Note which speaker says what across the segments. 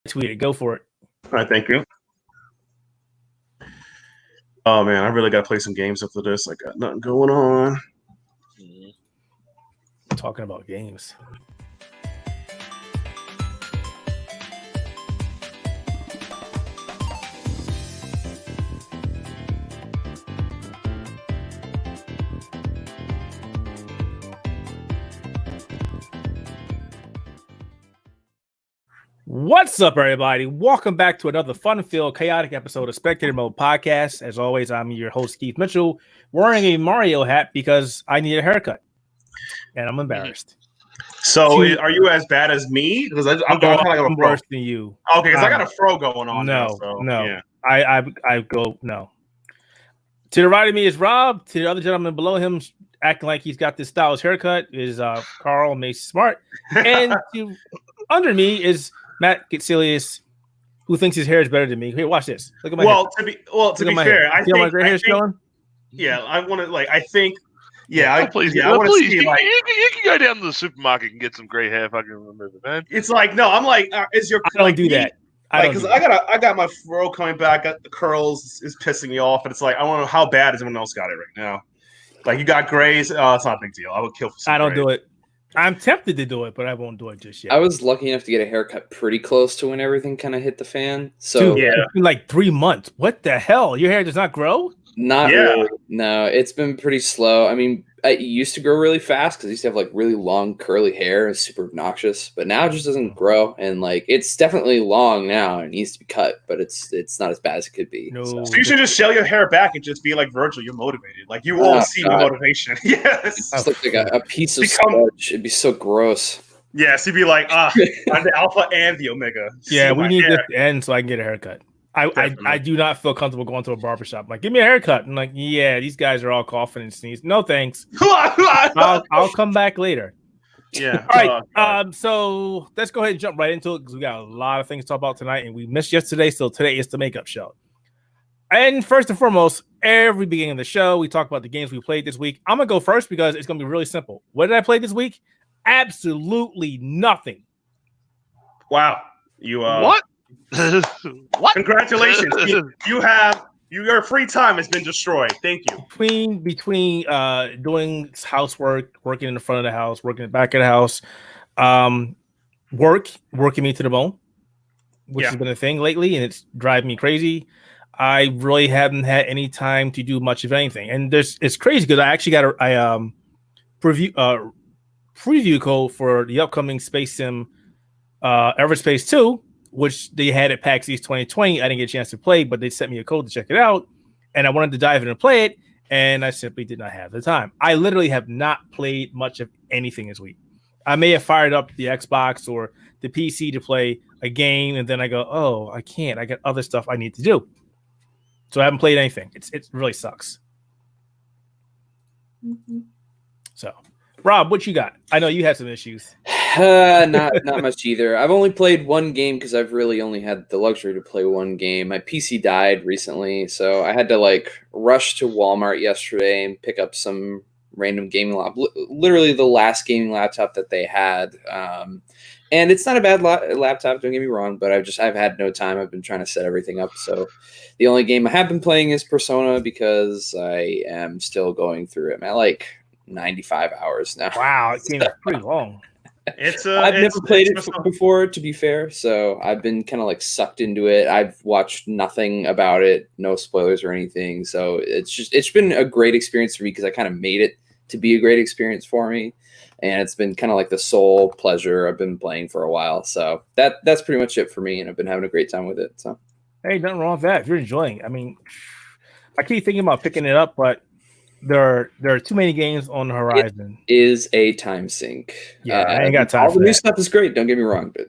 Speaker 1: Tweet it. Go for it.
Speaker 2: All right, thank you. Oh man, I really gotta play some games after this. I got nothing going on.
Speaker 1: Talking about games. What's up, everybody? Welcome back to another fun-filled, chaotic episode of Spectator Mode Podcast. As always, I'm your host, Keith Mitchell, wearing a Mario hat because I need a haircut, and I'm embarrassed.
Speaker 2: So, are you as bad as me? Because I'm
Speaker 1: worse than you.
Speaker 2: Okay, because I got a fro going on.
Speaker 1: No,
Speaker 2: now, yeah.
Speaker 1: I go no. To the right of me is Rob. To the other gentleman below him, acting like he's got this stylish haircut, is Carl Mace Smart, and under me is Matt Getsilius, who thinks his hair is better than me. Here, watch this. Look at my hair.
Speaker 2: To be fair, I think
Speaker 1: my gray hair's showing.
Speaker 2: Yeah, I want to I think. Yeah,
Speaker 3: I want to see you can go down to the supermarket and get some gray hair if I can remember, man.
Speaker 2: It's like no, I'm like, is your?
Speaker 1: I don't do that.
Speaker 2: Because I got my fro coming back. Got the curls is pissing me off, and it's like I want to know how bad is everyone else got it right now. Like you got grays. Oh, it's not a big deal. I would kill for some.
Speaker 1: I don't do it. I'm tempted to do it, but I won't do it just yet.
Speaker 4: I was lucky enough to get a haircut pretty close to when everything kind of hit the fan. So
Speaker 1: dude, it's been like 3 months. What the hell? Your hair does not grow?
Speaker 4: Not really. No, it's been pretty slow. I mean, it used to grow really fast because I used to have like really long curly hair and super obnoxious, but now it just doesn't grow. And like it's definitely long now and it needs to be cut, but it's not as bad as it could be.
Speaker 1: No.
Speaker 2: So you should just shell your hair back and just be like Virgil. You're motivated. Like you won't see the motivation. Yes.
Speaker 4: It's like a piece of sludge. It'd be so gross.
Speaker 2: Yes, he'd be like, I'm the alpha and the omega.
Speaker 1: Yeah, we need this to end so I can get a haircut. I do not feel comfortable going to a barbershop. I'm like, give me a haircut. I'm like, yeah, these guys are all coughing and sneezing. No, thanks. I'll come back later.
Speaker 2: Yeah.
Speaker 1: All right. So let's go ahead and jump right into it because we got a lot of things to talk about tonight, and we missed yesterday, so today is the makeup show. And first and foremost, every beginning of the show, we talk about the games we played this week. I'm gonna go first because it's gonna be really simple. What did I play this week? Absolutely nothing.
Speaker 2: Wow. You
Speaker 3: what?
Speaker 2: What? Congratulations. Your free time has been destroyed. Thank you.
Speaker 1: Between doing housework, working in the front of the house, working in the back of the house, working me to the bone, which has been a thing lately, and it's driving me crazy. I really haven't had any time to do much of anything. And it's crazy because I actually got a preview code for the upcoming Space Sim Everspace 2, which they had at PAX East 2020. I didn't get a chance to play, but they sent me a code to check it out, and I wanted to dive in and play it, and I simply did not have the time. I literally have not played much of anything this week. I may have fired up the Xbox or the PC to play a game, and then I go, oh, I can't. I got other stuff I need to do. So I haven't played anything. It really sucks. Mm-hmm. So, Rob, what you got? I know you had some issues.
Speaker 4: Not much either. I've only played one game because I've really only had the luxury to play one game. My PC died recently, so I had to rush to Walmart yesterday and pick up some random gaming laptop. Literally the last gaming laptop that they had. And it's not a bad laptop, don't get me wrong, but I've had no time. I've been trying to set everything up. So the only game I have been playing is Persona because I am still going through it. I'm at 95 hours now.
Speaker 1: Wow, it seems pretty long.
Speaker 4: I've never played it before, to be fair, so I've been kind of sucked into it. I've watched nothing about it, no spoilers or anything. So it's been a great experience for me because I kind of made it to be a great experience for me, and it's been kind of the sole pleasure I've been playing for a while. So that's pretty much it for me, and I've been having a great time with it. So
Speaker 1: hey, nothing wrong with that if you're enjoying it. I mean, I keep thinking about picking it up, but there are too many games on the horizon.
Speaker 4: It is a time sink.
Speaker 1: Yeah, I ain't got time.
Speaker 4: All the new stuff is great. Don't get me wrong, but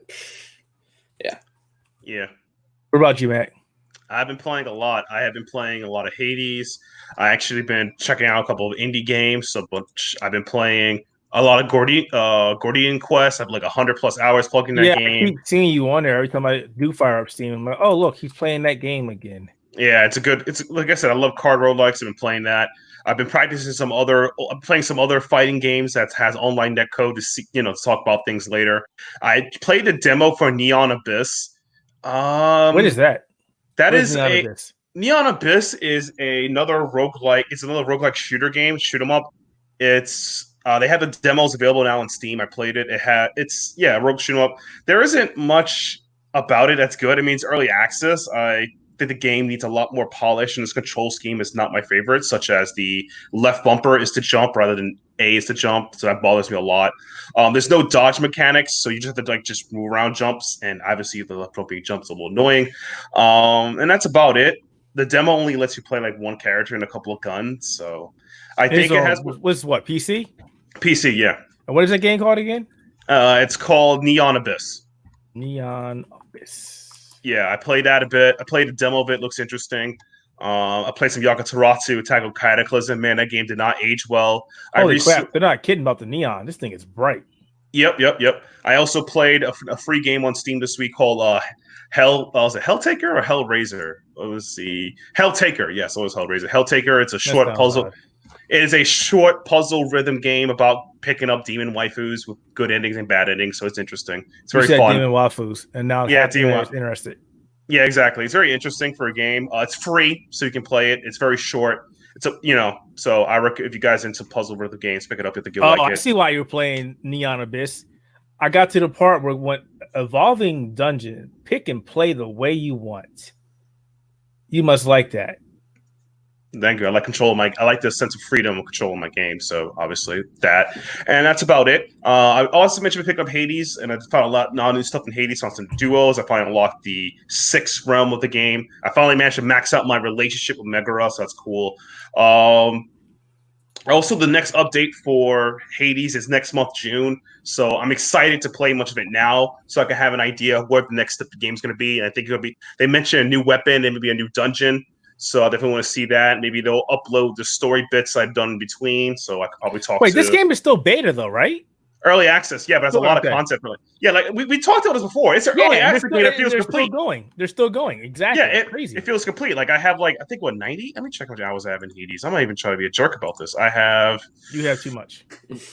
Speaker 2: yeah.
Speaker 1: What about you, Mac?
Speaker 2: I've been playing a lot. I have been playing a lot of Hades. I actually been checking out a couple of indie games. So I've been playing a lot of Gordian Quest. I have 100+ hours plugging that game.
Speaker 1: I keep seeing you on there every time I do fire up Steam. I'm like, oh look, he's playing that game again.
Speaker 2: Yeah, it's like I said, I love card roguelikes. I've been playing that. I've been practicing playing some other fighting games that has online netcode to see, to talk about things later. I played the demo for Neon Abyss.
Speaker 1: What is that?
Speaker 2: That
Speaker 1: What
Speaker 2: is
Speaker 1: Neon
Speaker 2: a
Speaker 1: Abyss?
Speaker 2: Neon Abyss is another roguelike. It's another roguelike shooter game, shoot 'em up. It's they have the demos available now on Steam. I played it. It's rogue shoot 'em up. There isn't much about it that's good. I mean, it's early access. I think the game needs a lot more polish, and its control scheme is not my favorite, such as the left bumper is to jump rather than A is to jump, so that bothers me a lot. There's no dodge mechanics, so you just have to just move around jumps, and obviously the left bumper jumps a little annoying. And that's about it. The demo only lets you play like one character and a couple of guns, so I think it has
Speaker 1: what's what PC?
Speaker 2: PC, yeah.
Speaker 1: And what is that game called again?
Speaker 2: It's called Neon Abyss.
Speaker 1: Neon Abyss.
Speaker 2: Yeah, I played that a bit. I played a demo of it. Looks interesting. I played some Yakateratsu, Attack of Cataclysm. Man, that game did not age well.
Speaker 1: Holy crap! They're not kidding about the neon. This thing is bright.
Speaker 2: Yep. I also played a free game on Steam this week called was it Helltaker or Hellraiser? Let's see. Helltaker. Yes, it was Hellraiser. Helltaker. It's a short puzzle.
Speaker 1: Odd.
Speaker 2: It is a short puzzle rhythm game about picking up demon waifus with good endings and bad endings. So it's interesting. It's very fun.
Speaker 1: Demon waifus, and now
Speaker 2: demon waifus.
Speaker 1: Interested.
Speaker 2: Yeah, exactly. It's very interesting for a game. It's free, so you can play it. It's very short. It's so I reckon if you guys are into puzzle rhythm games, pick it up if you like it.
Speaker 1: I see why you're playing Neon Abyss. I got to the part where when evolving dungeon, pick and play the way you want. You must like that.
Speaker 2: Thank you. I like the sense of freedom and control in my game. So obviously that, and that's about it. I also mentioned we picked up Hades, and I found a lot of new stuff in Hades. Found some duos. I finally unlocked the 6th realm of the game. I finally managed to max out my relationship with Megara, so that's cool. Also, the next update for Hades is next month, June. So I'm excited to play much of it now, so I can have an idea of what the next step of the game's going to be. And I think it'll be. They mentioned a new weapon and maybe a new dungeon. So I definitely want to see that. Maybe they'll upload the story bits I've done in between, so I could probably talk.
Speaker 1: Wait, this game is still beta though, right?
Speaker 2: Early access, yeah, but there's a lot of content. Really, yeah, like we talked about this before. It's an early access, but it feels complete.
Speaker 1: They're still going. Exactly.
Speaker 2: Yeah,
Speaker 1: crazy.
Speaker 2: It feels complete. Like I have I think 90. Let me check how many hours I have in Hades. I'm not even trying to be a jerk about this. You
Speaker 1: have too much.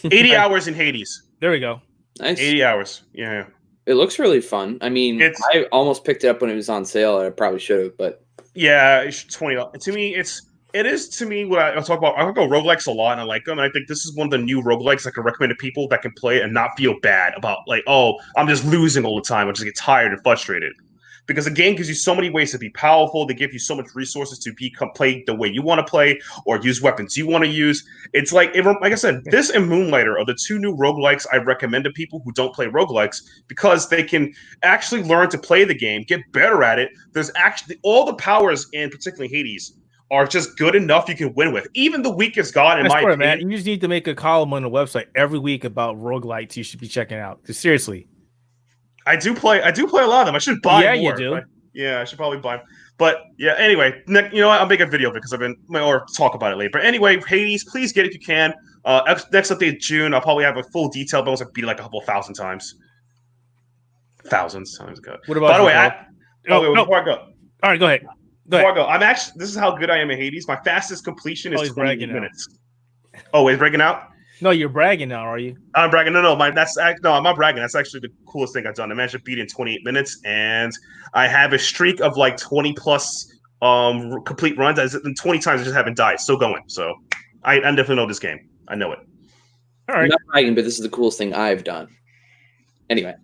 Speaker 2: 80 hours in Hades.
Speaker 1: There we go.
Speaker 4: Nice.
Speaker 2: 80 hours. Yeah.
Speaker 4: It looks really fun. I mean, I almost picked it up when it was on sale. I probably should have, but.
Speaker 2: Yeah, it's $20. To me, it is to me what I talk about. I talk about roguelikes a lot, and I like them. And I think this is one of the new roguelikes I can recommend to people that can play it and not feel bad about I'm just losing all the time. I just get tired and frustrated. Because the game gives you so many ways to be powerful. They give you so much resources to play the way you want to play or use weapons you want to use. It's like I said, this and Moonlighter are the 2 new roguelikes I recommend to people who don't play roguelikes because they can actually learn to play the game, get better at it. There's actually all the powers in particularly Hades are just good enough you can win with. Even the weakest god, in my opinion.
Speaker 1: Man. You just need to make a column on the website every week about roguelikes you should be checking out. Because seriously. I do play a lot of them. I should buy more.
Speaker 2: You do. I should probably buy them. But yeah, anyway, you know what? I'll make a video of it because or talk about it later. But anyway, Hades, please get it if you can. Next update June, I'll probably have a full detail, but I beat it like a couple thousand times. Thousands times ago.
Speaker 1: What about?
Speaker 2: By the way, before I go.
Speaker 1: All right, go ahead.
Speaker 2: Before I go, this is how good I am at Hades. My fastest completion is 28 minutes. Oh, he's breaking out?
Speaker 1: No, you're bragging now, are you?
Speaker 2: I'm bragging. No, I'm not bragging. That's actually the coolest thing I've done. I managed to beat it in 28 minutes, and I have a streak of like 20 plus complete runs. And 20 times I just haven't died. Still going. So I definitely know this game. I know it.
Speaker 1: All right.
Speaker 4: I'm not bragging, but this is the coolest thing I've done. Anyway.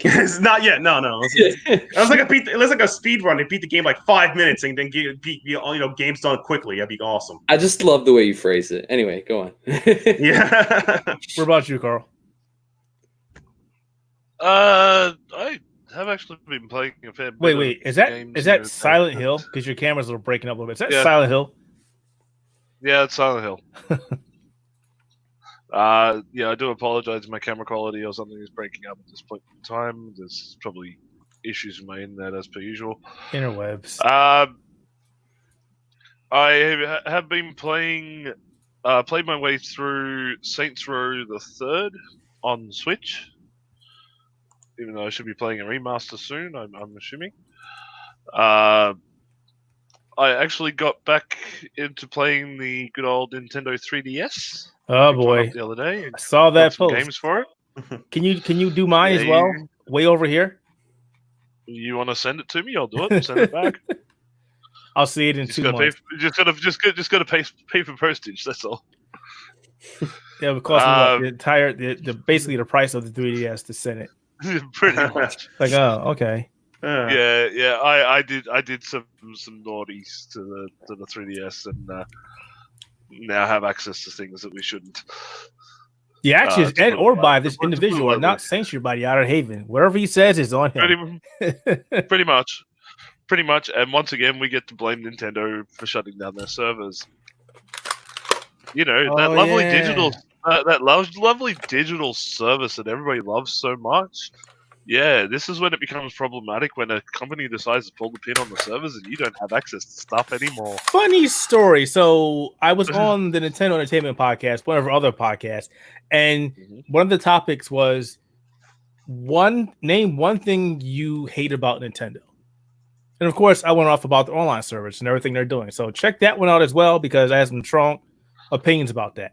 Speaker 2: It's not yet. No. It was like a speed run. They beat the game like 5 minutes and then beat games done quickly. That'd be awesome.
Speaker 4: I just love the way you phrase it. Anyway, go on.
Speaker 2: Yeah.
Speaker 1: What about you, Carl?
Speaker 3: I have actually been playing a fair bit.
Speaker 1: Wait. Is that Silent Hill? Because your cameras are breaking up a little bit. Is that Silent Hill?
Speaker 3: Yeah, it's Silent Hill. I do apologize if my camera quality or something is breaking up at this point in time. There's probably issues with my internet as per usual.
Speaker 1: Interwebs.
Speaker 3: I have been played my way through Saints Row the Third on Switch. Even though I should be playing a remaster soon, I'm assuming. I actually got back into playing the good old Nintendo 3DS.
Speaker 1: Oh boy!
Speaker 3: The other day,
Speaker 1: I saw that
Speaker 3: post.
Speaker 1: Games
Speaker 3: for it.
Speaker 1: Can you do mine as well? Way over here.
Speaker 3: You want to send it to me? I'll do it. Send it back.
Speaker 1: I'll see it in 2 months.
Speaker 3: Just gotta pay for postage. That's all.
Speaker 1: Yeah, it would cost me what? The entire basically the price of the 3DS to send it.
Speaker 3: Pretty much.
Speaker 1: Like, oh, okay.
Speaker 3: Yeah. I did some naughties to the 3DS and now have access to things that we shouldn't.
Speaker 1: The actions and or by this individual are not censored by the Outerhaven. Whatever he says is on him.
Speaker 3: Pretty much. And once again, we get to blame Nintendo for shutting down their servers. You know, that lovely lovely digital service that everybody loves so much. Yeah, this is when it becomes problematic when a company decides to pull the pin on the servers and you don't have access to stuff anymore.
Speaker 1: Funny story. So I was on the Nintendo Entertainment Podcast, one of our other podcasts, and one of the topics was name one thing you hate about Nintendo. And of course, I went off about the online service and everything they're doing. So check that one out as well, because I have some strong opinions about that,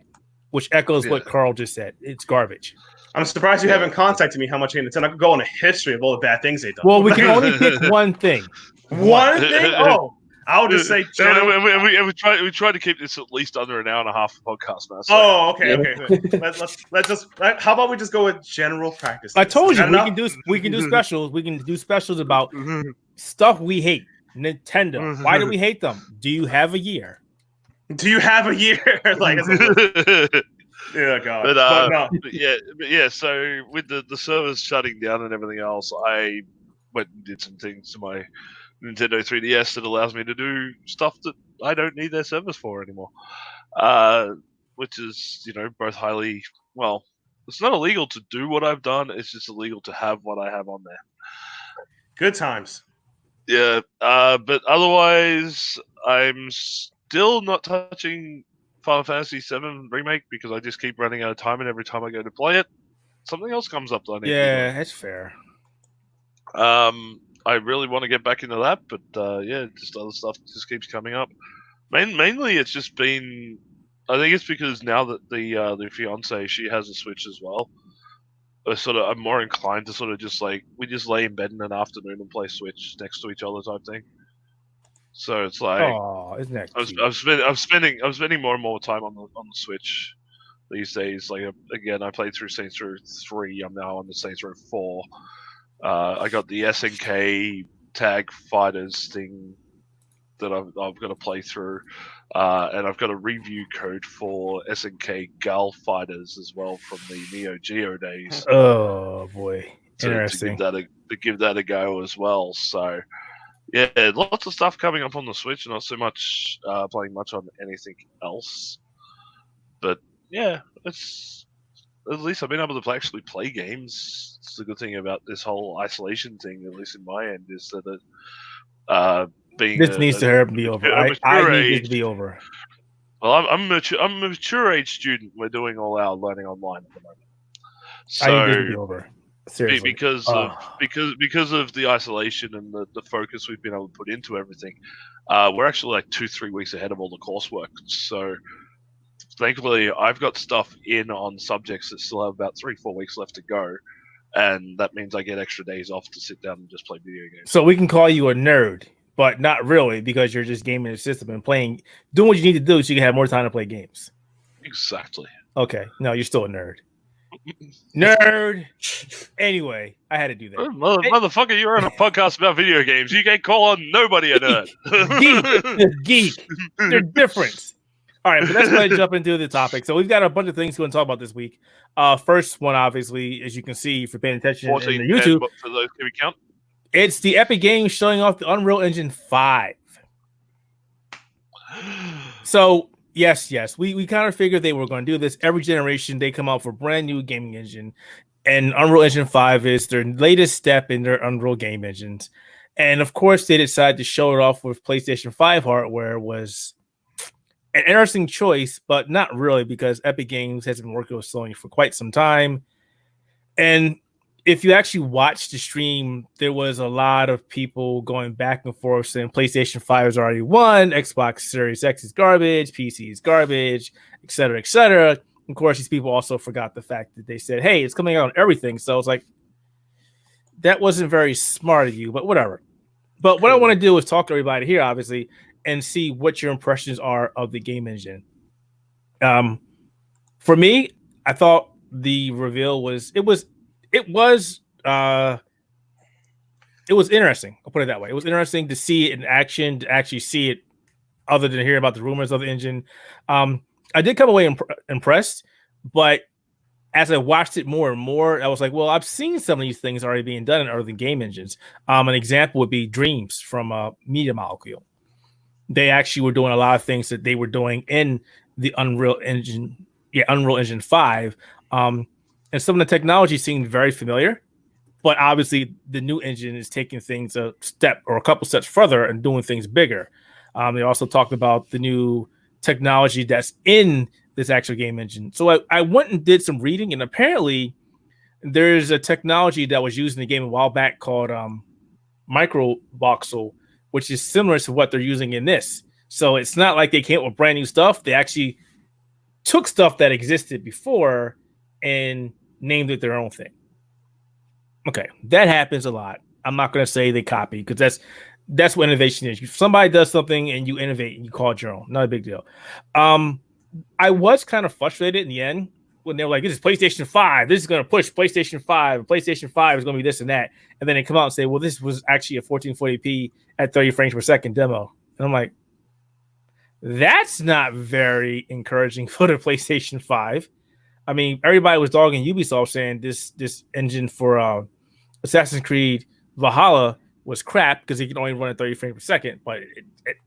Speaker 1: which echoes what Carl just said. It's garbage.
Speaker 2: I'm surprised you haven't contacted me how much I hate Nintendo. I could go on a history of all the bad things they've done.
Speaker 1: Well, we can only pick one thing.
Speaker 2: One thing? Oh, I'll just say general.
Speaker 3: We try to keep this at least under an hour and a half podcast now. So.
Speaker 2: Oh, okay. Let's just. How about we just go with general practice?
Speaker 1: I told you we can do specials. We can do specials about stuff we hate. Nintendo. Why do we hate them? Do you have a year?
Speaker 2: Do you have a year? Like, yeah, God.
Speaker 3: But yeah. So with the servers shutting down and everything else, I went and did some things to my Nintendo 3DS that allows me to do stuff that I don't need their servers for anymore. Which is, both highly it's not illegal to do what I've done. It's just illegal to have what I have on there.
Speaker 2: Good times.
Speaker 3: Yeah. But otherwise, I'm still not touching Final Fantasy VII Remake because I just keep running out of time, and every time I go to play it, something else comes up that I need to do.
Speaker 1: That's fair.
Speaker 3: I really want to get back into that, but just other stuff just keeps coming up. Mainly, it's just been. I think it's because now that the fiance, she has a Switch as well. I'm more inclined to sort of just we just lay in bed in an afternoon and play Switch next to each other type thing. So it's like,
Speaker 1: oh, isn't that cute?
Speaker 3: I'm spending more and more time on the Switch these days. Like again, I played through Saints Row 3. I'm now on the Saints Row 4. I got the SNK Tag Fighters thing that I've got to play through, and I've got a review code for SNK Gal Fighters as well from the Neo Geo days.
Speaker 1: Oh boy, interesting.
Speaker 3: To give that a go as well. So. Yeah, lots of stuff coming up on the Switch, not so much playing much on anything else. But yeah, it's at least I've been able to actually play games. It's the good thing about this whole isolation thing, at least in my end, is that being
Speaker 1: this needs to be over. I need this to be over.
Speaker 3: Well, I'm a mature age student. We're doing all our learning online at the moment. So,
Speaker 1: I need this to be over. Seriously.
Speaker 3: Because of the isolation and the focus we've been able to put into everything, we're actually 2-3 weeks ahead of all the coursework. So thankfully, I've got stuff in on subjects that still have about 3-4 weeks left to go, and that means I get extra days off to sit down and just play video games.
Speaker 1: So we can call you a nerd, but not really, because you're just gaming the system and doing what you need to do so you can have more time to play games.
Speaker 3: Exactly.
Speaker 1: Okay. No, you're still a nerd. Nerd. Anyway, I had to do that.
Speaker 3: Motherfucker, you're on a podcast about video games. You can't call on nobody a nerd.
Speaker 1: Geek. They're different. All right, but let's go ahead and jump into the topic. So we've got a bunch of things to talk about this week. First one, obviously, as you can see, if you're paying attention in the YouTube,
Speaker 3: for those, can we count?
Speaker 1: It's the Epic Games showing off the Unreal Engine 5. So yes, we kind of figured they were going to do this. Every generation, they come out for brand new gaming engine, and Unreal Engine 5 is their latest step in their Unreal game engines. And of course, they decided to show it off with PlayStation 5 hardware. Was an interesting choice, but not really, because Epic Games has been working with Sony for quite some time. And if you actually watch the stream, there was a lot of people going back and forth saying PlayStation 5 is already won, Xbox Series X is garbage, PC is garbage, etc., etc. Of course, these people also forgot the fact that they said, hey, it's coming out on everything. So it's like, that wasn't very smart of you, but whatever. But what I want to do is talk to everybody here, obviously, and see what your impressions are of the game engine. For me, I thought the reveal was interesting. I'll put it that way. It was interesting to see it in action, to actually see it, other than hearing about the rumors of the engine. I did come away impressed, but as I watched it more and more, I was like, well, I've seen some of these things already being done in other game engines. An example would be Dreams from Media Molecule. They actually were doing a lot of things that they were doing in the Unreal Engine 5. And some of the technology seemed very familiar, but obviously the new engine is taking things a step or a couple steps further and doing things bigger. They also talked about the new technology that's in this actual game engine. So I went and did some reading, and apparently there's a technology that was used in the game a while back called micro voxel, which is similar to what they're using in this. So it's not like they came up with brand new stuff. They actually took stuff that existed before and named it their own thing. Okay, that happens a lot. I'm not going to say they copy, because that's what innovation is. Somebody does something and you innovate and you call it your own. Not a big deal. I was kind of frustrated in the end when they were like, this is PlayStation 5. This is going to push PlayStation 5. PlayStation 5 is going to be this and that. And then they come out and say, well, this was actually a 1440p at 30 frames per second demo. And I'm like, that's not very encouraging for the PlayStation 5. I mean, everybody was dogging Ubisoft saying this engine for Assassin's Creed Valhalla was crap because it can only run at 30 frames per second. But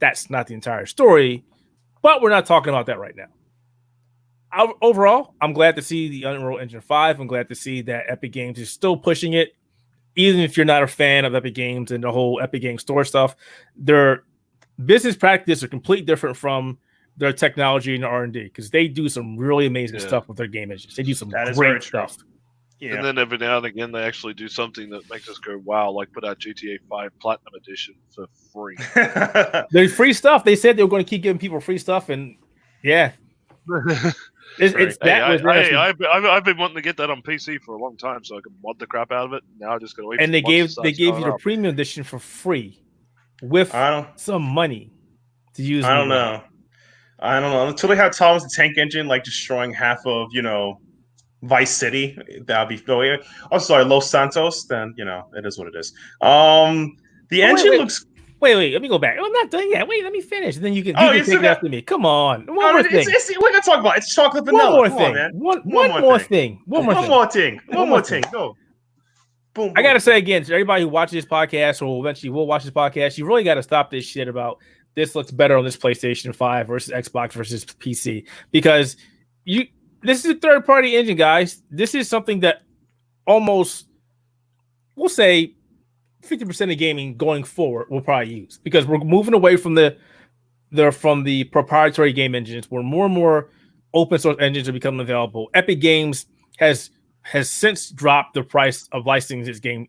Speaker 1: that's not the entire story. But we're not talking about that right now. Overall, I'm glad to see the Unreal Engine 5. I'm glad to see that Epic Games is still pushing it. Even if you're not a fan of Epic Games and the whole Epic Games Store stuff, their business practices are completely different from their technology and R&D, because they do some really amazing stuff with their game engines. They do some great stuff.
Speaker 3: Yeah. And then every now and again, they actually do something that makes us go, wow, like put out GTA 5 Platinum Edition for free.
Speaker 1: There's free stuff. They said they were going to keep giving people free stuff, and yeah.
Speaker 3: I've been wanting to get that on PC for a long time, so I can mod the crap out of it. Now I just got to wait.
Speaker 1: And they gave you the premium edition for free with some money to use.
Speaker 2: I don't know until they have Thomas the Tank Engine like destroying half of Vice City. That'd be no. Oh, sorry, Los Santos. Then it is what it is. The engine looks.
Speaker 1: Wait, let me go back. I'm not done yet. Wait, let me finish. And then you can take it after me. Come on. One more thing.
Speaker 2: We're going to talk about it. It's chocolate vanilla.
Speaker 1: One more thing.
Speaker 2: Go. Boom.
Speaker 1: I got to say again, to everybody who watches this podcast or eventually will watch this podcast, you really got to stop this shit about this looks better on this PlayStation 5 versus Xbox versus PC. Because this is a third-party engine, guys. This is something that almost, we'll say, 50% of gaming going forward we'll probably use, because we're moving away from the proprietary game engines where more and more open source engines are becoming available. Epic Games has since dropped the price of licensing his game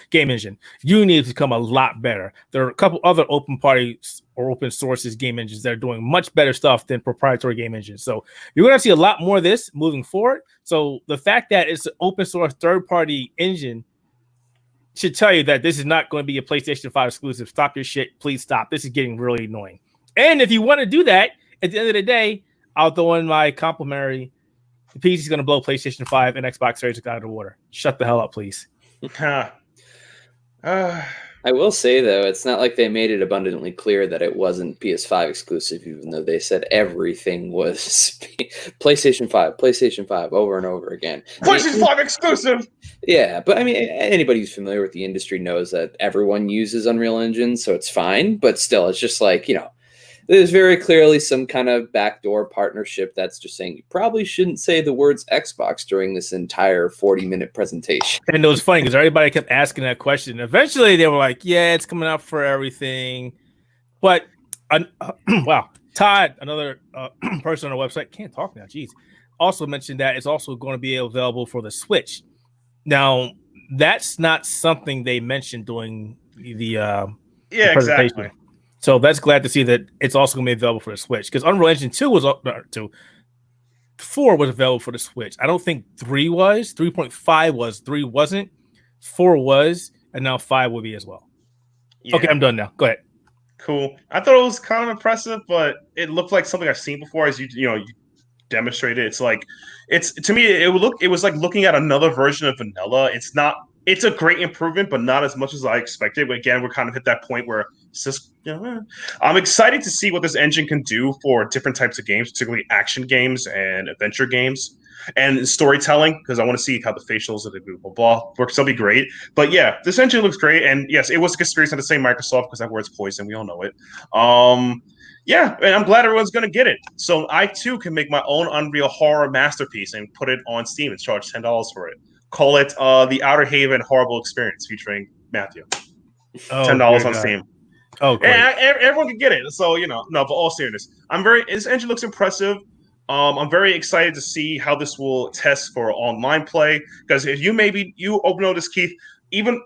Speaker 1: game engine. Unity has become a lot better. There are a couple other open parties or open sources game engines that are doing much better stuff than proprietary game engines. So you're going to see a lot more of this moving forward. So the fact that it's an open source third party engine should tell you that this is not going to be a PlayStation 5 exclusive. Stop your shit. Please stop. This is getting really annoying. And if you want to do that, at the end of the day, I'll throw in my complimentary. The PC is going to blow PlayStation 5 and Xbox Series out of the water. Shut the hell up, please.
Speaker 4: I will say, though, it's not like they made it abundantly clear that it wasn't PS5 exclusive, even though they said everything was PlayStation 5 over and over again.
Speaker 2: PlayStation 5 exclusive!
Speaker 4: Yeah, but I mean, anybody who's familiar with the industry knows that everyone uses Unreal Engine, so it's fine. But still, it's just like, there's very clearly some kind of backdoor partnership that's just saying you probably shouldn't say the words Xbox during this entire 40-minute presentation.
Speaker 1: And it was funny because everybody kept asking that question. Eventually, they were like, yeah, it's coming out for everything. But, wow, Todd, another person on the website, can't talk now, geez, also mentioned that it's also going to be available for the Switch. Now, that's not something they mentioned during the presentation.
Speaker 2: Exactly.
Speaker 1: So that's glad to see that it's also going to be available for the Switch, because Unreal Engine 2 was 4 was available for the Switch. I don't think 3 was. 3.5 was. 3 wasn't. 4 was, and now 5 will be as well.
Speaker 2: Yeah.
Speaker 1: Okay, I'm done now. Go ahead.
Speaker 2: Cool. I thought it was kind of impressive, but it looked like something I've seen before. As you demonstrated, it's to me it was like looking at another version of vanilla. It's a great improvement, but not as much as I expected. But again, we're kind of at that point where it's just, I'm excited to see what this engine can do for different types of games, particularly action games and adventure games and storytelling, because I want to see how the facials and the blah, blah, blah works. That'll be great. But yeah, this engine looks great. And yes, it was a conspiracy to say Microsoft because that word's poison. We all know it. Yeah, and I'm glad everyone's going to get it. So I, too, can make my own Unreal horror masterpiece and put it on Steam and charge $10 for it. Call it the Outerhaven Horrible Experience featuring Matthew. $10 on Steam.
Speaker 1: Oh, great.
Speaker 2: And everyone can get it. So, no, but all seriousness, this engine looks impressive. I'm very excited to see how this will test for online play. Because if you notice, Keith, even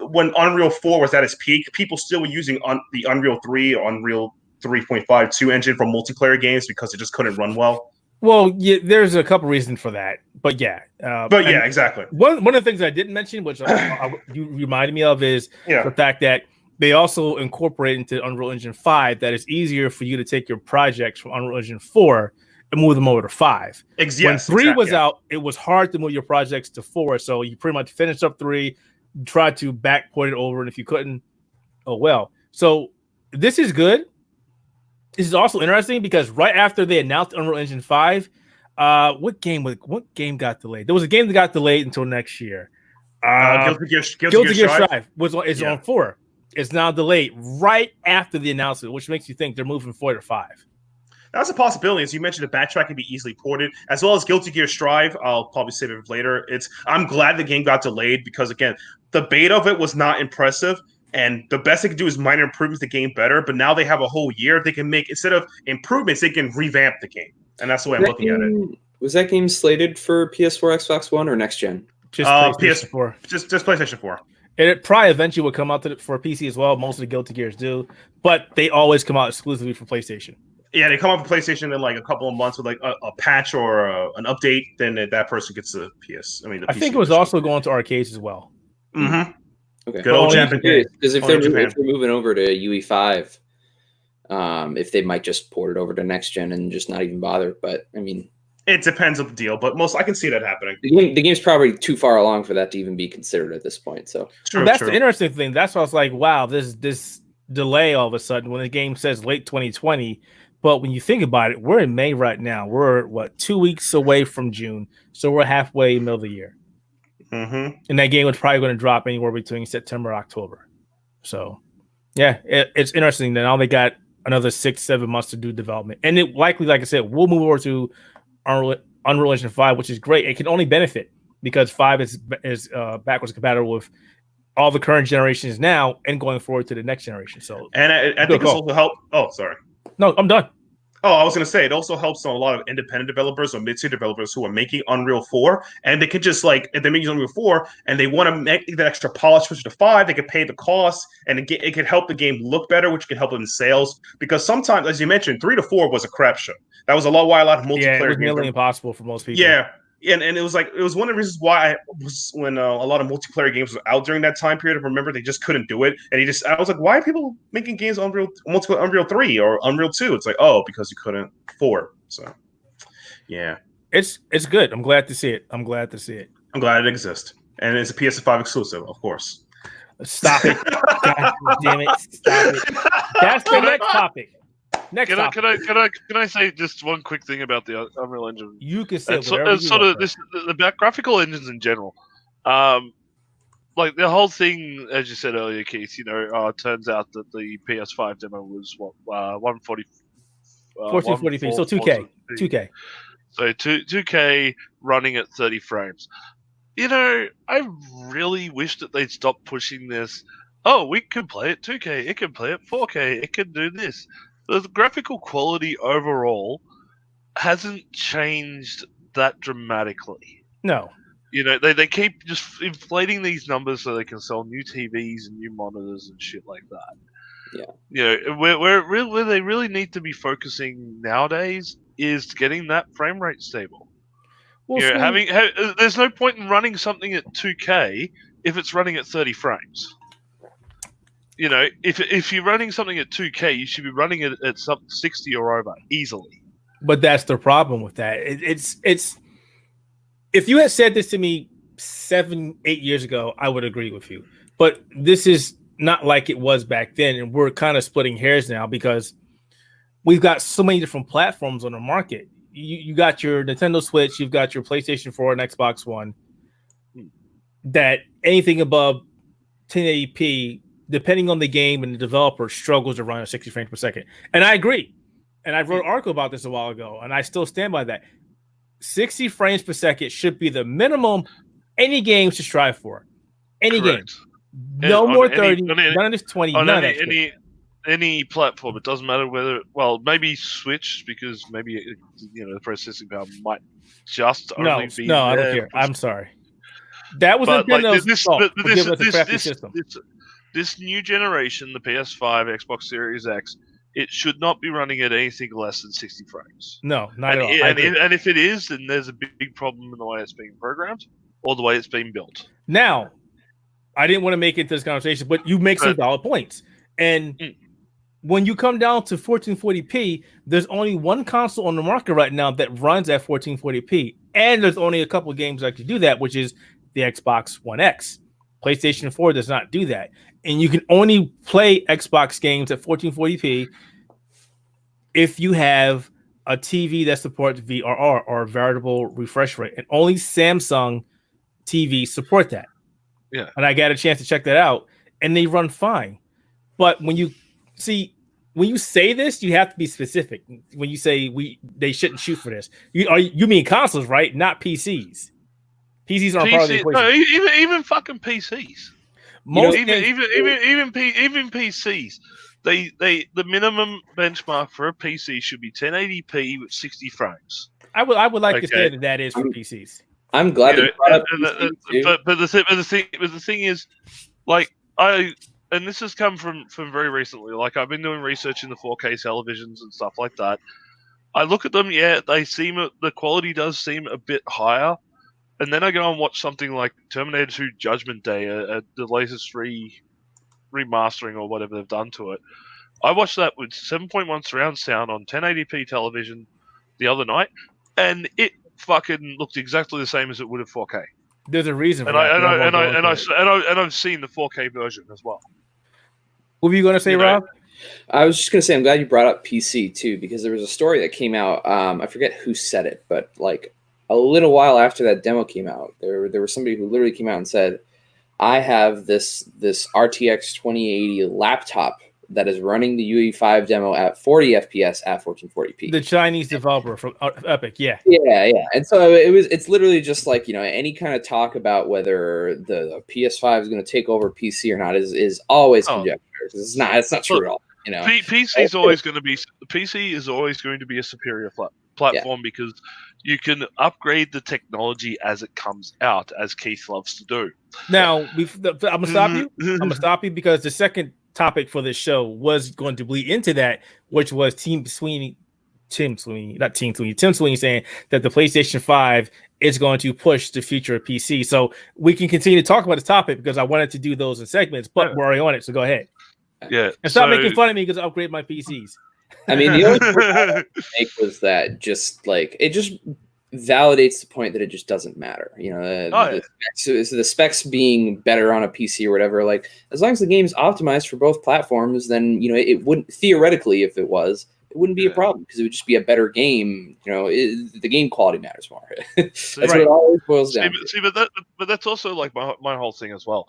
Speaker 2: when Unreal 4 was at its peak, people still were using the Unreal 3 or Unreal 3.52 engine for multiplayer games because it just couldn't run well.
Speaker 1: Well, yeah, there's a couple reasons for that, but yeah.
Speaker 2: Exactly.
Speaker 1: One of the things I didn't mention, which you reminded me of, is the fact that they also incorporate into Unreal Engine 5 that it's easier for you to take your projects from Unreal Engine 4 and move them over to 5. When 3 was out, it was hard to move your projects to 4, so you pretty much finished up 3, tried to backport it over, and if you couldn't, oh well. So this is good. This is also interesting because right after they announced Unreal Engine 5, what game got delayed? There was a game that got delayed until next year. Guilty Gear Strive is on 4. It's now delayed right after the announcement, which makes you think they're moving 4 to 5.
Speaker 2: That's a possibility. As you mentioned, the backtrack can be easily ported, as well as Guilty Gear Strive. I'll probably save it later. I'm glad the game got delayed because, again, the beta of it was not impressive. And the best they can do is minor improvements to game better. But now they have a whole year. They can make, instead of improvements, they can revamp the game. And that's the way I'm looking at it.
Speaker 4: Was that game slated for PS4, Xbox One, or next gen?
Speaker 1: Just PlayStation 4.
Speaker 2: Just PlayStation 4.
Speaker 1: It probably eventually would come out for PC as well. Most of the Guilty Gears do. But they always come out exclusively for PlayStation.
Speaker 2: Yeah, they come out for PlayStation in like a couple of months with like a patch or an update. Then that person gets the PS.
Speaker 1: I think it was also going to arcades as well.
Speaker 2: Mm-hmm.
Speaker 4: Okay.
Speaker 2: Because
Speaker 4: if they're moving over to UE5, if they might just port it over to next gen and just not even bother. But I mean,
Speaker 2: it depends on the deal. But I can see that happening.
Speaker 4: The game's probably too far along for that to even be considered at this point. So
Speaker 1: that's the interesting thing. That's why I was like, wow, this delay all of a sudden when the game says late 2020. But when you think about it, we're in May right now. We're 2 weeks away from June, so we're halfway middle of the year.
Speaker 2: Mm-hmm.
Speaker 1: And that game was probably going to drop anywhere between September and October. So, yeah, it's interesting that now they got another 6-7 months to do development. And it likely, like I said, we'll move over to Unreal Engine 5, which is great. It can only benefit because 5 is backwards compatible with all the current generations now and going forward to the next generation. So,
Speaker 2: and I think this also helped. Oh, sorry.
Speaker 1: No, I'm done.
Speaker 2: Oh, I was going to say, it also helps on a lot of independent developers or mid-tier developers who are making Unreal 4, and they could just if they're making Unreal 4 and they want to make that extra polish switch to 5, they could pay the cost, and it could help the game look better, which can help in sales. Because sometimes, as you mentioned, 3 to 4 was a crap show. That was a lot why a lot of multiplayer games.
Speaker 1: Yeah, it was nearly impossible for most people.
Speaker 2: Yeah. And it was one of the reasons why when a lot of multiplayer games were out during that time period. I remember they just couldn't do it, and I was like, why are people making games on Unreal 3 or Unreal 2? It's like, oh, because you couldn't 4. So, yeah,
Speaker 1: it's good. I'm glad to see it.
Speaker 2: I'm glad it exists, and it's a PS5 exclusive, of course.
Speaker 1: Stop it! God damn it! Stop it! That's the next topic. Can
Speaker 3: I say just one quick thing about the Unreal Engine?
Speaker 1: You can say
Speaker 3: the graphical engines in general. Like the whole thing, as you said earlier, Keith. It turns out that the PS5 demo was 140,
Speaker 1: 1440p, so 2K.
Speaker 3: So 2K running at 30 frames. I really wish that they'd stop pushing this. Oh, we can play at 2K. It can play at 4K. It can do this. The graphical quality overall hasn't changed that dramatically.
Speaker 1: No.
Speaker 3: They keep just inflating these numbers so they can sell new TVs and new monitors and shit like that.
Speaker 4: Yeah.
Speaker 3: Where they really need to be focusing nowadays is getting that frame rate stable.
Speaker 1: Well,
Speaker 3: You know,
Speaker 1: Sweeny,
Speaker 3: there's no point in running something at 2K if it's running at 30 frames. You know, if you're running something at 2K, you should be running it at 60 or over easily.
Speaker 1: but that's the problem with that. It's if you had said this to me 7-8 years ago, I would agree with you. But this is not like it was back then, and we're kind of splitting hairs now because we've got so many different platforms on the market. You got your Nintendo Switch, you've got your PlayStation 4 and Xbox One. That anything above 1080p, depending on the game and the developer, struggles to run at 60 frames per second. And I agree. And I wrote an article about this a while ago, and I still stand by that. 60 frames per second should be the minimum any game should strive for. Any
Speaker 3: Correct.
Speaker 1: game. No more 30,
Speaker 3: none
Speaker 1: none of this 20,
Speaker 3: on
Speaker 1: none of that.
Speaker 3: any platform. It doesn't matter whether, well, maybe Switch, because maybe, you know, the processing power might just only be
Speaker 1: No, I don't
Speaker 3: there
Speaker 1: care.
Speaker 3: for-
Speaker 1: I'm sorry. That was
Speaker 3: But like
Speaker 1: Nintendo's fault for giving us a crappy system.
Speaker 3: this new generation, the PS5, Xbox Series X, it should not be running at anything less than 60 frames.
Speaker 1: No, not
Speaker 3: And,
Speaker 1: at all. I agree.
Speaker 3: and if it is, then there's a big problem in the way it's being programmed or the way it's being built.
Speaker 1: Now, I didn't want to make it to this conversation, but you make some valid points. And when you come down to 1440p, there's only one console on the market right now that runs at 1440p. And there's only a couple of games that can do that, which is the Xbox One X. PlayStation 4 does not do that. And you can only play Xbox games at 1440p if you have a TV that supports VRR or variable refresh rate. And only Samsung TVs support that.
Speaker 3: Yeah.
Speaker 1: And I got a chance to check that out, and they run fine. But when you say this, you have to be specific. When you say they shouldn't shoot for this, you mean consoles, right? Not PCs. PCs aren't part of the equation.
Speaker 3: No, even fucking PCs. Even PCs. The minimum benchmark for a PC should be 1080p with 60 frames.
Speaker 1: I would like to say that is for PCs.
Speaker 4: I'm glad
Speaker 3: You
Speaker 4: you brought up
Speaker 3: know,
Speaker 4: PC too.
Speaker 3: but the thing is, like, and this has come from very recently. Like, I've been doing research in the 4K televisions and stuff like that. I look at them, the quality does seem a bit higher, and then I go and watch something like Terminator 2 Judgment Day, the latest remastering or whatever they've done to it. I watched that with 7.1 surround sound on 1080p television the other night, and it fucking looked exactly the same as it would have 4K.
Speaker 1: There's a reason for
Speaker 3: And
Speaker 1: that.
Speaker 3: I've seen the 4K version as well.
Speaker 1: What were you going to say, Rob?
Speaker 4: I was just going to say, I'm glad you brought up PC too, because there was a story that came out. I forget who said it, but like a little while after that demo came out, there was somebody who literally came out and said, I have this RTX 2080 laptop that is running the UE5 demo at 40 FPS at 1440p.
Speaker 1: The Chinese developer from Epic, yeah.
Speaker 4: Yeah. And so it's literally just like, you know, any kind of talk about whether the PS5 is going to take over PC or not is always conjecture. It's not true at all. You know,
Speaker 3: PC is always going to be a superior platform because you can upgrade the technology as it comes out, as Keith loves to do.
Speaker 1: Now, I'm gonna stop you. I'm gonna stop you because the second topic for this show was going to bleed into that, which was Tim Sweeny saying that the PlayStation 5 is going to push the future of PC. So we can continue to talk about the topic because I wanted to do those in segments, but we're already on it. So go ahead.
Speaker 3: Yeah.
Speaker 1: And stop making fun of me because I upgrade my PCs.
Speaker 4: I mean, the only point I wanted to make was that just like it just validates the point that it just doesn't matter. You know, the specs being better on a PC or whatever. Like, as long as the game's optimized for both platforms, then you know it wouldn't theoretically, if it wouldn't be a problem because it would just be a better game. You know, the game quality matters more. That's what it always boils down to.
Speaker 3: But that's also like my whole thing as well.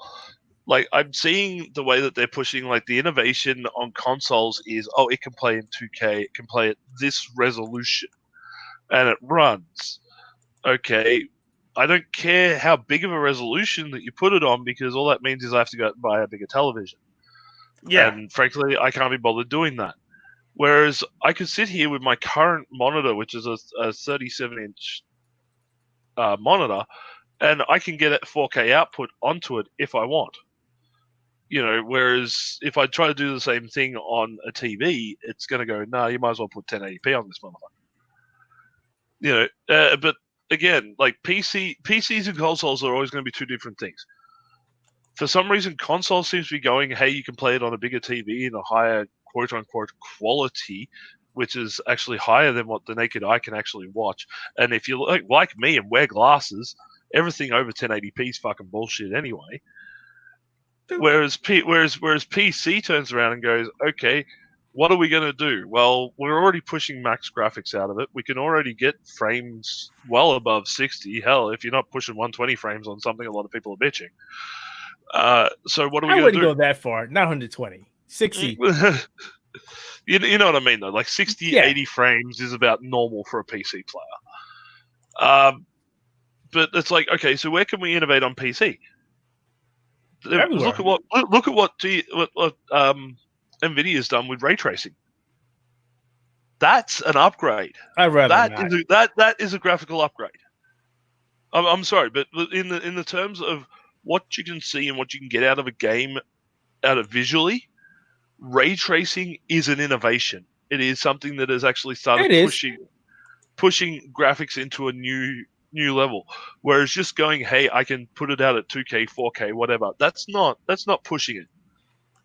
Speaker 3: Like, I'm seeing the way that they're pushing, like, the innovation on consoles is, it can play in 2K, it can play at this resolution, and it runs. Okay, I don't care how big of a resolution that you put it on, because all that means is I have to go out and buy a bigger television. Yeah. And frankly, I can't be bothered doing that. Whereas I could sit here with my current monitor, which is a 37-inch monitor, and I can get a 4K output onto it if I want. You know, whereas if I try to do the same thing on a TV, it's going to go, no, you might as well put 1080p on this motherfucker. But again, like PCs and consoles are always going to be two different things. For some reason, consoles seems to be going, hey, you can play it on a bigger TV in a higher quote-unquote quality, which is actually higher than what the naked eye can actually watch. And if you like me and wear glasses, everything over 1080p is fucking bullshit anyway. Whereas PC turns around and goes, okay, what are we going to do? Well, we're already pushing max graphics out of it. We can already get frames well above 60. Hell, if you're not pushing 120 frames on something, a lot of people are bitching. So what are we going to do?
Speaker 1: I wouldn't go that far. Not 120. 60.
Speaker 3: You know what I mean, though? Like 60, 80 frames is about normal for a PC player. But it's like, okay, so where can we innovate on PC?
Speaker 1: Everywhere.
Speaker 3: Look at what NVIDIA's done with ray tracing. That's an upgrade.
Speaker 1: I'd rather
Speaker 3: That is a graphical upgrade. I'm sorry, but in the terms of what you can see and what you can get out of a game, out of visually, ray tracing is an innovation. It is something that has actually started pushing graphics into a new level. Whereas just going, hey, I can put it out at 2K, 4K, whatever. That's not pushing it.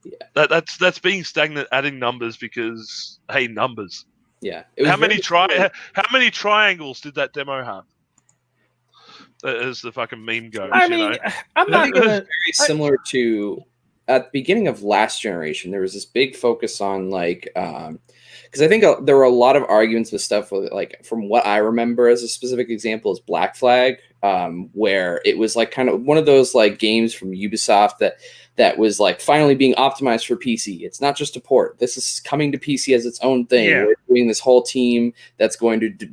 Speaker 3: Yeah. That's being stagnant, adding numbers because hey, numbers.
Speaker 4: Yeah.
Speaker 3: How many triangles did that demo have? As the fucking meme goes.
Speaker 1: I mean, I'm not gonna.
Speaker 4: Very similar to at the beginning of last generation. There was this big focus on like, because I think there were a lot of arguments with stuff with, like, from what I remember as a specific example is Black Flag, where it was like kind of one of those like games from Ubisoft that was like finally being optimized for PC. It's not just a port. This is coming to PC as its own thing.
Speaker 2: Yeah.
Speaker 4: We're doing this whole team that's going to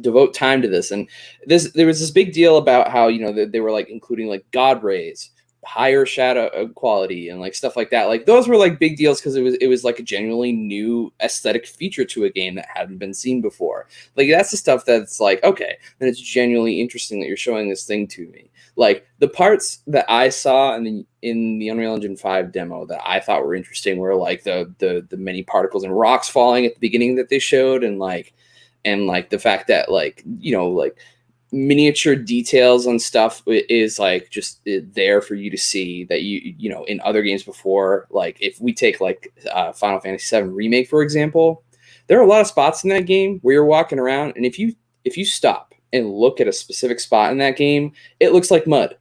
Speaker 4: devote time to this. And there was this big deal about how, you know, they were like including like God rays, higher shadow quality, and like stuff like that. Like those were like big deals because it was like a genuinely new aesthetic feature to a game that hadn't been seen before. Like that's the stuff that's like, okay, then it's genuinely interesting that you're showing this thing to me. Like the parts that I saw in the Unreal Engine 5 demo that I thought were interesting were like the many particles and rocks falling at the beginning that they showed, and the fact that, like, you know, like miniature details on stuff is like just there for you to see that you know in other games before. Like if we take like Final Fantasy VII Remake, for example, there are a lot of spots in that game where you're walking around, and if you stop and look at a specific spot in that game, it looks like mud.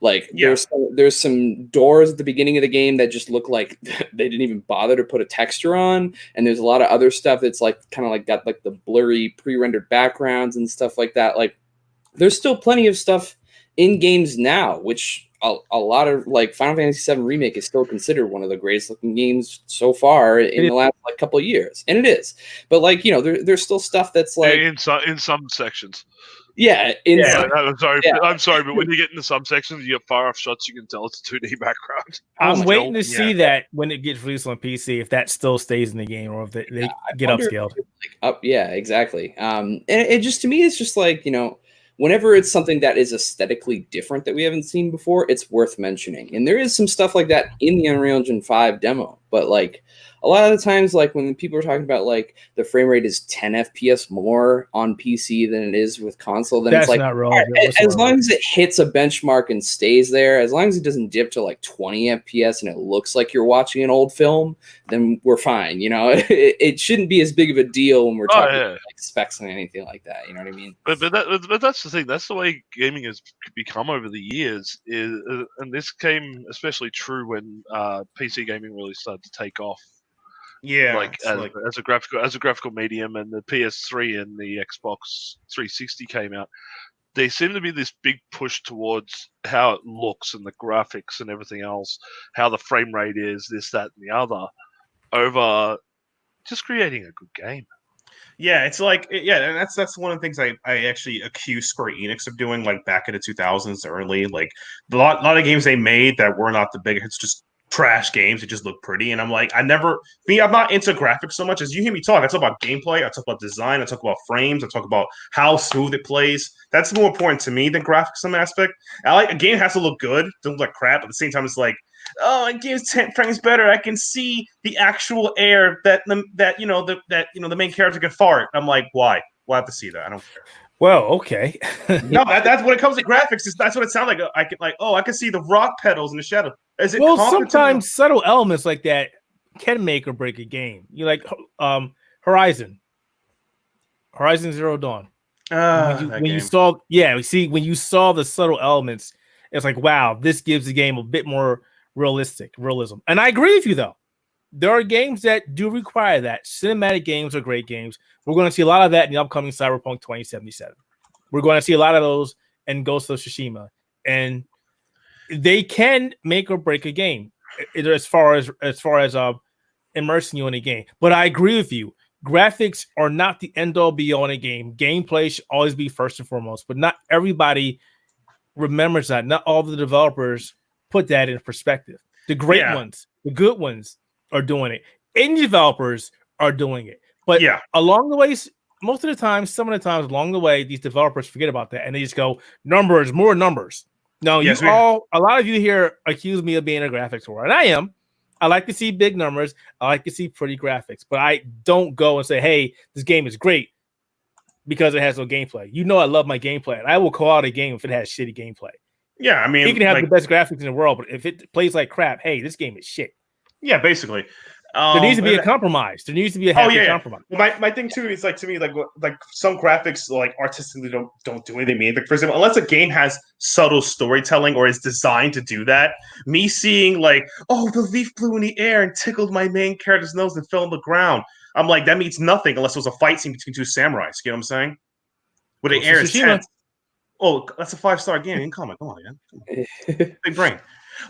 Speaker 4: Like there's some doors at the beginning of the game that just look like they didn't even bother to put a texture on, and there's a lot of other stuff that's like kind of like got like the blurry pre-rendered backgrounds and stuff like that. Like there's still plenty of stuff in games now, which a lot of like Final Fantasy VII Remake is still considered one of the greatest looking games so far in the last like couple of years, and it is. But like, you know, there's still stuff that's like
Speaker 3: in some sections.
Speaker 4: Yeah,
Speaker 3: I'm sorry, but when you get into some sections, you get far off shots. You can tell it's a 2D background.
Speaker 1: I'm waiting to see that when it gets released on PC, if that still stays in the game or if they get upscaled.
Speaker 4: Yeah, exactly. And it just, to me, it's just like, you know, whenever it's something that is aesthetically different that we haven't seen before, it's worth mentioning. And there is some stuff like that in the Unreal Engine 5 demo, but like a lot of the times, like when people are talking about like the frame rate is 10 FPS more on PC than it is with console, then
Speaker 1: that's
Speaker 4: it's like,
Speaker 1: not relevant.
Speaker 4: as long as it hits a benchmark and stays there, as long as it doesn't dip to like 20 FPS and it looks like you're watching an old film, then we're fine. You know, it shouldn't be as big of a deal when we're talking about like specs and anything like that. You know what I mean?
Speaker 3: But that's the thing. That's the way gaming has become over the years. And this came especially true when PC gaming really started to take off.
Speaker 2: Yeah,
Speaker 3: like as a graphical medium, and the PS3 and the Xbox 360 came out, there seemed to be this big push towards how it looks and the graphics and everything else, how the frame rate is, this, that, and the other, over just creating a good game.
Speaker 2: Yeah, it's like, and that's one of the things I actually accuse Square Enix of doing, like back in the 2000s early. Like a lot of games they made that were not the biggest, it's just trash games that just look pretty. And I'm like, I'm not into graphics so much. As you hear me talk, I talk about gameplay, I talk about design, I talk about frames, I talk about how smooth it plays. That's more important to me than graphics in some aspect. A game has to look good, don't look like crap. At the same time, it's like, oh, it gives 10 frames better. I can see the actual air that the main character can fart. I'm like, why? Why have to see that? I don't care.
Speaker 1: Well, okay.
Speaker 2: No, that's when it comes to graphics. That's what it sounds like. I can see the rock pedals in the shadow. Is it
Speaker 1: Well,
Speaker 2: competent?
Speaker 1: sometimes subtle elements like that can make or break a game. You like Horizon Zero Dawn. When you saw the subtle elements, it's like, wow, this gives the game a bit more realism. And I agree with you though. There are games that do require that. Cinematic games are great games. We're going to see a lot of that in the upcoming Cyberpunk 2077. We're going to see a lot of those in Ghost of Tsushima, and they can make or break a game as far as immersing you in a game. But I agree with you. Graphics are not the end all be all in a game. Gameplay should always be first and foremost, but not everybody remembers that. Not all the developers put that in perspective. The great ones, the good ones are doing it. Indie developers are doing it. But along the way, most of the time, some of the times along the way, these developers forget about that and they just go numbers, more numbers. No, a lot of you here accuse me of being a graphics whore, and I am. I like to see big numbers. I like to see pretty graphics, but I don't go and say, hey, this game is great because it has no gameplay. You know I love my gameplay, and I will call out a game if it has shitty gameplay.
Speaker 2: Yeah, I mean,
Speaker 1: you can have the best graphics in the world, but if it plays like crap, hey, this game is shit.
Speaker 2: Yeah, basically.
Speaker 1: There needs to be a compromise. There needs to be a happy compromise.
Speaker 2: My thing too is like, to me, like some graphics like artistically don't do anything. Like, for example, unless a game has subtle storytelling or is designed to do that, me seeing like, oh, the leaf flew in the air and tickled my main character's nose and fell on the ground, I'm like, that means nothing unless it was a fight scene between two samurais. You know what I'm saying? Where the air is tense. Oh, that's a 5-star game. Come on, man. Big brain.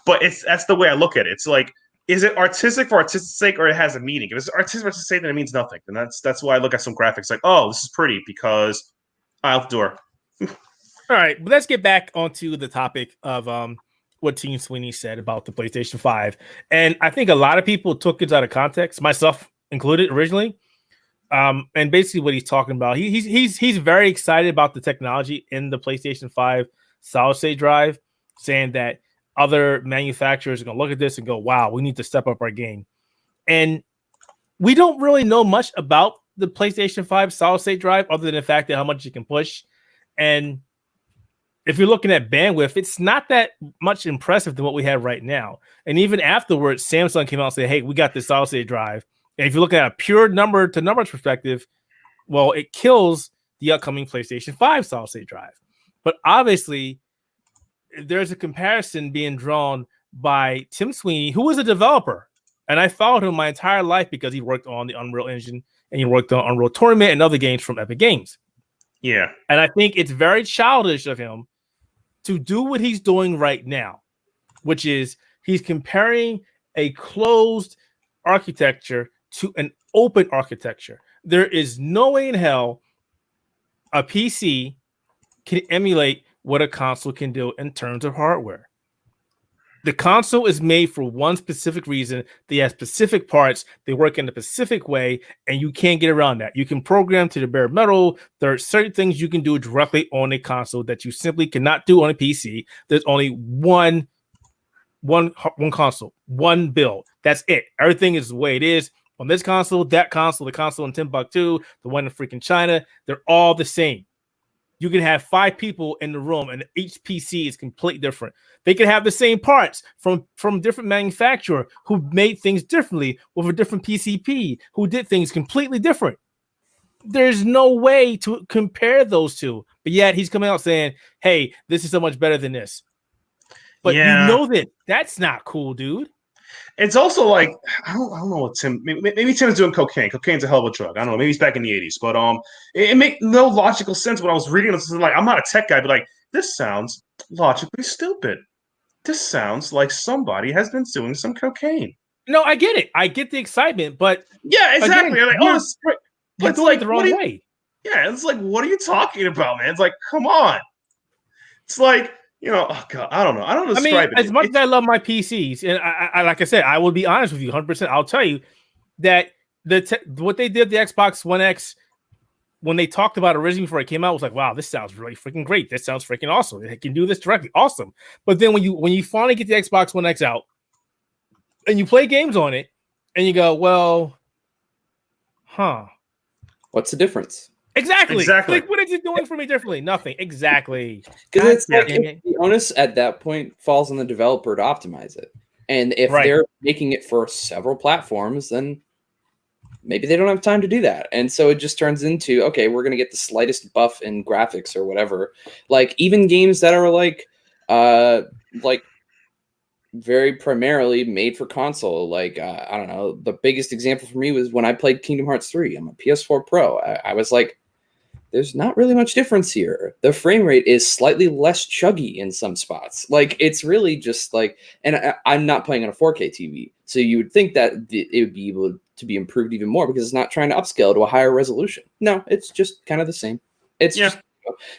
Speaker 2: But that's the way I look at it. It's like, is it artistic for artistic's sake, or it has a meaning? If it's artistic for artistic's sake, then it means nothing. And that's why I look at some graphics like, oh, this is pretty because outdoor.
Speaker 1: All right, but let's get back onto the topic of what Team Sweeny said about the PlayStation 5. And I think a lot of people took it out of context, myself included originally. And basically what he's talking about, he's very excited about the technology in the PlayStation 5 solid state drive, saying that other manufacturers are going to look at this and go, wow, we need to step up our game. And we don't really know much about the PlayStation 5 solid state drive other than the fact that how much you can push. And if you're looking at bandwidth, it's not that much impressive than what we have right now. And even afterwards, Samsung came out and said, hey, we got this solid state drive. And if you look at a pure number to numbers perspective, well, it kills the upcoming PlayStation 5 solid state drive. But obviously, there's a comparison being drawn by Tim Sweeny, who was a developer. And I followed him my entire life because he worked on the Unreal Engine and he worked on Unreal Tournament and other games from Epic Games.
Speaker 2: Yeah.
Speaker 1: And I think it's very childish of him to do what he's doing right now, which is he's comparing a closed architecture to an open architecture. There is no way in hell a PC can emulate what a console can do in terms of hardware. The console is made for one specific reason. They have specific parts. They work in a specific way, and you can't get around that. You can program to the bare metal. There are certain things you can do directly on a console that you simply cannot do on a PC. There's only one console, one build. That's it. Everything is the way it is on this console, that console, the console in Timbuktu, the one in freaking China. They're all the same. You can have 5 people in the room and each PC is completely different. They can have the same parts from different manufacturer who made things differently with a different PCP, who did things completely different. There's no way to compare those two. But yet he's coming out saying, hey, this is so much better than this. But you know that that's not cool, dude.
Speaker 2: It's also like, I don't know what Tim, maybe Tim's doing cocaine. Cocaine's a hell of a drug. I don't know. Maybe he's back in the 80s. But it made no logical sense when I was reading this. Like, I'm not a tech guy, but like, this sounds logically stupid. This sounds like somebody has been doing some cocaine.
Speaker 1: No, I get it. I get the excitement, but
Speaker 2: yeah, exactly.
Speaker 1: Again,
Speaker 2: like,
Speaker 1: it's like the wrong way.
Speaker 2: Yeah, it's like, what are you talking about, man? It's like, come on. It's like, you know, oh God, I don't know. I don't know.
Speaker 1: I mean, as much as I love my PCs, and I like I said, I will be honest with you 100%. I'll tell you that what they did the Xbox One X when they talked about it originally before it came out was like, wow, this sounds really freaking great. This sounds freaking awesome. It can do this directly. Awesome. But then when you finally get the Xbox One X out and you play games on it and you go, well,
Speaker 4: what's the difference?
Speaker 1: Exactly. Like, what is it doing for me differently? Nothing. Exactly.
Speaker 4: Because it's like,
Speaker 1: it.
Speaker 4: the onus at that point falls on the developer to optimize it. And if they're making it for several platforms, then maybe they don't have time to do that. And so it just turns into, okay, we're going to get the slightest buff in graphics or whatever. Like, even games that are like very primarily made for console. Like, I don't know, the biggest example for me was when I played Kingdom Hearts 3 on my PS4 Pro. I was like, there's not really much difference here. The frame rate is slightly less chuggy in some spots. Like, it's really just like, and I'm not playing on a 4K TV. So you would think that it would be able to be improved even more because it's not trying to upscale to a higher resolution. No, it's just kind of the same. It's just,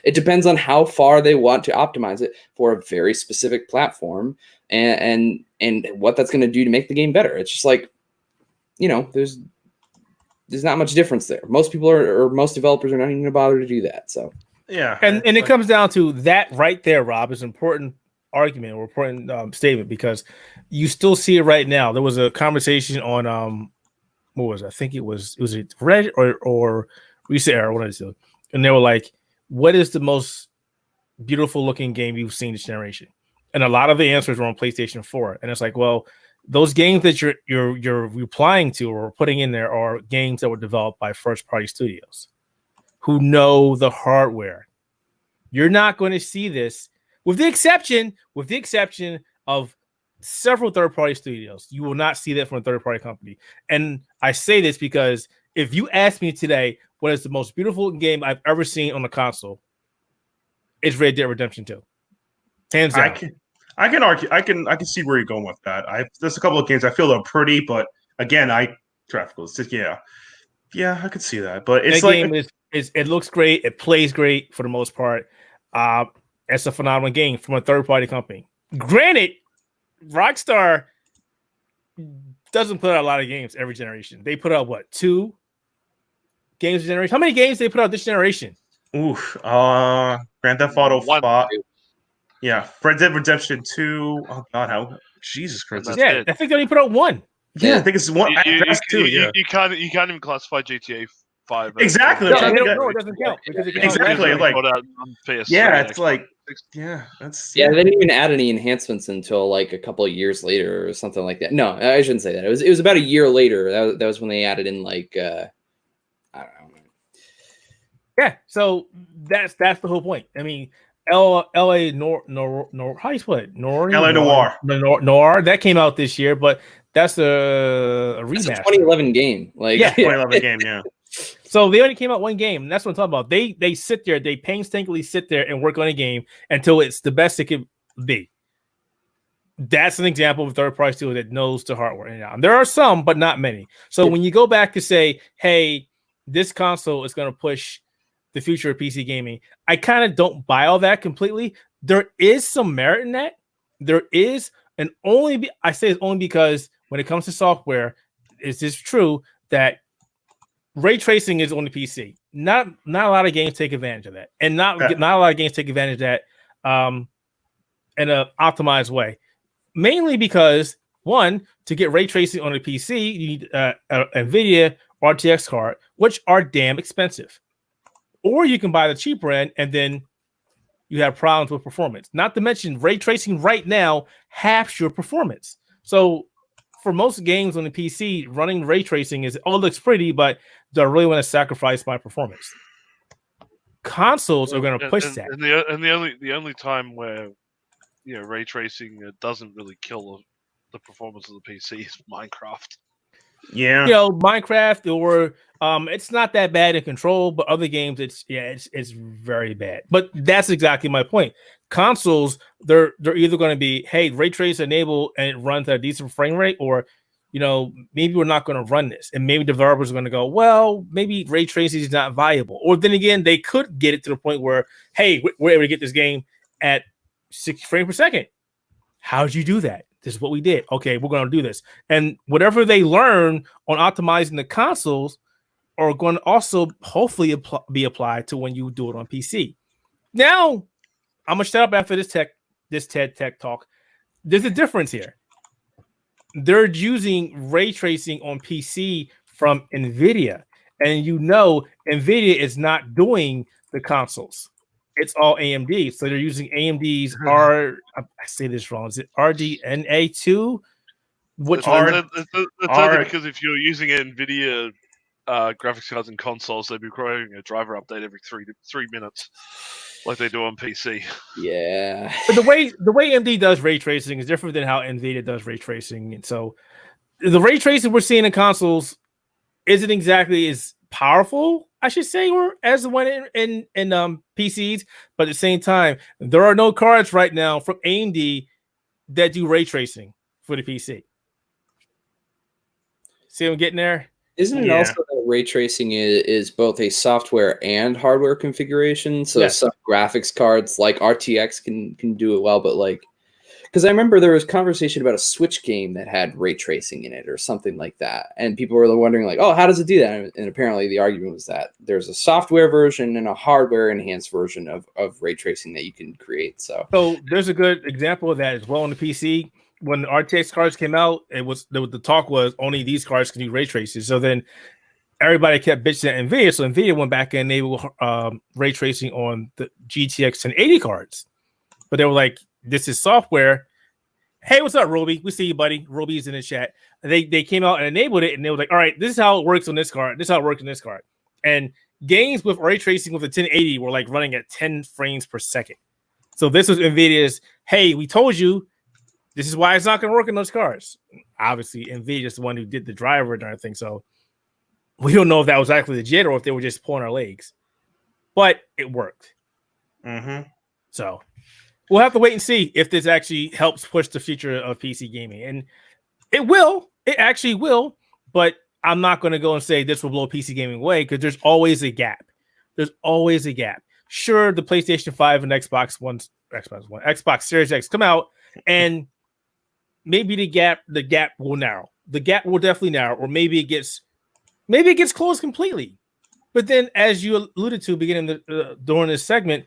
Speaker 4: it depends on how far they want to optimize it for a very specific platform and what that's going to do to make the game better. It's just like, there's not much difference there. Most people or most developers are not even going to bother to do that. So
Speaker 1: and it comes down to that right there, Rob, is an important argument or important statement, because you still see it right now. There was a conversation on what was it? I think it was Reddit or Recent Era, one of the two, and they were like, "What is the most beautiful looking game you've seen this generation?" And a lot of the answers were on PlayStation 4, and it's like, well, those games that you're replying to or putting in there are games that were developed by first party studios who know the hardware. You're not going to see this, with the exception of several third party studios. You will not see that from a third party company. And I say this because if you ask me today what is the most beautiful game I've ever seen on the console, it's Red Dead Redemption 2. Hands down.
Speaker 2: I can argue. I can see where you're going with that. There's a couple of games I feel are pretty, but again, graphical. It's just I could see that. But it's
Speaker 1: that game it looks great. It plays great for the most part. It's a phenomenal game from a third party company. Granted, Rockstar doesn't put out a lot of games every generation. They put out 2 games a generation. How many games they put out this generation?
Speaker 2: Oof. Grand Theft Auto 5. Yeah, Red Dead Redemption 2. Oh God, how Jesus Christ!
Speaker 1: Yeah, I think they only put out 1.
Speaker 2: Yeah, I think it's 1.
Speaker 3: You can't even classify GTA 5.
Speaker 2: Exactly.
Speaker 1: No, it doesn't count because it
Speaker 2: exactly like
Speaker 3: out on PS3,
Speaker 2: it's like
Speaker 4: they didn't even add any enhancements until like a couple of years later or something like that. No, I shouldn't say that. It was about a year later. That was when they added in like I don't know.
Speaker 1: Yeah, so that's the whole point. I mean, L.A. Noir, how do you spell it?
Speaker 2: L.A. Noir.
Speaker 1: Noir, that came out this year, but that's a remaster.
Speaker 4: It's a 2011 game.
Speaker 2: 2011 game, yeah.
Speaker 1: So they only came out 1 game, and that's what I'm talking about. They sit there, they painstakingly sit there and work on a game until it's the best it can be. That's an example of a third-party studio that knows the hardware. And there are some, but not many. So when you go back to say, hey, this console is going to push the future of PC gaming, I kind of don't buy all that completely. There is some merit in that. There is, and I say it's only because when it comes to software, it's just true that ray tracing is on the PC. Not a lot of games take advantage of that, and not a lot of games take advantage of that in an optimized way. Mainly because, one, to get ray tracing on a PC, you need a NVIDIA RTX card, which are damn expensive. Or you can buy the cheaper end, and then you have problems with performance. Not to mention, ray tracing right now halves your performance. So for most games on the PC, running ray tracing looks pretty, but do I really want to sacrifice my performance? Consoles are going to push that.
Speaker 3: And the only time where ray tracing doesn't really kill the performance of the PC is Minecraft.
Speaker 2: Yeah,
Speaker 1: Minecraft, or it's not that bad in Control, but other games, it's very bad. But that's exactly my point. Consoles, they're either going to be, hey, ray trace enable and it runs at a decent frame rate, or maybe we're not going to run this, and maybe developers are going to go, well, maybe ray tracing is not viable. Or then again, they could get it to the point where, hey, we're able to get this game at 60 frames per second. How'd you do that? This is what we did. Okay, we're going to do this. And whatever they learn on optimizing the consoles are going to also hopefully be applied to when you do it on PC. Now, I'm going to shut up after this TED Tech talk. There's a difference here. They're using ray tracing on PC from NVIDIA. And NVIDIA is not doing the consoles. It's all AMD. So they're using AMD's I say this wrong. Is it RDNA2? Which
Speaker 3: it's only because if you're using NVIDIA graphics cards and consoles, they'd be requiring a driver update every 3 minutes, like they do on PC.
Speaker 4: Yeah.
Speaker 1: But the way AMD does ray tracing is different than how NVIDIA does ray tracing. And so the ray tracing we're seeing in consoles isn't exactly as powerful, I should say, or as the one in PCs. But at the same time, there are no cards right now from AMD that do ray tracing for the PC. See what I'm getting there?
Speaker 4: Isn't it also that ray tracing is both a software and hardware configuration? So some graphics cards like RTX can do it well, but like, because I remember there was conversation about a Switch game that had ray tracing in it or something like that, and people were wondering like, oh, how does it do that? And apparently the argument was that there's a software version and a hardware enhanced version of ray tracing that you can create. So
Speaker 1: there's a good example of that as well on the PC. When the RTX cards came out, the talk was only these cards can do ray tracing. So then everybody kept bitching at NVIDIA. So NVIDIA went back and they were ray tracing on the GTX 1080 cards. But they were like, this is software. Hey, what's up, Roby? We see you, buddy. Roby's in the chat. And they came out and enabled it, and they were like, all right, this is how it works on this card. This is how it works on this card. And games with ray tracing with the 1080 were like running at 10 frames per second. So this was NVIDIA's, hey, we told you, this is why it's not going to work in those cards. Obviously, NVIDIA is the one who did the driver and everything. So we don't know if that was actually legit or if they were just pulling our legs. But it worked.
Speaker 2: Mm-hmm.
Speaker 1: So we'll have to wait and see if this actually helps push the future of PC gaming. And it will. It actually will. But I'm not going to go and say this will blow PC gaming away because there's always a gap. There's always a gap. Sure, the PlayStation 5 and Xbox Series X come out, and maybe the gap will narrow. The gap will definitely narrow, or maybe it gets closed completely. But then, as you alluded to beginning during this segment,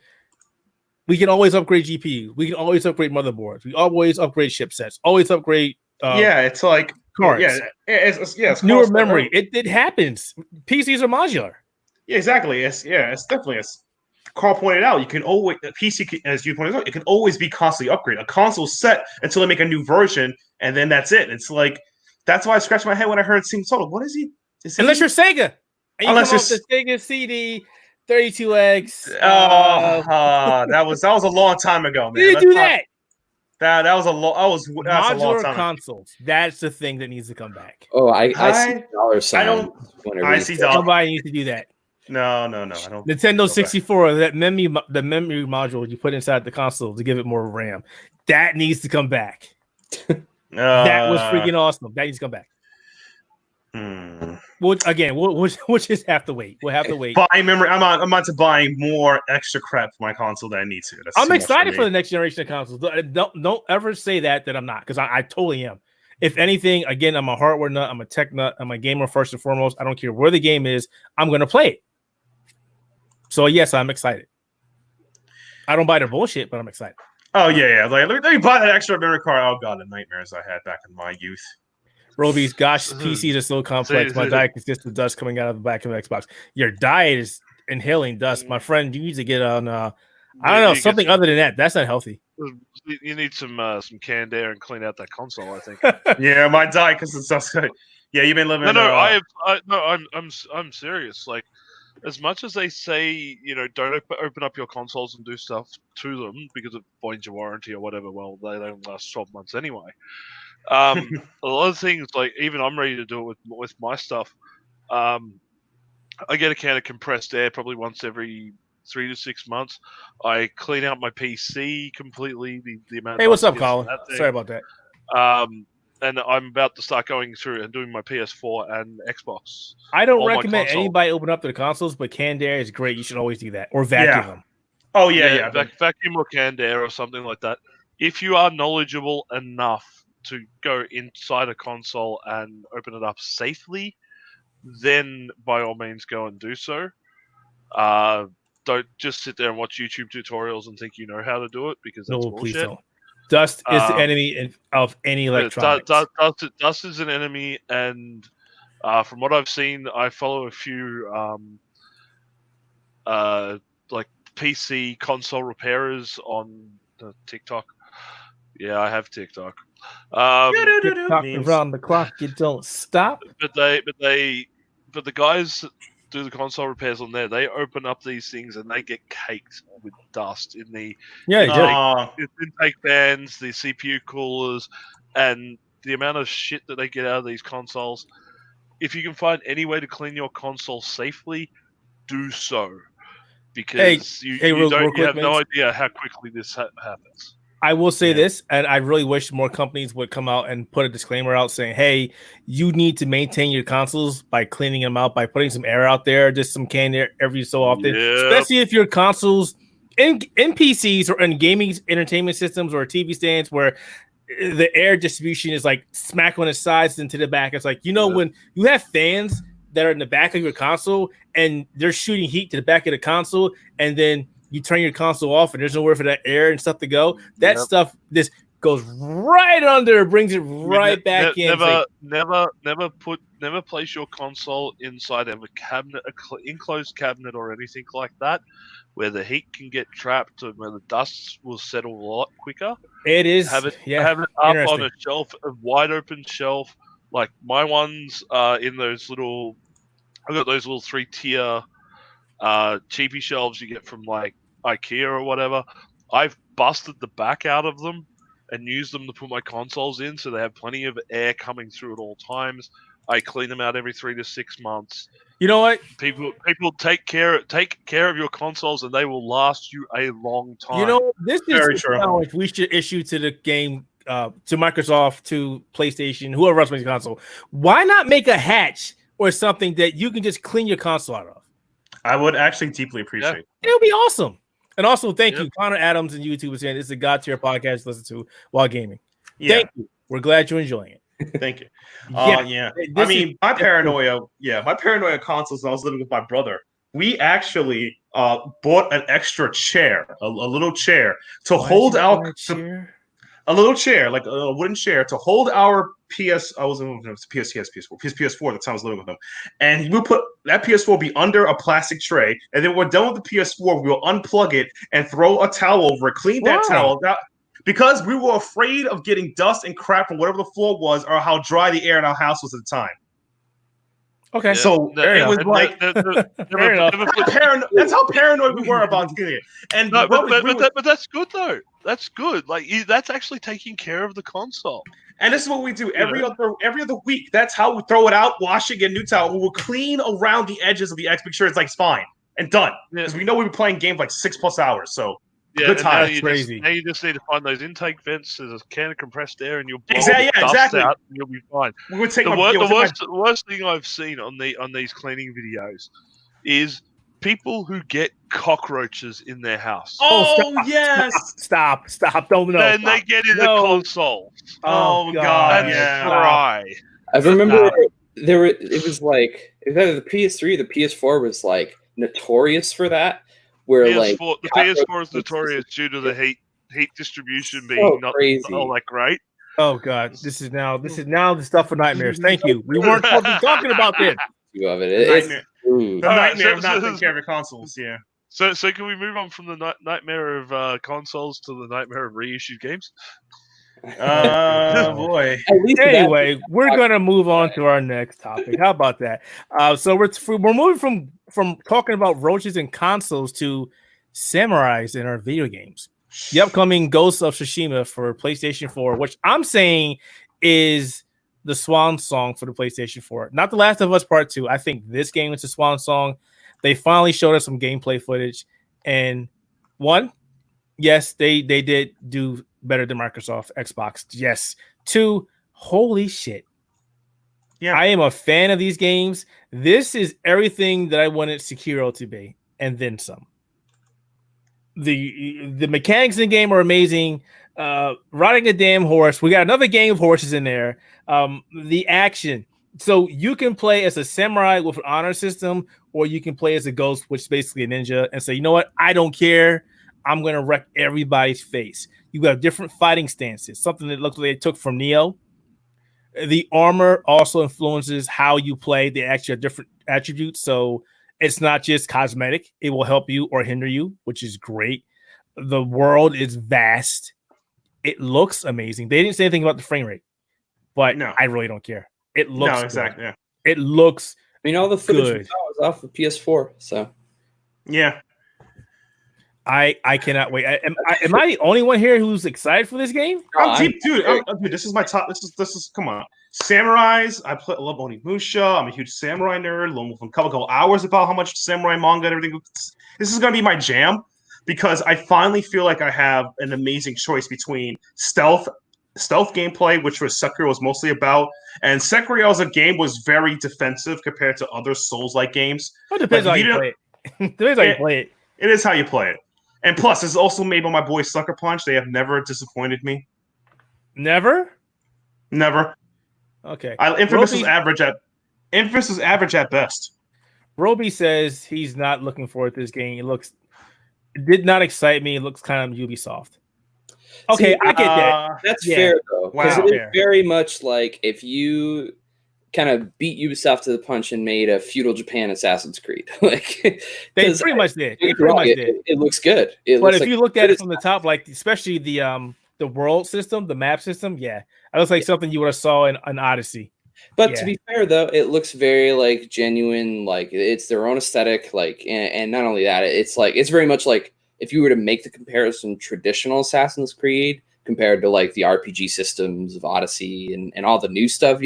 Speaker 1: we can always upgrade GPU. We can always upgrade motherboards. We always upgrade chipsets. Always upgrade.
Speaker 2: It's like
Speaker 1: cards.
Speaker 2: It's
Speaker 1: newer memory. It happens. PCs are modular.
Speaker 2: Yeah, exactly. It's definitely as Carl pointed out, you can always PC, as you pointed out, it can always be constantly upgraded. A console set until they make a new version, and then that's it. It's like that's why I scratched my head when I heard Sing Total. What is he?
Speaker 1: Unless you're Sega, and you
Speaker 2: unless
Speaker 1: come off the Sega CD 32X.
Speaker 2: That was a long time ago, man.
Speaker 1: You do that.
Speaker 2: That was a long. That's a long time
Speaker 1: consoles. That's the thing that needs to come back.
Speaker 4: Oh, I see dollar signs.
Speaker 2: I see dollar.
Speaker 1: Somebody needs to do that.
Speaker 2: No, I don't.
Speaker 1: Nintendo 64, the memory module you put inside the console to give it more RAM, that needs to come back. That was freaking awesome. That needs to come back. We'll just have to wait. We'll have to wait.
Speaker 2: Buying memory. I'm on to buying more extra crap for my console than I need to.
Speaker 1: I'm excited for the next generation of consoles. Don't ever say that I'm not, because I totally am. If anything, again, I'm a hardware nut. I'm a tech nut. I'm a gamer first and foremost. I don't care where the game is. I'm going to play it. So yes, I'm excited. I don't buy the bullshit, but I'm excited.
Speaker 2: Oh yeah. Like let me buy that extra memory card. Oh god, the nightmares I had back in my youth.
Speaker 1: Roby's, gosh, PCs are so complex. My diet consists of dust coming out of the back of the Xbox. Your diet is inhaling dust, my friend. You need to get on. I don't know, something other than that. That's not healthy.
Speaker 3: You need some canned air and clean out that console, I think.
Speaker 2: Yeah, my diet because it's so good. Yeah, you've been living.
Speaker 3: I'm serious. Like, as much as they say, don't open up your consoles and do stuff to them because it voids your warranty or whatever. Well, they don't last 12 months anyway. A lot of things, like even I'm ready to do it with my stuff. I get a can of compressed air probably once every 3 to 6 months. I clean out my PC completely. The amount.
Speaker 1: Hey, what's up, Colin? Sorry about that.
Speaker 3: And I'm about to start going through and doing my PS4 and Xbox.
Speaker 1: I don't recommend anybody open up their consoles, but canned air is great. You should always do that, or vacuum them.
Speaker 2: Oh yeah.
Speaker 3: Vacuum or canned air or something like that. If you are knowledgeable enough to go inside a console and open it up safely, then by all means go and do so. Don't just sit there and watch YouTube tutorials and think you know how to do it, because that's bullshit. Please don't.
Speaker 1: Dust is the enemy of any electronics.
Speaker 3: Dust is an enemy, and from what I've seen, I follow a few like PC console repairers on TikTok. Yeah, I have TikTok.
Speaker 1: TikTok
Speaker 2: Memes.
Speaker 1: around the clock, you don't stop.
Speaker 3: But the guys that do the console repairs on there, they open up these things and they get caked with dust in the
Speaker 1: Yeah, you did.
Speaker 3: intake fans, the CPU coolers, and the amount of shit that they get out of these consoles. If you can find any way to clean your console safely, do so, because you have no idea how quickly this happens.
Speaker 1: I will say this, and I really wish more companies would come out and put a disclaimer out saying, hey, you need to maintain your consoles by cleaning them out, by putting some air out there, just some canned air every so often, especially if your consoles in PCs or in gaming entertainment systems or TV stands where the air distribution is like smack on the sides and to the back. It's like, when you have fans that are in the back of your console and they're shooting heat to the back of the console, and then you turn your console off and there's nowhere for that air and stuff to go. That stuff just goes right under, brings it right back in.
Speaker 3: Never place your console inside of a cabinet, enclosed cabinet or anything like that, where the heat can get trapped and where the dust will settle a lot quicker.
Speaker 1: It is.
Speaker 3: Have it up on a shelf, a wide open shelf. Like my ones in those little, I've got those little 3-tier cheapy shelves you get from like IKEA or whatever. I've busted the back out of them and used them to put my consoles in, so they have plenty of air coming through at all times. I clean them out every 3 to 6 months.
Speaker 1: You know what?
Speaker 3: People take care of your consoles, and they will last you a long time.
Speaker 1: You know, this is a challenge we should issue to the game, to Microsoft, to PlayStation, whoever else makes a console. Why not make a hatch or something that you can just clean your console out of?
Speaker 2: I would actually deeply appreciate it.
Speaker 1: It would be awesome. And also, thank you, Connor Adams and YouTube was saying this is a God tier podcast to listen to while gaming. Thank you. We're glad you're enjoying it.
Speaker 2: Thank you. My paranoia consoles when I was living with my brother, we actually bought an extra chair, a little chair to hold our a little chair, like a wooden chair to hold our PS4 at the time I was living with him. And we put that PS4 be under a plastic tray, and then we're done with the PS4, we'll unplug it and throw a towel over it, clean that towel. Because we were afraid of getting dust and crap from whatever the floor was or how dry the air in our house was at the time.
Speaker 1: Okay.
Speaker 2: So it was like that's how paranoid we were about getting it. And
Speaker 3: but that's good though. That's good. Like that's actually taking care of the console.
Speaker 2: And this is what we do every other week. That's how we throw it out, wash it, get a new towel. We will clean around the edges of the X, make sure it's like fine and done. Because we know we've been playing games like 6+ hours. So good time.
Speaker 3: Now you just need to find those intake vents. There's a can of compressed air, and you'll blow
Speaker 2: exactly.
Speaker 3: out, and you'll be fine.
Speaker 2: We would take
Speaker 3: the worst thing I've seen on these cleaning videos is people who get cockroaches in their house.
Speaker 1: Stop! Don't know.
Speaker 3: And they get in the console.
Speaker 2: Oh God!
Speaker 3: Cry.
Speaker 4: I remember it was like either the PS3 or the PS4 was like notorious for that. Where
Speaker 3: the PS4 is notorious due to the heat distribution being not all that great.
Speaker 1: Oh God, this is now the stuff for nightmares. Thank you. We weren't talking about this.
Speaker 4: You love it.
Speaker 2: The nightmare of not taking care of your consoles. Yeah.
Speaker 3: So can we move on from the nightmare of consoles to the nightmare of reissued games?
Speaker 2: Boy.
Speaker 1: Anyway, we're gonna move on to our next topic. How about that? So we're moving from talking about roaches and consoles to samurais in our video games. The upcoming Ghost of Tsushima for PlayStation 4, which I'm saying is the swan song for the PlayStation 4. Not The Last of Us Part 2. I think this game is a swan song. They finally showed us some gameplay footage, and one, yes, they did do better than Microsoft Xbox. Yes. 2, holy shit. Yeah, I am a fan of these games. This is everything that I wanted Sekiro to be, and then some. The mechanics in the game are amazing. Riding a damn horse. We got another game of horses in there. The action. So you can play as a samurai with an honor system, or you can play as a ghost, which is basically a ninja, and say, you know what? I don't care. I'm going to wreck everybody's face. You got different fighting stances, something that looks like they took from Neo. The armor also influences how you play. They actually have different attributes. So It's not just cosmetic. It will help you or hinder you, which is great. The world is vast. It looks amazing. They didn't say anything about the frame rate, but
Speaker 2: No.
Speaker 1: I really don't care. It looks
Speaker 2: No, exactly.
Speaker 1: good. Yeah. It looks
Speaker 4: I mean, all the footage
Speaker 1: good.
Speaker 4: we saw was off of PS4, so
Speaker 2: Yeah.
Speaker 1: I cannot wait. Am I the only one here who's excited for this game?
Speaker 2: I'm deep, dude. Dude, this is my top. This is. Come on, samurais. I love Onimusha. I'm a huge samurai nerd. Learned from a couple hours about how much samurai manga and everything. This is gonna be my jam because I finally feel like I have an amazing choice between stealth gameplay, which was Sekiro was mostly about, and Sekiro as a game was very defensive compared to other Souls-like games.
Speaker 1: Well, it depends how you play it. Depends how you play it.
Speaker 2: It is how you play it. And plus, it's also made by my boy Sucker Punch. They have never disappointed me.
Speaker 1: Never?
Speaker 2: Never.
Speaker 1: Okay.
Speaker 2: Infamous is average at best.
Speaker 1: Roby says he's not looking forward to this game. It did not excite me. It looks kind of Ubisoft. Okay, I get that.
Speaker 4: That's fair though, because
Speaker 2: Wow.
Speaker 4: it is very much like if you kind of beat Ubisoft to the punch and made a feudal Japan Assassin's Creed. Like
Speaker 1: They pretty much did. It
Speaker 4: looks good.
Speaker 1: But if you looked at it from the top, like especially the world system, the map system, yeah, it looks like something you would have saw in an Odyssey.
Speaker 4: But to be fair, though, it looks very like genuine. Like it's their own aesthetic. Like, and not only that, it's very much like if you were to make the comparison, traditional Assassin's Creed compared to like the RPG systems of Odyssey and all the new stuff,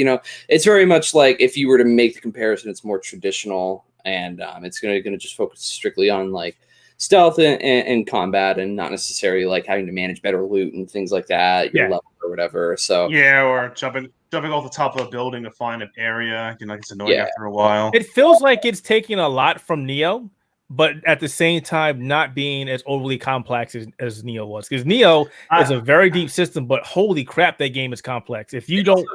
Speaker 4: it's very much like if you were to make the comparison, it's more traditional and it's going to just focus strictly on like stealth and combat and not necessarily like having to manage better loot and things like that, your level or whatever. So
Speaker 2: or jumping off the top of a building to find an area, it's annoying after a while.
Speaker 1: It feels like it's taking a lot from Neo, but at the same time not being as overly complex as Neo was. Because Neo is a very deep system, but holy crap, that game is complex. If you don't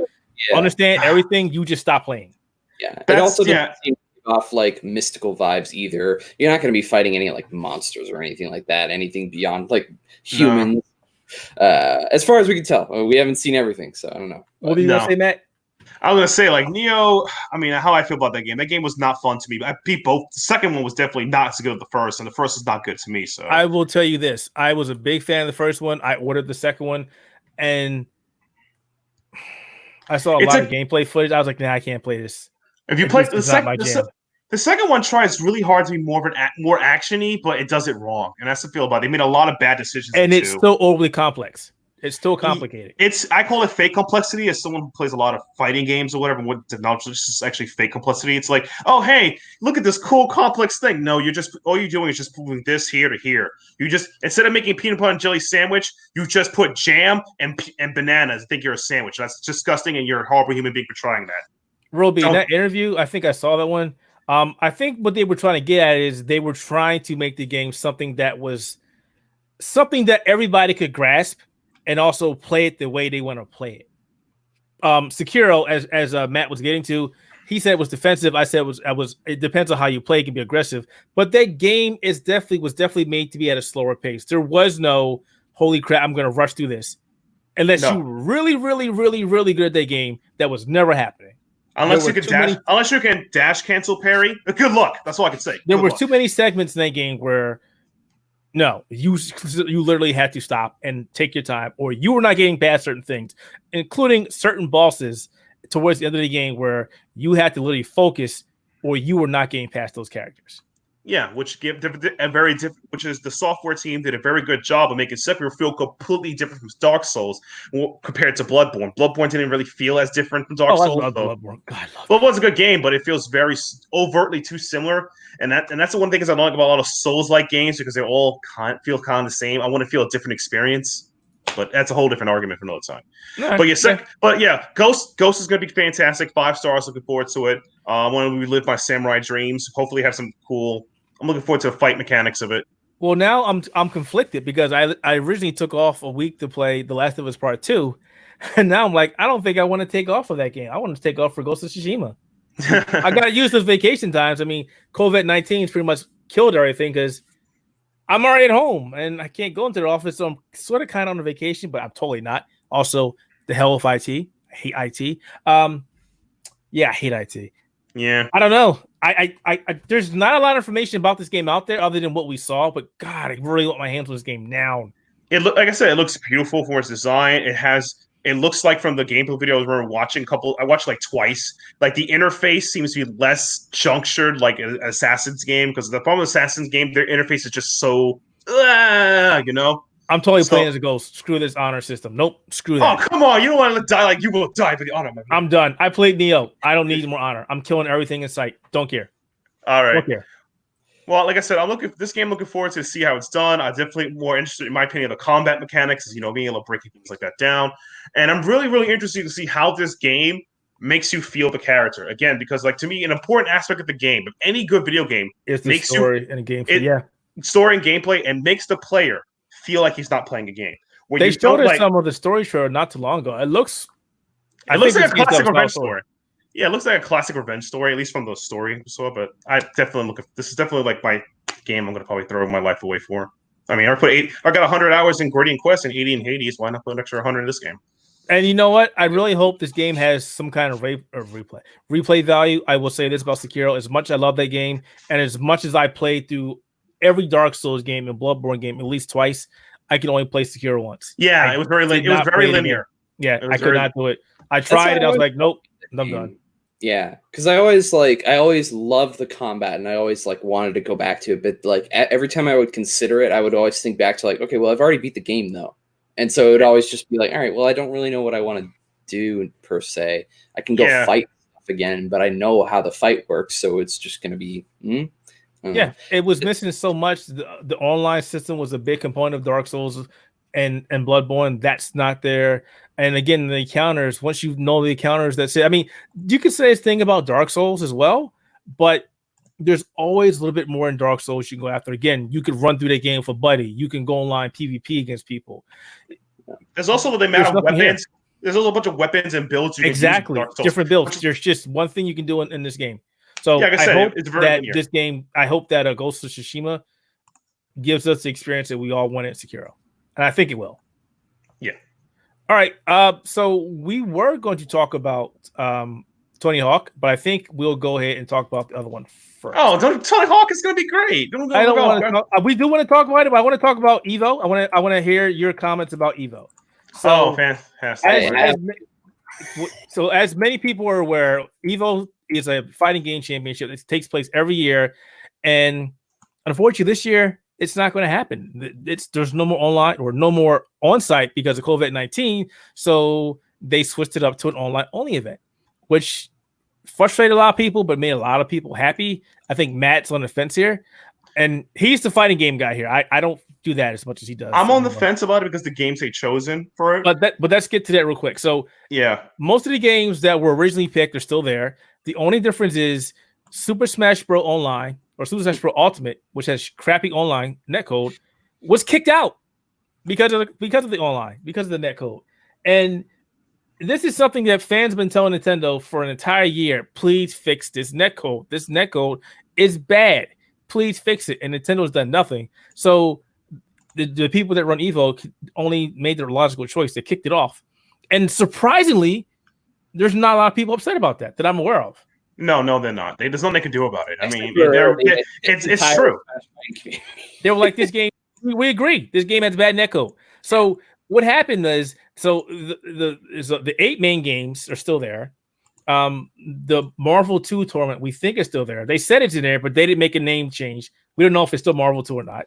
Speaker 1: understand everything, you just stop playing.
Speaker 4: Yeah, it also doesn't seem to give off like mystical vibes either. You're not going to be fighting any like monsters or anything like that. Anything beyond like humans. No. As far as we can tell, we haven't seen everything, so I don't know.
Speaker 1: What do you want to say, Matt?
Speaker 2: I was gonna say, like Neo. I mean, how I feel about that game. That game was not fun to me. I beat both. The second one was definitely not as good as the first, and the first is not good to me. So
Speaker 1: I will tell you this: I was a big fan of the first one. I ordered the second one, and I saw a lot of gameplay footage. I was like, "Nah, I can't play this."
Speaker 2: If you play the second one, tries really hard to be more actiony, but it does it wrong, and that's the feel about it. They made a lot of bad decisions,
Speaker 1: and it's still overly complex. It's still complicated.
Speaker 2: I call it fake complexity as someone who plays a lot of fighting games or whatever. What is actually fake complexity? It's like, oh hey, look at this cool complex thing. No, all you're doing is just moving this here to here. You just instead of making peanut butter and jelly sandwich, you just put jam and bananas. Think you're a sandwich. That's disgusting, and you're a horrible human being for trying that.
Speaker 1: Roby, in that interview, I think I saw that one. I think what they were trying to get at is they were trying to make the game something that everybody could grasp. And also play it the way they want to play it. Sekiro, as Matt was getting to, he said it was defensive. I said it was. It depends on how you play. It can be aggressive, but that game was definitely made to be at a slower pace. There was no holy crap, I'm going to rush through this, unless you were really, really, really, really good at that game. That was never happening.
Speaker 2: Unless you can dash cancel parry. Good luck. That's all I can say.
Speaker 1: There were too many segments in that game where. No, you literally had to stop and take your time, or you were not getting past certain things, including certain bosses towards the end of the game where you had to literally focus, or you were not getting past those characters.
Speaker 2: Yeah, which is the software team did a very good job of making Sekiro feel completely different from Dark Souls compared to Bloodborne. Bloodborne didn't really feel as different from Dark Souls. I love Bloodborne. Well, it was a good game, but it feels very overtly too similar. And that's the one thing I don't like about a lot of Souls-like games because they all feel kind of the same. I want to feel a different experience, but that's a whole different argument for another time. Right, Ghost is going to be fantastic. 5 stars. Looking forward to it. I want to relive my samurai dreams. Hopefully, have some cool. I'm looking forward to the fight mechanics of it.
Speaker 1: Well, now I'm conflicted because I originally took off a week to play The Last of Us Part 2, and now I'm like, I don't think I want to take off of that game. I want to take off for Ghost of Tsushima. I got to use those vacation times. I mean, COVID-19's pretty much killed everything because I'm already at home and I can't go into the office, so I'm sort of kind of on a vacation, but I'm totally not. Also, the hell of IT. I hate IT. I hate IT.
Speaker 2: Yeah.
Speaker 1: I don't know. there's not a lot of information about this game out there other than what we saw, but God, I really want my hands on this game now.
Speaker 2: Like I said, it looks beautiful for its design. It looks like from the gameplay videos we're watching I watched like twice. Like the interface seems to be less junctured like an Assassin's game, because the problem with Assassin's game, their interface is just so you know.
Speaker 1: I'm totally playing as a ghost. Screw this honor system. Nope. Screw that.
Speaker 2: Oh, come on. You don't want to die like you will die for the honor.
Speaker 1: I'm done. I played Neo. I don't need more honor. I'm killing everything in sight. Don't care.
Speaker 2: All right.
Speaker 1: Don't care.
Speaker 2: Well, like I said, I'm looking forward to see how it's done. I'm definitely more interested, in my opinion, in the combat mechanics, being able to break things like that down. And I'm really, really interested to see how this game makes you feel the character. Again, because like to me, an important aspect of the game, of any good video game,
Speaker 1: is the story and the gameplay.
Speaker 2: Story and gameplay, and makes the player feel like he's not playing a game.
Speaker 1: They showed us some of the story trailer not too long ago. It looks
Speaker 2: like a classic revenge story. Yeah, it looks like a classic revenge story, at least from the story we saw. But this is definitely like my game I'm going to probably throw my life away for. I mean, I got 100 hours in Gordian Quest and 80 in Hades. Why not put an extra 100 in this game?
Speaker 1: And you know what? I really hope this game has some kind of replay value. I will say this about Sekiro: as much as I love that game, and as much as I played through every Dark Souls game and Bloodborne game at least twice, I can only play Sekiro once.
Speaker 2: Yeah, it was very linear.
Speaker 1: Yeah, I could not do it. I tried it. I was like, nope, I'm done.
Speaker 4: Yeah, because I always loved the combat, and I always wanted to go back to it. But every time I would consider it, I would always think back to okay, well, I've already beat the game though, and so it would always just be like, all right, well, I don't really know what I want to do per se. I can go fight stuff again, but I know how the fight works, so it's just going to be.
Speaker 1: Yeah, it was missing so much. The online system was a big component of Dark Souls and Bloodborne. That's not there. And again, the encounters, once you know the encounters, that's it. I mean, you could say this thing about Dark Souls as well, but there's always a little bit more in Dark Souls you can go after. Again, you could run through the game for buddy. You can go online PvP against people.
Speaker 2: There's also the amount of weapons. Here. There's also a bunch of weapons and builds you can use in Dark Souls.
Speaker 1: Different builds. There's just one thing you can do in this game. So I hope that this game, Ghost of Tsushima gives us the experience that we all want in Sekiro. And I think it will.
Speaker 2: Yeah.
Speaker 1: All right. So we were going to talk about Tony Hawk, but I think we'll go ahead and talk about the other one first.
Speaker 2: Oh, Tony Hawk is going to be great.
Speaker 1: We do want to talk about it, but I want to talk about Evo. I want to hear your comments about Evo. So,
Speaker 2: fantastic.
Speaker 1: As many people are aware, Evo is a fighting game championship that takes place every year, and unfortunately, this year it's not going to happen. There's no more online or no more on-site because of COVID-19, so they switched it up to an online-only event, which frustrated a lot of people, but made a lot of people happy. I think Matt's on the fence here, and he's the fighting game guy here. I don't do that as much as he does.
Speaker 2: I'm on the fence about it because the games they chosen for it.
Speaker 1: But let's get to that real quick. So
Speaker 2: yeah,
Speaker 1: most of the games that were originally picked are still there. The only difference is Super Smash Bros. Online or Super Smash Bros. Ultimate, which has crappy online netcode, was kicked out because of the online, because of the netcode. And this is something that fans have been telling Nintendo for an entire year. Please fix this netcode. This netcode is bad. Please fix it. And Nintendo's done nothing. So the people that run Evo only made their logical choice. They kicked it off. And surprisingly, there's not a lot of people upset about that I'm aware of.
Speaker 2: No, they're not. There's nothing they can do about it. I mean, it's true.
Speaker 1: They were like, this game, we agree. This game has bad netcode. So what happened is, the 8 main games are still there. The Marvel 2 tournament, we think is still there. They said it's in there, but they didn't make a name change. We don't know if it's still Marvel 2 or not.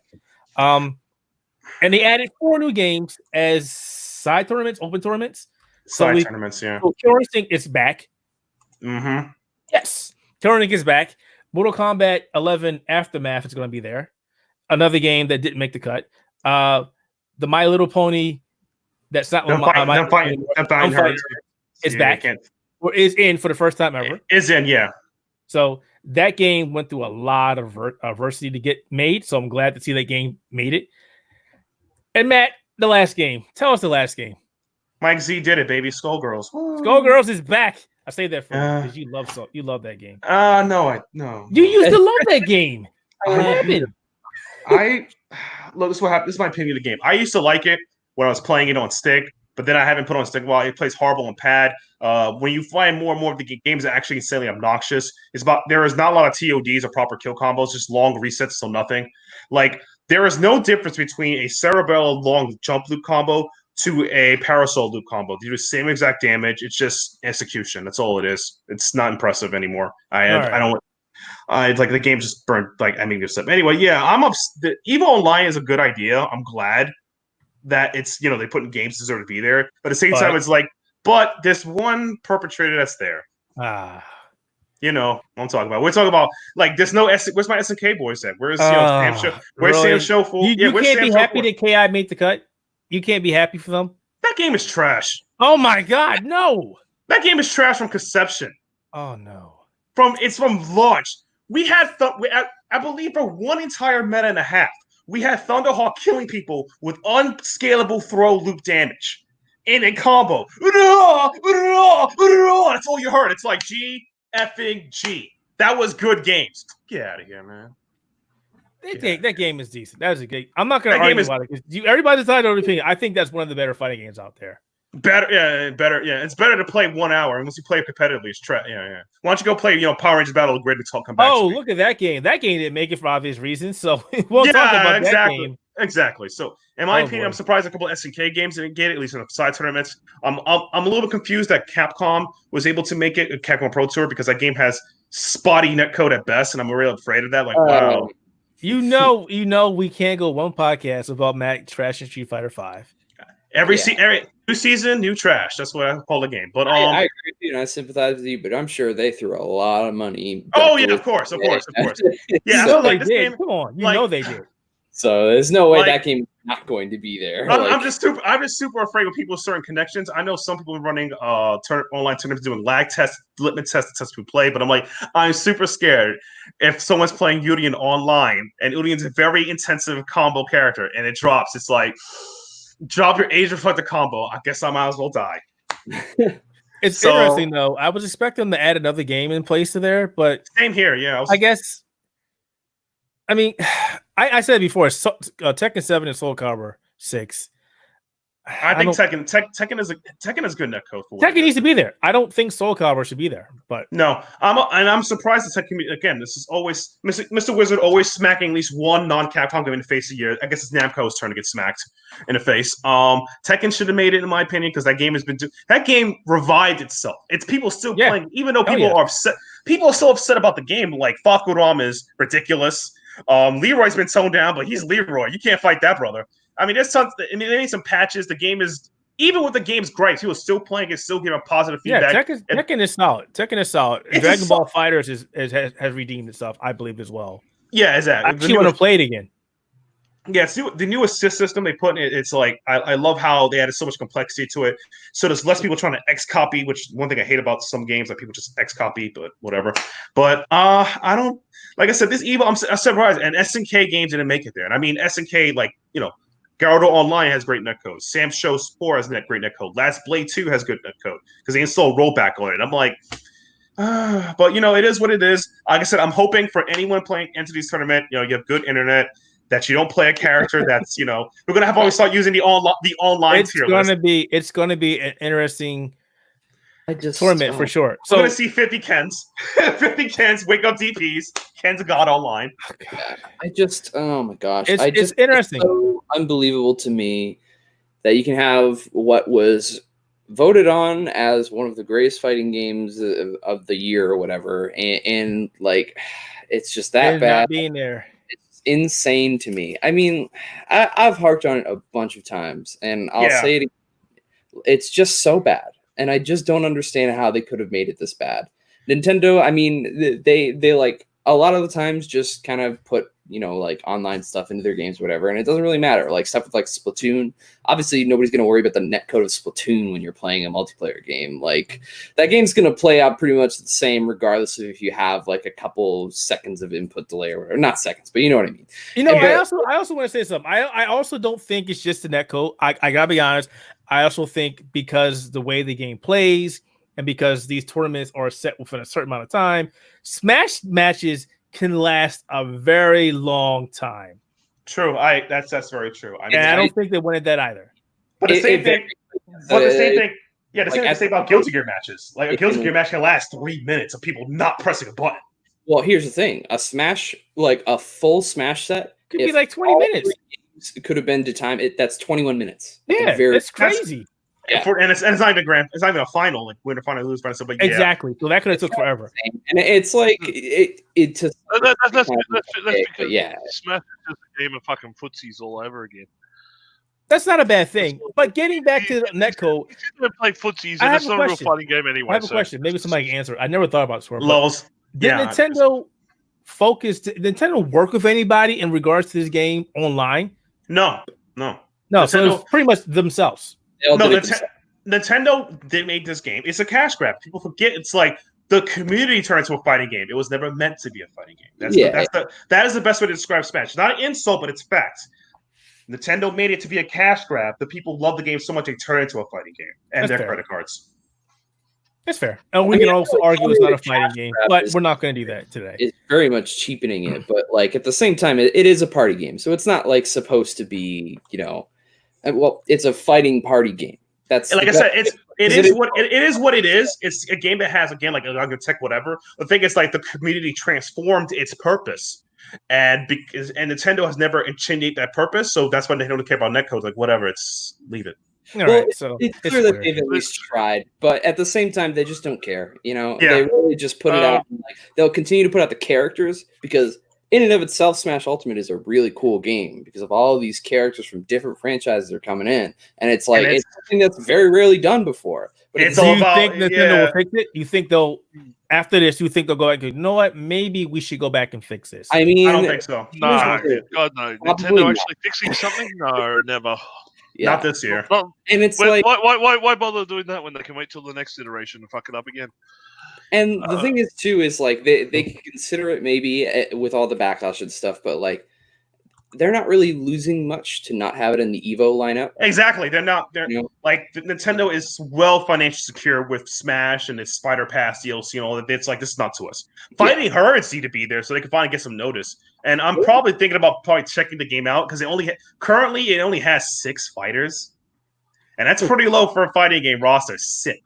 Speaker 1: And they added 4 new games as side tournaments, open tournaments.
Speaker 2: Tournaments, yeah.
Speaker 1: So Killer Instinct is back.
Speaker 2: Mm-hmm.
Speaker 1: Yes. Killer Instinct is back. Mortal Kombat 11 Aftermath is going to be there. Another game that didn't make the cut. The My Little Pony, that's not My Heart is back. Or is in for the first time ever.
Speaker 2: Is in, yeah.
Speaker 1: So that game went through a lot of adversity to get made. So I'm glad to see that game made it. And Matt, the last game. Tell us the last game.
Speaker 2: Mike Z did it, baby. Skullgirls.
Speaker 1: Skullgirls is back. I say that for you because you love that game.
Speaker 2: No.
Speaker 1: You used to love that game. What happened?
Speaker 2: Look, this is what happened. This is my opinion of the game. I used to like it when I was playing it on stick, but then I haven't put on stick. Well, it plays horrible on pad. When you find more and more of the games are actually insanely obnoxious, there is not a lot of TODs or proper kill combos, just long resets, so nothing. Like there is no difference between a Cerebello long jump loop combo to a Parasol loop combo. They do the same exact damage. It's just execution. That's all it is. It's not impressive anymore. I don't. Like the game just burned. Like I mean, anyway. Yeah, the EVO Online is a good idea. I'm glad that it's they put in games deserve to be there. But at the same time, it's like, but this one perpetrator that's there. You know what I'm talking about. We're talking about like there's no where's my SNK boys at? Where's Sam Show? Where's really? Sam Show for?
Speaker 1: You can't be happy that KI made the cut. You can't be happy for them.
Speaker 2: That game is trash.
Speaker 1: Oh my god, no!
Speaker 2: That game is trash from conception.
Speaker 1: Oh no!
Speaker 2: It's from launch. We had I believe for one entire meta and a half, we had Thunderhawk killing people with unscalable throw loop damage in a combo. That's all you heard. It's like G effing G. That was good games. Get out of here, man.
Speaker 1: That game is decent. That was a game. I'm not going to argue about it. Everybody's entitled to opinion. I think that's one of the better fighting games out there.
Speaker 2: Better. Yeah, it's better to play 1 hour, and once you play it competitively, it's yeah. Why don't you go play, Power Rangers Battle of Grid and come back?
Speaker 1: Oh, look at that game. That game didn't make it for obvious reasons. So we'll talk about that game.
Speaker 2: Exactly. So, in my opinion, I'm surprised a couple of SNK games didn't get it, at least in the side tournaments. I'm a little bit confused that Capcom was able to make it a Capcom Pro Tour because that game has spotty netcode at best, and I'm really afraid of that. Like, wow.
Speaker 1: We can't go one podcast about Matt trashing Street Fighter V.
Speaker 2: Every new season, new trash. That's what I call the game. But
Speaker 4: I agree with you, and I sympathize with you. But I'm sure they threw a lot of money.
Speaker 2: Oh yeah, of course. Yeah,
Speaker 1: so like this game. Come on, know they did.
Speaker 4: So there's no way that game is not going to be there.
Speaker 2: I'm just super afraid of people with certain connections. I know some people are running online tournaments doing lag tests, litmus tests to test who play, but I'm super scared if someone's playing Udian online and Udian's a very intensive combo character and it drops. It's like drop your age reflector combo. I guess I might as well die.
Speaker 1: It's interesting though. I was expecting them to add another game in place to there, but
Speaker 2: same here. Yeah,
Speaker 1: I guess. I mean, I said before, Tekken 7 and Soul Calibur 6.
Speaker 2: I think Tekken is good netcode for
Speaker 1: Tekken needs to be there. I don't think Soul Calibur should be there, but
Speaker 2: no, I'm surprised that Tekken. Again, this is always Mr. Wizard always smacking at least one non-Capcom game in the face a year. I guess it's Namco's turn to get smacked in the face. Tekken should have made it in my opinion because that game has been that game revived itself. It's people still playing, even though people are upset. People are so upset about the game. Like Fakuram is ridiculous. Leroy's been toned down, but he's Leroy. You can't fight that, brother. I mean, there's tons. I mean, there ain't some patches. The game is even with the game's gripes, he was still playing it, still giving positive feedback.
Speaker 1: Yeah, Tekken is solid. Tekken is solid. Dragon Ball Fighters has redeemed itself, I believe, as well.
Speaker 2: Yeah, exactly.
Speaker 1: I actually want to play it again.
Speaker 2: Yeah, the new assist system they put in it, it's like I love how they added so much complexity to it. So there's less people trying to X copy, which one thing I hate about some games that people just X copy, but whatever. But I don't like I said, this EVO, I'm surprised, and SNK games didn't make it there. And I mean SNK, like Garuda Online has great netcode. Sam Show 4 has great netcode. Last Blade 2 has good netcode because they installed rollback on it. I'm like, but it is what it is. Like I said, I'm hoping for anyone playing Entities Tournament, you have good internet. That you don't play a character that's we're gonna have always start using the online tier list.
Speaker 1: It's gonna be an interesting tournament for sure.
Speaker 2: So we're gonna see 50 Kens, 50 Kens, wake up DPs, Ken's a god online.
Speaker 4: Oh my gosh,
Speaker 1: it's interesting.
Speaker 4: It's so unbelievable to me that you can have what was voted on as one of the greatest fighting games of the year or whatever, and like it's just that bad
Speaker 1: not being there.
Speaker 4: Insane to me. I mean, I've harped on it a bunch of times, and I'll say it again. It's just so bad, and I just don't understand how they could have made it this bad. Nintendo, I mean, they like a lot of the times just kind of put like online stuff into their games, or whatever, and it doesn't really matter. Like stuff with like Splatoon. Obviously, nobody's gonna worry about the netcode of Splatoon when you're playing a multiplayer game. Like that game's gonna play out pretty much the same, regardless of if you have like a couple seconds of input delay or whatever. Not seconds, but you know what I mean.
Speaker 1: I also want to say something. I also don't think it's just the netcode. I gotta be honest. I also think because the way the game plays and because these tournaments are set within a certain amount of time, Smash matches can last a very long time.
Speaker 2: True. That's very true.
Speaker 1: I don't think they wanted that either.
Speaker 2: But the same thing. But the same thing. Yeah, the same
Speaker 4: like,
Speaker 2: thing to say about Guilty Gear matches. Like a
Speaker 4: it
Speaker 2: Guilty
Speaker 4: can-
Speaker 2: Gear match can last 3 minutes of people not pressing a button.
Speaker 4: Well, here's the thing: a Smash, like a full Smash set,
Speaker 1: Could be
Speaker 4: if
Speaker 1: like 20
Speaker 4: all
Speaker 1: minutes.
Speaker 4: 3 games could have been to time. That's 21 minutes. At the
Speaker 1: Yeah,
Speaker 4: very
Speaker 1: that's crazy.
Speaker 4: Yeah.
Speaker 2: And it's not even it's not even a final, like winner final, lose final. So, but yeah,
Speaker 1: Exactly. So that could have took forever.
Speaker 4: And it's like it to
Speaker 3: That's because
Speaker 4: yeah.
Speaker 3: Smash is just a game of fucking footsies all over again.
Speaker 1: That's not a bad thing. But getting back to the netcode,
Speaker 3: You sit there and play footsies,
Speaker 1: I
Speaker 3: and
Speaker 1: have
Speaker 3: it's
Speaker 1: a
Speaker 3: not a real
Speaker 1: question.
Speaker 3: fighting game anyway.
Speaker 1: I have a question. Maybe somebody can answer. I never thought about Swerve.
Speaker 2: levels.
Speaker 1: Did Nintendo did Nintendo work with anybody in regards to this game online?
Speaker 2: No.
Speaker 1: No,
Speaker 2: Nintendo-
Speaker 1: so it's pretty much themselves.
Speaker 4: They all
Speaker 2: No,
Speaker 4: did it themselves.
Speaker 2: Nintendo did make this game. It's a cash grab. People forget it's like the community turned into a fighting game. It was never meant to be a fighting game. That is the best way to describe Smash. It's not an insult, but it's fact. Nintendo made it to be a cash grab. The people love the game so much they turn it into a fighting game and
Speaker 1: That's
Speaker 2: their
Speaker 1: fair.
Speaker 2: credit cards.
Speaker 1: That's fair. And we
Speaker 4: I mean,
Speaker 1: can also argue it's not a fighting game,
Speaker 4: grab
Speaker 1: but
Speaker 4: is-
Speaker 1: we're not going to do that today.
Speaker 4: It's very much cheapening it, but like at the same time, it is a party game, so it's not like supposed to be, well, it's a fighting party game. That's
Speaker 2: Like I said, it is what it is. It's a game that has like a tech whatever. The thing is, like the community transformed its purpose, and Nintendo has never intended that purpose, so that's why they don't care about netcode. Like whatever, leave it.
Speaker 1: All
Speaker 4: Well,
Speaker 1: right, so
Speaker 4: it's
Speaker 1: it's
Speaker 4: clear that
Speaker 1: clear.
Speaker 4: they've at least tried, but at the same time, they just don't care.
Speaker 2: Yeah.
Speaker 4: They really just put it out. And, like, they'll continue to put out the characters because, in and of itself, Smash Ultimate is a really cool game because of all of these characters from different franchises that are coming in, and it's like it's something that's very rarely done before. But
Speaker 2: It's
Speaker 1: Do
Speaker 2: all
Speaker 1: you
Speaker 2: about
Speaker 1: think Nintendo will fix it? You think they'll after this? You think they'll go back and go, you know what? Maybe we should go back and fix this.
Speaker 4: I mean,
Speaker 2: I don't think so.
Speaker 3: No, God no.
Speaker 4: Probably
Speaker 3: Nintendo
Speaker 4: not.
Speaker 3: actually fixing something? No, never.
Speaker 4: yeah.
Speaker 2: Not this year.
Speaker 3: Well,
Speaker 4: And it's
Speaker 3: why,
Speaker 4: like,
Speaker 3: why bother doing that when they can wait till the next iteration and fuck it up again?
Speaker 4: and the thing is too is like they can consider it maybe with all the backlash and stuff, but like they're not really losing much to not have it in the Evo lineup.
Speaker 2: Exactly. They're like Nintendo is well financially secure with Smash and its Spider Pass DLC and all that. It's like this is not to us. Fighting her it's need to be there so they can finally get some notice. And I'm probably thinking about checking the game out because currently it only has 6 fighters, and that's pretty low for a fighting game roster. 6.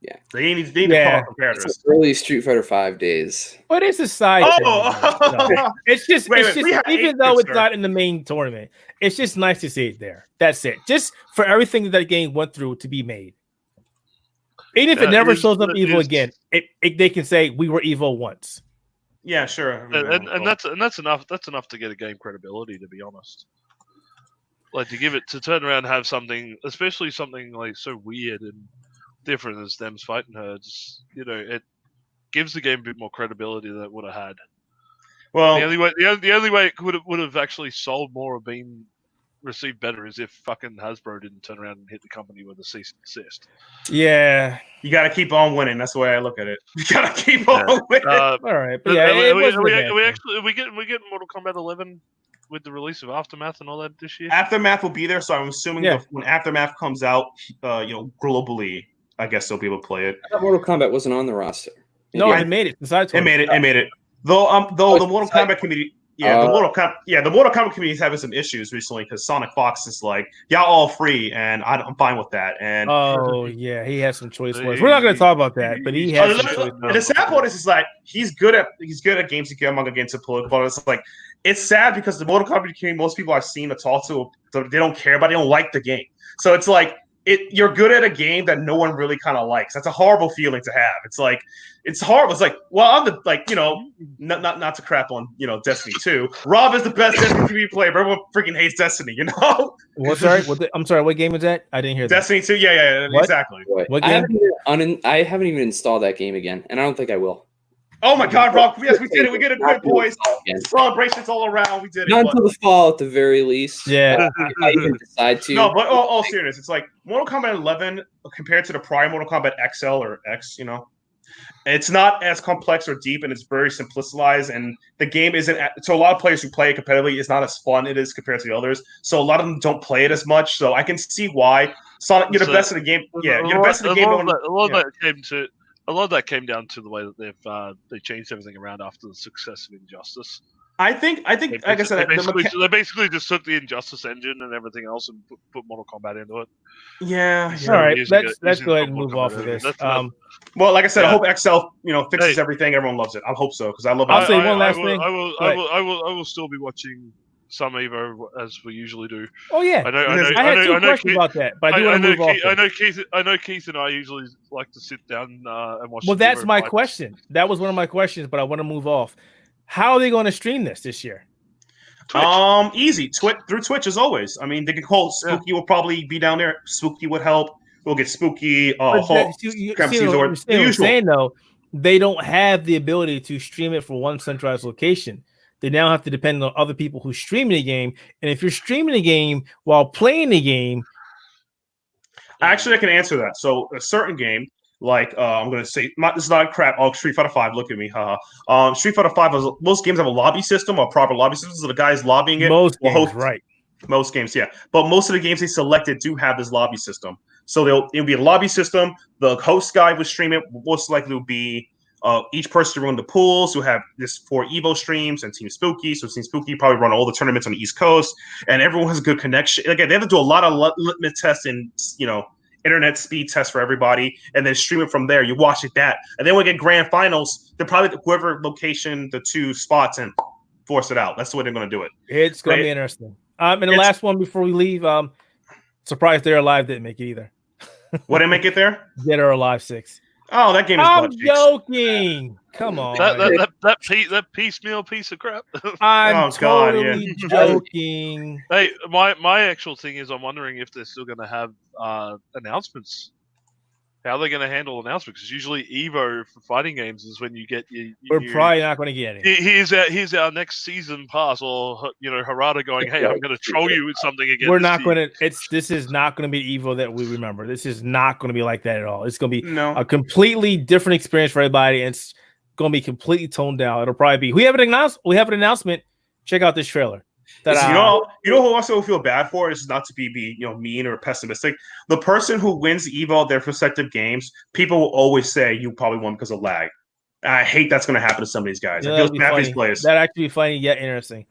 Speaker 4: Yeah.
Speaker 2: They need to call out comparators.
Speaker 4: It's early Street Fighter 5 days.
Speaker 1: But it's a side. thing. It's just,
Speaker 2: Wait,
Speaker 1: it's
Speaker 2: we
Speaker 1: just
Speaker 2: have
Speaker 1: even
Speaker 2: 8
Speaker 1: though it's
Speaker 2: sir.
Speaker 1: not in the main tournament, it's just nice to see it there. That's it. Just for everything that game went through to be made. Even if it never shows up evil again, they can say we were evil once.
Speaker 2: Yeah, sure.
Speaker 3: And that's enough. That's enough to get a game credibility, to be honest. Like to turn around and have something, especially something like so weird and different as them's fighting herds. It gives the game a bit more credibility than it would have had.
Speaker 2: Well,
Speaker 3: The only way it would have actually sold more or been received better is if fucking Hasbro didn't turn around and hit the company with a cease and desist.
Speaker 1: Yeah.
Speaker 2: you got to keep on winning. That's the way I look at it. You got to keep on winning.
Speaker 1: All right. But
Speaker 3: But
Speaker 1: yeah,
Speaker 3: are
Speaker 1: it
Speaker 3: we
Speaker 1: wasn't a bad thing.
Speaker 3: actually we get Mortal Kombat 11 with the release of Aftermath and all that this year?
Speaker 2: Aftermath will be there, so I'm assuming
Speaker 1: Yeah.
Speaker 2: when Aftermath comes out, globally, I guess they'll be able to play it.
Speaker 4: I thought Mortal Kombat wasn't on the roster.
Speaker 1: No,
Speaker 2: Yeah.
Speaker 1: they made it. Besides,
Speaker 2: It made it. Though the Mortal Kombat community, the Mortal Kombat community is having some issues recently because Sonic Fox is like, y'all all free, and I'm fine with that. And
Speaker 1: Oh yeah, he has some choice words. We're not going to talk about that, but he has some choice
Speaker 2: and the sad part is like he's good at games he can against political, but it's like it's sad because the Mortal Kombat community, most people I've seen to talk to, they don't care about, they don't like the game. So it's like you're good at a game that no one really kind of likes. That's a horrible feeling to have. It's like it's horrible. It's like, well, I'm not to crap on Destiny 2. Rob is the best Destiny 3 player, but everyone freaking hates Destiny,
Speaker 1: What, sorry, I'm sorry. What game is that? I didn't hear that.
Speaker 2: Destiny 2, yeah,
Speaker 1: What?
Speaker 2: exactly.
Speaker 1: What
Speaker 4: I
Speaker 1: game?
Speaker 4: haven't even installed that game again, and I don't think I will.
Speaker 2: Oh my God, Rob! Yes, we did it. We did it, good boys.
Speaker 4: Again.
Speaker 2: Celebrations all around. We did it.
Speaker 4: Not
Speaker 2: but-
Speaker 4: until the fall, at the very least.
Speaker 1: Yeah.
Speaker 4: If I even decide to.
Speaker 2: No, but all serious, it's like Mortal Kombat 11 compared to the prior Mortal Kombat XL or X, it's not as complex or deep, and it's very simplicitized. And the game isn't. So a lot of players who play it competitively, it's not as fun it is compared to the others. So a lot of them don't play it as much. So I can see why Sonic. You're the best in the game. Yeah, you're the best in the game.
Speaker 3: A lot of that came down to the way that they changed everything around after the success of Injustice.
Speaker 2: I think, like I said,
Speaker 3: they basically just took the Injustice engine and everything else and put Mortal Kombat into it.
Speaker 2: yeah.
Speaker 1: All right, let's go ahead and move off of this.
Speaker 2: Well, like I said, I hope XL, fixes everything. Everyone loves it. I hope so because I love it.
Speaker 1: I'll say one last thing.
Speaker 3: I will still be watching some Evo as we usually do.
Speaker 1: Oh yeah, I had two questions about that, but I do want to move off.
Speaker 3: I know Keith and I usually like to sit down and watch.
Speaker 1: Well, that's my question. That was one of my questions, but I want to move off. How are they going to stream this year?
Speaker 2: Twitch. Easy. Through Twitch as always. I mean, they can call Spooky will probably be down there. Spooky would help. We'll get Spooky.
Speaker 1: You're saying though, they don't have the ability to stream it from one centralized location. They now have to depend on other people who stream the game. And if you're streaming the game while playing the game,
Speaker 2: actually, I can answer that. So a certain game, like I'm going to say, this is not crap. Oh, Street Fighter 5. Look at me, haha. Street Fighter 5. Most games have a lobby system or proper lobby system. So the guys lobbying it.
Speaker 1: Most games, right?
Speaker 2: Most games, yeah. But most of the games they selected do have this lobby system. So it'll be a lobby system. The host guy would stream it. Most likely will be each person run the pools who have this 4 Evo streams and Team Spooky. So Team Spooky probably run all the tournaments on the East Coast, and everyone has a good connection. Again, they have to do a lot of litmus tests and internet speed tests for everybody, and then stream it from there. You watch it and then we get grand finals. They're probably whoever location the 2 spots and force it out. That's the way they're going to do it.
Speaker 1: It's going to be interesting. And the last one before we leave, surprised They're Alive didn't make it either.
Speaker 2: What didn't make it there?
Speaker 1: Dead or Alive 6.
Speaker 2: Oh, that game is
Speaker 1: I'm joking. Come on.
Speaker 3: That piecemeal piece of crap.
Speaker 1: I'm totally joking.
Speaker 3: Hey, my actual thing is I'm wondering if they're still going to have announcements. How are they going to handle announcements? Because usually Evo for fighting games is when you get
Speaker 1: We're probably not going to get it.
Speaker 3: Here's our next season pass, or Harada going, hey, I'm going to troll you with something again.
Speaker 1: We're not going to. This is not going to be Evo that we remember. This is not going to be like that at all. It's going to be a completely different experience for everybody. And it's going to be completely toned down. It'll probably be. We have an announcement. Check out this trailer.
Speaker 2: You know who also feel bad for is not to be mean or pessimistic. The person who wins Evo their respective games, people will always say you probably won because of lag. I hate that's going to happen to some of these guys. I feel bad for these players.
Speaker 1: That'd actually be funny yet interesting.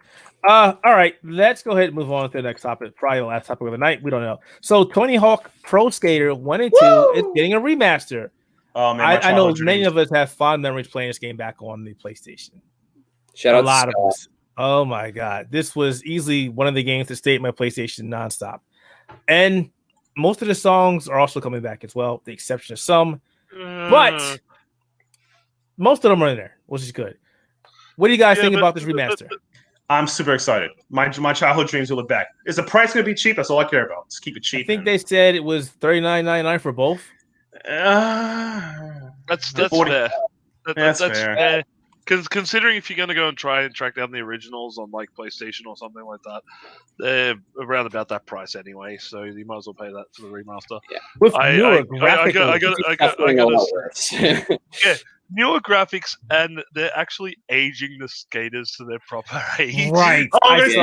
Speaker 1: All right, let's go ahead and move on to the next topic. Probably the last topic of the night. We don't know. So Tony Hawk Pro Skater 1 and 2 is getting a remaster.
Speaker 2: Oh man,
Speaker 1: I know many of us have fond memories playing this game back on the PlayStation.
Speaker 4: Shout out
Speaker 1: a lot of us. Oh my god, this was easily one of the games that stayed at my PlayStation nonstop. And most of the songs are also coming back as well, with the exception of some. But most of them are in there, which is good. What do you guys think about this remaster?
Speaker 2: I'm super excited. My childhood dreams will look back. Is the price going to be cheap? That's all I care about. Just keep it cheap.
Speaker 1: I think they said it was $39.99 for both.
Speaker 3: That's fair. That's fair. Because considering if you're going to go and try and track down the originals on like PlayStation or something like that, they're around about that price anyway. So you might as well pay that for the remaster.
Speaker 4: Yeah,
Speaker 1: with newer graphics,
Speaker 3: newer graphics, and they're actually aging the skaters to their proper age.
Speaker 1: Right.
Speaker 2: Oh, there's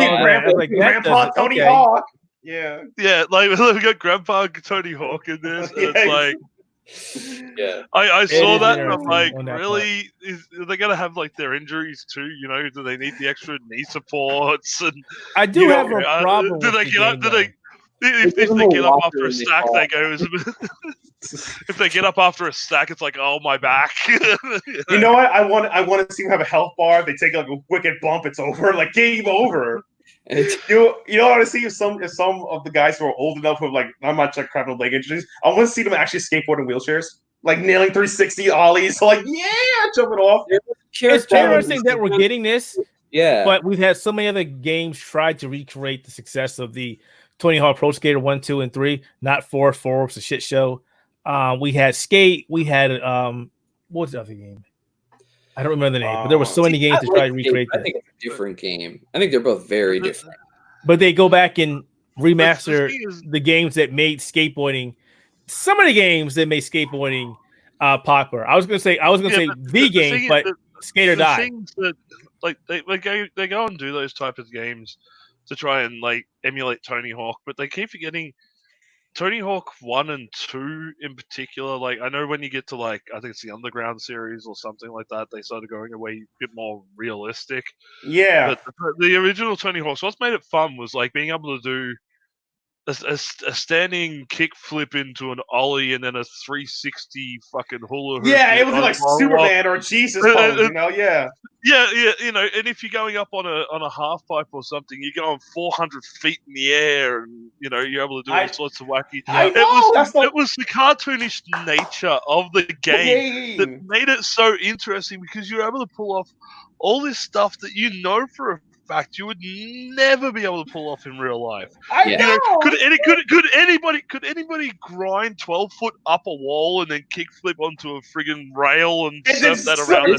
Speaker 2: Grandpa Tony Hawk. Yeah.
Speaker 3: Yeah, like we got Grandpa Tony Hawk in this, and it's like.
Speaker 4: Yeah,
Speaker 3: I saw that and I'm like, really? Are they gonna have like their injuries too? Do they need the extra knee supports? And
Speaker 1: I do have a problem.
Speaker 3: Do they get up? If they get up after a stack, they go. If they get up after a stack, it's like, oh, my back.
Speaker 2: You know what? I want to see them have a health bar. They take like a wicked bump. It's over. Like game over. You want to see if some of the guys who are old enough who have like not much like crap leg injuries. I want to see them actually skateboard in wheelchairs, like nailing 360 ollies. So like jumping off.
Speaker 1: It's interesting that we're getting this.
Speaker 4: Yeah,
Speaker 1: but we've had so many other games try to recreate the success of the Tony Hawk Pro Skater 1, 2, and 3. Not 4. 4 was a shit show. We had Skate. We had what was the other game? I don't remember the name, but there were so many games to try to recreate that.
Speaker 4: I think it's a different game. I think they're both very different.
Speaker 1: But they go back and remaster the games that made skateboarding. Some of the games that made skateboarding popular. I was gonna say the game, but Skater died.
Speaker 3: That, like they go and do those type of games to try and like emulate Tony Hawk, but they keep forgetting Tony Hawk 1 and 2 in particular, like, I know when you get to, like, I think it's the Underground series or something like that, they started going away a bit more realistic.
Speaker 2: Yeah.
Speaker 3: But the original Tony Hawk's, what's made it fun was, like, being able to do a standing kick flip into an ollie and then a 360 fucking hula hoop.
Speaker 2: Yeah, it was like Superman or Jesus pose, you know? Yeah.
Speaker 3: Yeah, you know, and if you're going up on a half pipe or something, you're going 400 feet in the air, and you know you're able to do all sorts of wacky. It was the cartoonish nature of the game that made it so interesting because you're able to pull off all this stuff that you know for a fact you would never be able to pull off in real life.
Speaker 2: I know.
Speaker 3: Could anybody grind 12 foot up a wall and then kickflip onto a friggin' rail and surf that around?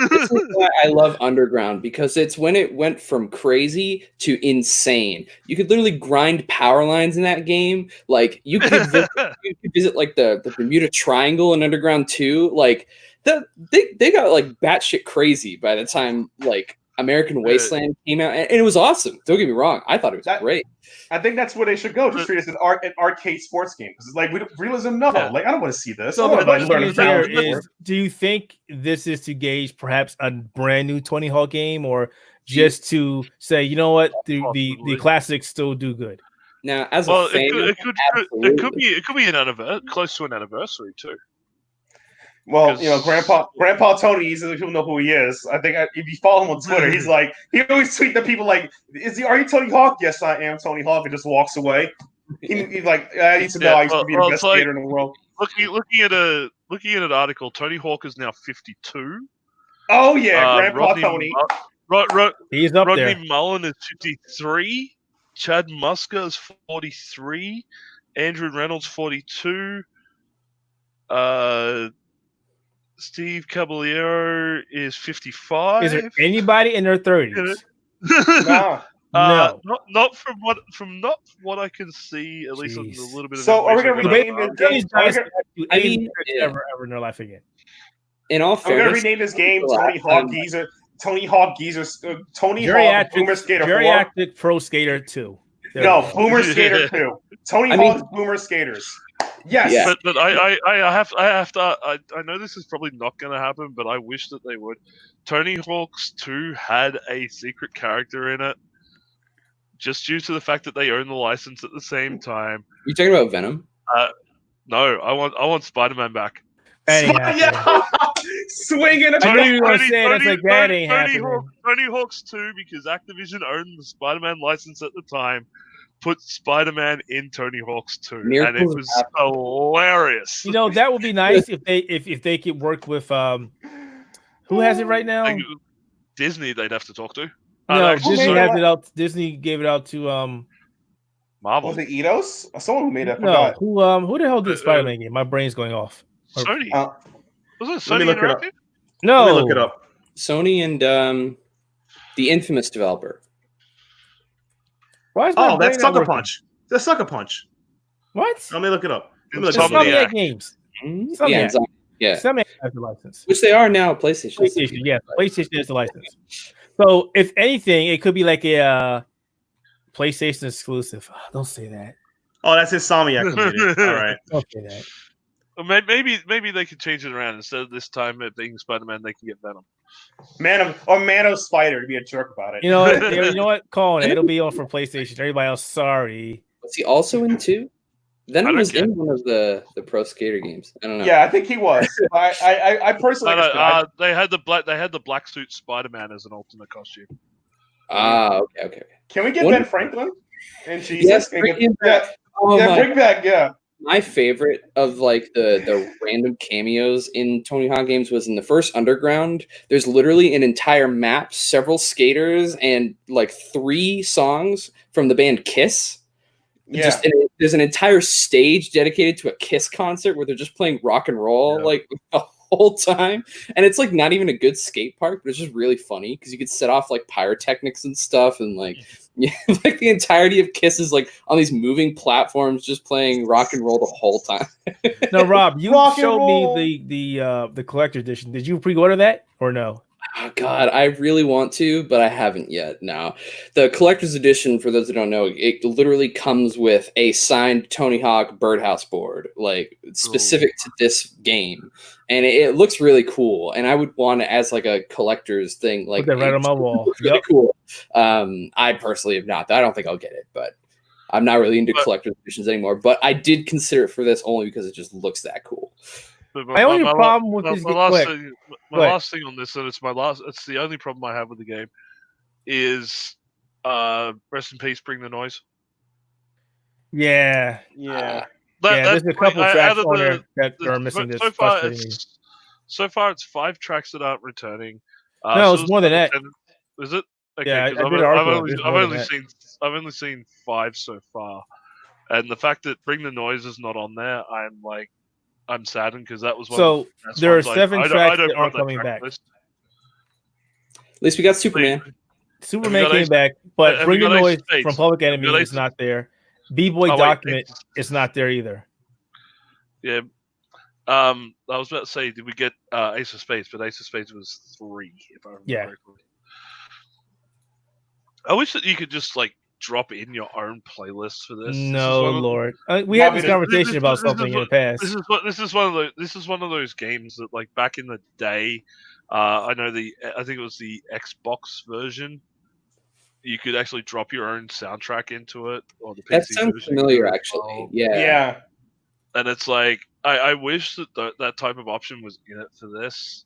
Speaker 4: This is why I love Underground, because it's when it went from crazy to insane. You could literally grind power lines in that game. Like you could visit like the Bermuda Triangle in Underground 2. Like they got like batshit crazy by the time like American Wasteland came out, and it was awesome. Don't get me wrong, I thought it was great.
Speaker 2: I think that's where they should go. Just treat it as an arcade sports game. Because it's like realism, no.
Speaker 3: Yeah.
Speaker 2: Like I don't want to see this.
Speaker 1: So
Speaker 2: I
Speaker 1: the question here is: do you think this is to gauge perhaps a brand new Tony Hawk game, or just to say, you know what, the classics still do good?
Speaker 4: Now, as a fan,
Speaker 3: it could be an close to an anniversary too.
Speaker 2: Well, you know, Grandpa Tony, people know who he is. I think if you follow him on Twitter, he's like, he always tweet to people like, are you Tony Hawk? Yes, I am Tony Hawk, and just walks away. He's like, I need to know I used to be the best skater in the world.
Speaker 3: Looking at an article, Tony Hawk is now 52.
Speaker 2: Oh yeah, Grandpa Tony.
Speaker 1: He's up
Speaker 3: Rodney
Speaker 1: there.
Speaker 3: Mullen is 53. Chad Muska is 43. Andrew Reynolds 42. Steve Caballero is 55.
Speaker 1: Is there anybody in their 30s?
Speaker 2: No.
Speaker 1: No.
Speaker 3: Not from what I can see, at least a little bit of
Speaker 2: So are we going to rename this game?
Speaker 1: Ever in their life again?
Speaker 4: In all fairness,
Speaker 2: we're going to rename this game Tony Hawk Geezer, Tony Hawk Boomer Skater 4.
Speaker 1: Geriatric Pro Skater 2.
Speaker 2: Boomer Skater 2. Tony Hawk's Boomer Skaters. Yes,
Speaker 4: yeah.
Speaker 3: But I have to. I know this is probably not going to happen, but I wish that they would. Tony Hawk's 2 had a secret character in it, just due to the fact that they own the license at the same time.
Speaker 4: You talking about Venom?
Speaker 3: No, I want Spider-Man back.
Speaker 2: Swinging a
Speaker 3: Tony
Speaker 2: Tony
Speaker 3: Hawk's 2, because Activision owned the Spider-Man license at the time, put Spider-Man in Tony Hawk's 2, and it was hilarious.
Speaker 1: You know, that would be nice if they could work with who has it right now?
Speaker 3: Disney, they'd have to talk to.
Speaker 1: No, Disney has it out. Disney gave it out to
Speaker 3: Marvel.
Speaker 2: Was it Eidos? Someone who made it.
Speaker 1: No, who the hell did the Spider-Man game? My brain's going off.
Speaker 3: Sony. Was it Sony?
Speaker 2: Let me look it up.
Speaker 1: No,
Speaker 2: let me look it up.
Speaker 4: Sony and the infamous developer.
Speaker 1: Why is
Speaker 2: that's Sucker Punch. That's Sucker Punch.
Speaker 1: What?
Speaker 2: Let me look it up.
Speaker 1: Insomniac Games.
Speaker 4: Insomniac
Speaker 1: has the license,
Speaker 4: which they are now. PlayStation.
Speaker 1: PlayStation is the license. So, if anything, it could be like a PlayStation exclusive. Oh, don't say that.
Speaker 2: Oh, that's Insomniac. All right.
Speaker 1: Don't say that.
Speaker 3: Well, maybe they could change it around. Instead of this time it being Spider-Man, they can get Venom.
Speaker 2: Man of Spider to be a jerk about it.
Speaker 1: You know what? Colin, it'll be on for PlayStation. Everybody else, sorry.
Speaker 4: Was he also in 2? Venom was in one of the Pro Skater games. I don't know.
Speaker 2: Yeah, I think he was. I personally.
Speaker 3: They had the black suit Spider-Man as an alternate costume.
Speaker 4: Okay.
Speaker 2: Can we get Ben Franklin? And Jesus,
Speaker 4: yes,
Speaker 2: bring back. Yeah.
Speaker 4: My favorite of like the random cameos in Tony Hawk games was in the first Underground. There's literally an entire map, several skaters, and like 3 songs from the band Kiss.
Speaker 2: Yeah.
Speaker 4: There's an entire stage dedicated to a Kiss concert where they're just playing rock and roll like the whole time. And it's like not even a good skate park, but it's just really funny because you could set off like pyrotechnics and stuff, and like like the entirety of Kiss is like on these moving platforms just playing rock and roll the whole time.
Speaker 1: Now, Rob, you showed me the collector edition. Did you pre-order that or no?
Speaker 4: Oh God, I really want to, but I haven't yet. No, the collector's edition, for those who don't know, it literally comes with a signed Tony Hawk Birdhouse board, like specific to this game, and it looks really cool. And I would want it as like a collector's thing, like
Speaker 1: Put that right on my wall.
Speaker 4: It's really cool. I personally have not. I don't think I'll get it, but I'm not really into collector's editions anymore. But I did consider it for this only because it just looks that cool.
Speaker 1: My only problem with this
Speaker 3: last thing on this, and it's the only problem I have with the game, is rest in peace, Bring the Noise.
Speaker 1: Yeah. There's a couple tracks on there that are missing this.
Speaker 3: So far, it's 5 tracks that aren't returning.
Speaker 1: No, it's more than that.
Speaker 3: Is it? Okay,
Speaker 1: yeah,
Speaker 3: I've only seen 5 so far, and the fact that Bring the Noise is not on there, I'm saddened because that was one.
Speaker 1: So there are 7 tracks that aren't coming back.
Speaker 4: At least we got Superman.
Speaker 1: Superman came back, but Bring the Noise from Public Enemy is not there. B-Boy Document is not there either.
Speaker 3: Yeah. I was about to say, did we get Ace of Spades? But Ace of Spades was 3, if I remember correctly. I wish that you could just drop in your own playlist for this.
Speaker 1: No, Lord. We had this conversation about something in the past.
Speaker 3: This is one of those games that, back in the day, I think it was the Xbox version. You could actually drop your own soundtrack into it, or the PC
Speaker 4: that sounds
Speaker 3: version.
Speaker 4: Familiar, actually. Yeah.
Speaker 3: And it's I wish that that type of option was in it for this.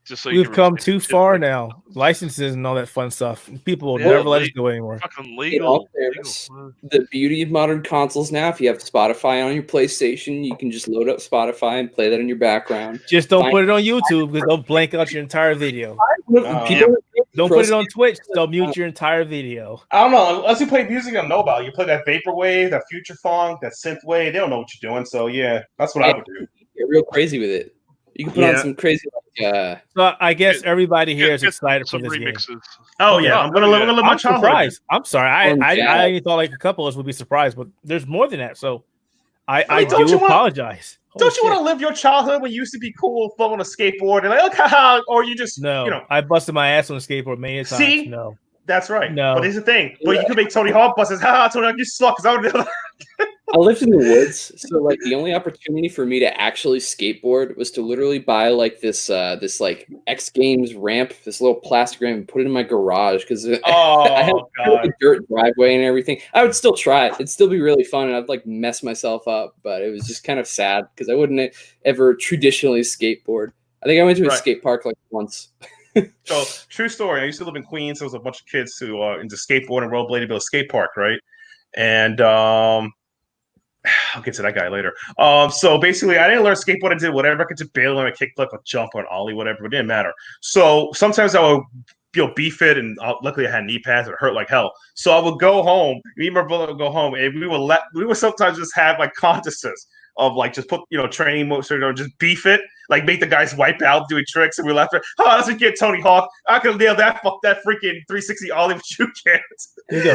Speaker 3: Just so
Speaker 1: we've come too far now. Licenses and all that fun stuff. People will never let us go anymore.
Speaker 3: Fucking legal.
Speaker 4: The beauty of modern consoles now, if you have Spotify on your PlayStation, you can just load up Spotify and play that in your background.
Speaker 1: Just don't put it on YouTube because they'll blank out your entire video. Don't put it on Twitch. They'll mute your entire video.
Speaker 2: I don't know. Unless you play music I know about. You play that vaporwave, that future funk, that synth wave. They don't know what you're doing. So yeah, that's what I would do.
Speaker 4: Get real crazy with it. You can put on some crazy.
Speaker 1: So I guess everybody here is excited for this remixes. Game.
Speaker 2: Oh yeah, I'm gonna live my childhood.
Speaker 1: Surprised. I'm sorry. I thought a couple of us would be surprised, but there's more than that. So I do apologize.
Speaker 2: Don't you want to live your childhood when you used to be cool, flow on a skateboard, and look how, or you just
Speaker 1: I busted my ass on a skateboard many times.
Speaker 2: See,
Speaker 1: no,
Speaker 2: that's right. No, but here's the thing. But you can make Tony Hawk bust his Tony Hawk, you suck.
Speaker 4: I lived in the woods, so the only opportunity for me to actually skateboard was to literally buy this X Games ramp, this little plastic ramp, and put it in my garage because I had a dirt driveway and everything. I would still try it; it'd still be really fun, and I'd mess myself up. But it was just kind of sad because I wouldn't ever traditionally skateboard. I think I went to a skate park once.
Speaker 2: So true story. I used to live in Queens. There was a bunch of kids who into skateboard and rollerblading, built a skate park, right? And I'll get to that guy later. So basically, I didn't learn skateboard. I did whatever I could, to bail on a kickflip, a jump, or an ollie, whatever. It didn't matter. So sometimes I would beef it, and luckily I had knee pads. It hurt like hell. So I would go home. Me and my brother would go home, and we would sometimes just have contests of just put training modes or just beef it, make the guys wipe out doing tricks, and we laugh. That's a kid, Tony Hawk. I could nail that freaking 360 ollie with you can't.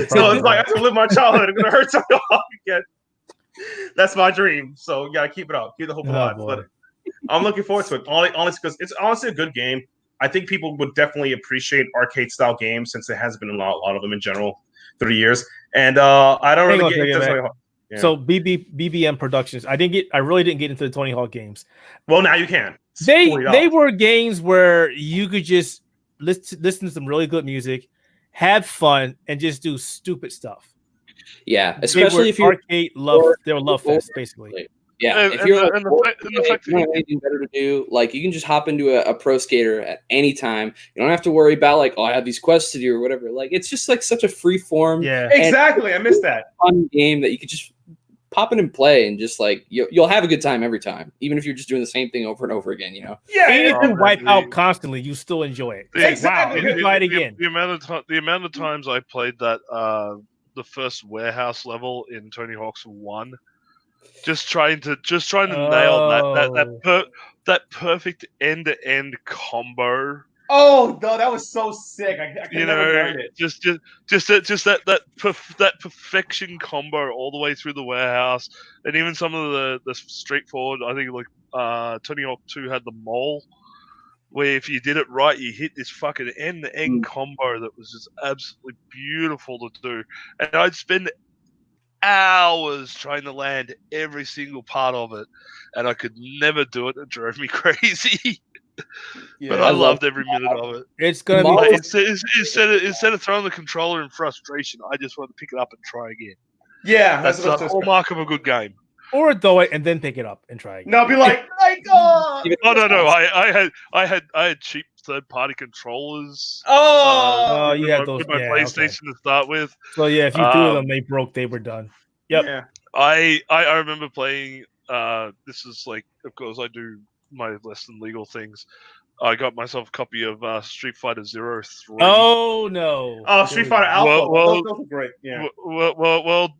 Speaker 2: So it's I have to live my childhood. I'm gonna hurt Tony Hawk again. That's my dream. So you gotta keep it up, keep the hope alive. But I'm looking forward to it. Only because it's honestly a good game. I think people would definitely appreciate arcade style games since there has been a lot of them in general through the years. And I don't really get into Tony Hawk. Yeah.
Speaker 1: So BBM Productions. I really didn't get into the Tony Hawk games.
Speaker 2: Well, now you can.
Speaker 1: They were games where you could just listen to some really good music, have fun, and just do stupid stuff.
Speaker 4: Yeah, especially if you're
Speaker 1: arcade love, they were love fest basically.
Speaker 4: Yeah, if you're anything better to do, you can just hop into a pro skater at any time. You don't have to worry about I have these quests to do or whatever. It's just such a free form.
Speaker 2: Yeah, exactly. I missed that
Speaker 4: fun game that you could just pop in and play, and just you'll have a good time every time, even if you're just doing the same thing over and over again.
Speaker 1: Yeah, even if you wipe out constantly, you still enjoy it.
Speaker 2: Exactly.
Speaker 1: Wow, try it again.
Speaker 3: The amount of times I played that the first warehouse level in Tony Hawk's 1. Just trying to nail that perfect end-to-end combo.
Speaker 2: Oh no, that was so sick! I could never learn it.
Speaker 3: Just that perfection combo all the way through the warehouse, and even some of the straightforward. I think Tony Hawk 2 had the mole. where if you did it right, you hit this fucking end-to-end combo that was just absolutely beautiful to do. And I'd spend hours trying to land every single part of it, and I could never do it. It drove me crazy. But I loved every minute of it.
Speaker 1: It's gonna be
Speaker 3: Like, instead of throwing the controller in frustration, I just wanted to pick it up and try again.
Speaker 2: Yeah,
Speaker 3: That's the hallmark of a good game.
Speaker 1: or throw it and then pick it up and try again.
Speaker 2: No, be like, my God.
Speaker 3: Oh no! I had cheap third-party controllers.
Speaker 1: You had those.
Speaker 3: With my
Speaker 1: Yeah,
Speaker 3: PlayStation to start with.
Speaker 1: So yeah, if you threw them, they broke. They were done. Yep.
Speaker 2: Yeah.
Speaker 3: I remember playing. This is like, of course, I do my less than legal things. I got myself a copy of Street Fighter 03.
Speaker 1: Oh no!
Speaker 2: Oh, Street Fighter Alpha.
Speaker 3: Well,
Speaker 2: those are great. Yeah.
Speaker 3: World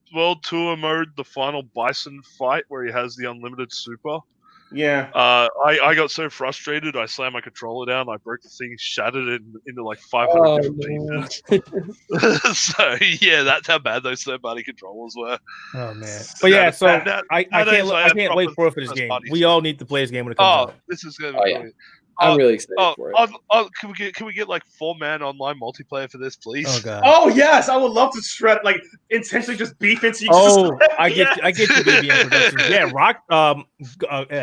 Speaker 3: Tour mode, the final Bison fight where he has the unlimited super.
Speaker 2: Yeah.
Speaker 3: I got so frustrated, I slammed my controller down. I broke the thing, shattered it into like 500 different pieces. So yeah, that's how bad those third-party controllers were.
Speaker 1: Oh man! But yeah, so I can't wait for this game. We all need to play this game when it comes out.
Speaker 3: This is gonna be brilliant.
Speaker 4: I'm really excited for it.
Speaker 3: Can we get like 4-man online multiplayer for this, please?
Speaker 1: Oh god!
Speaker 2: Oh yes, I would love to shred intentionally just beef into each.
Speaker 1: I get you, BBM Productions. Yeah, rock. I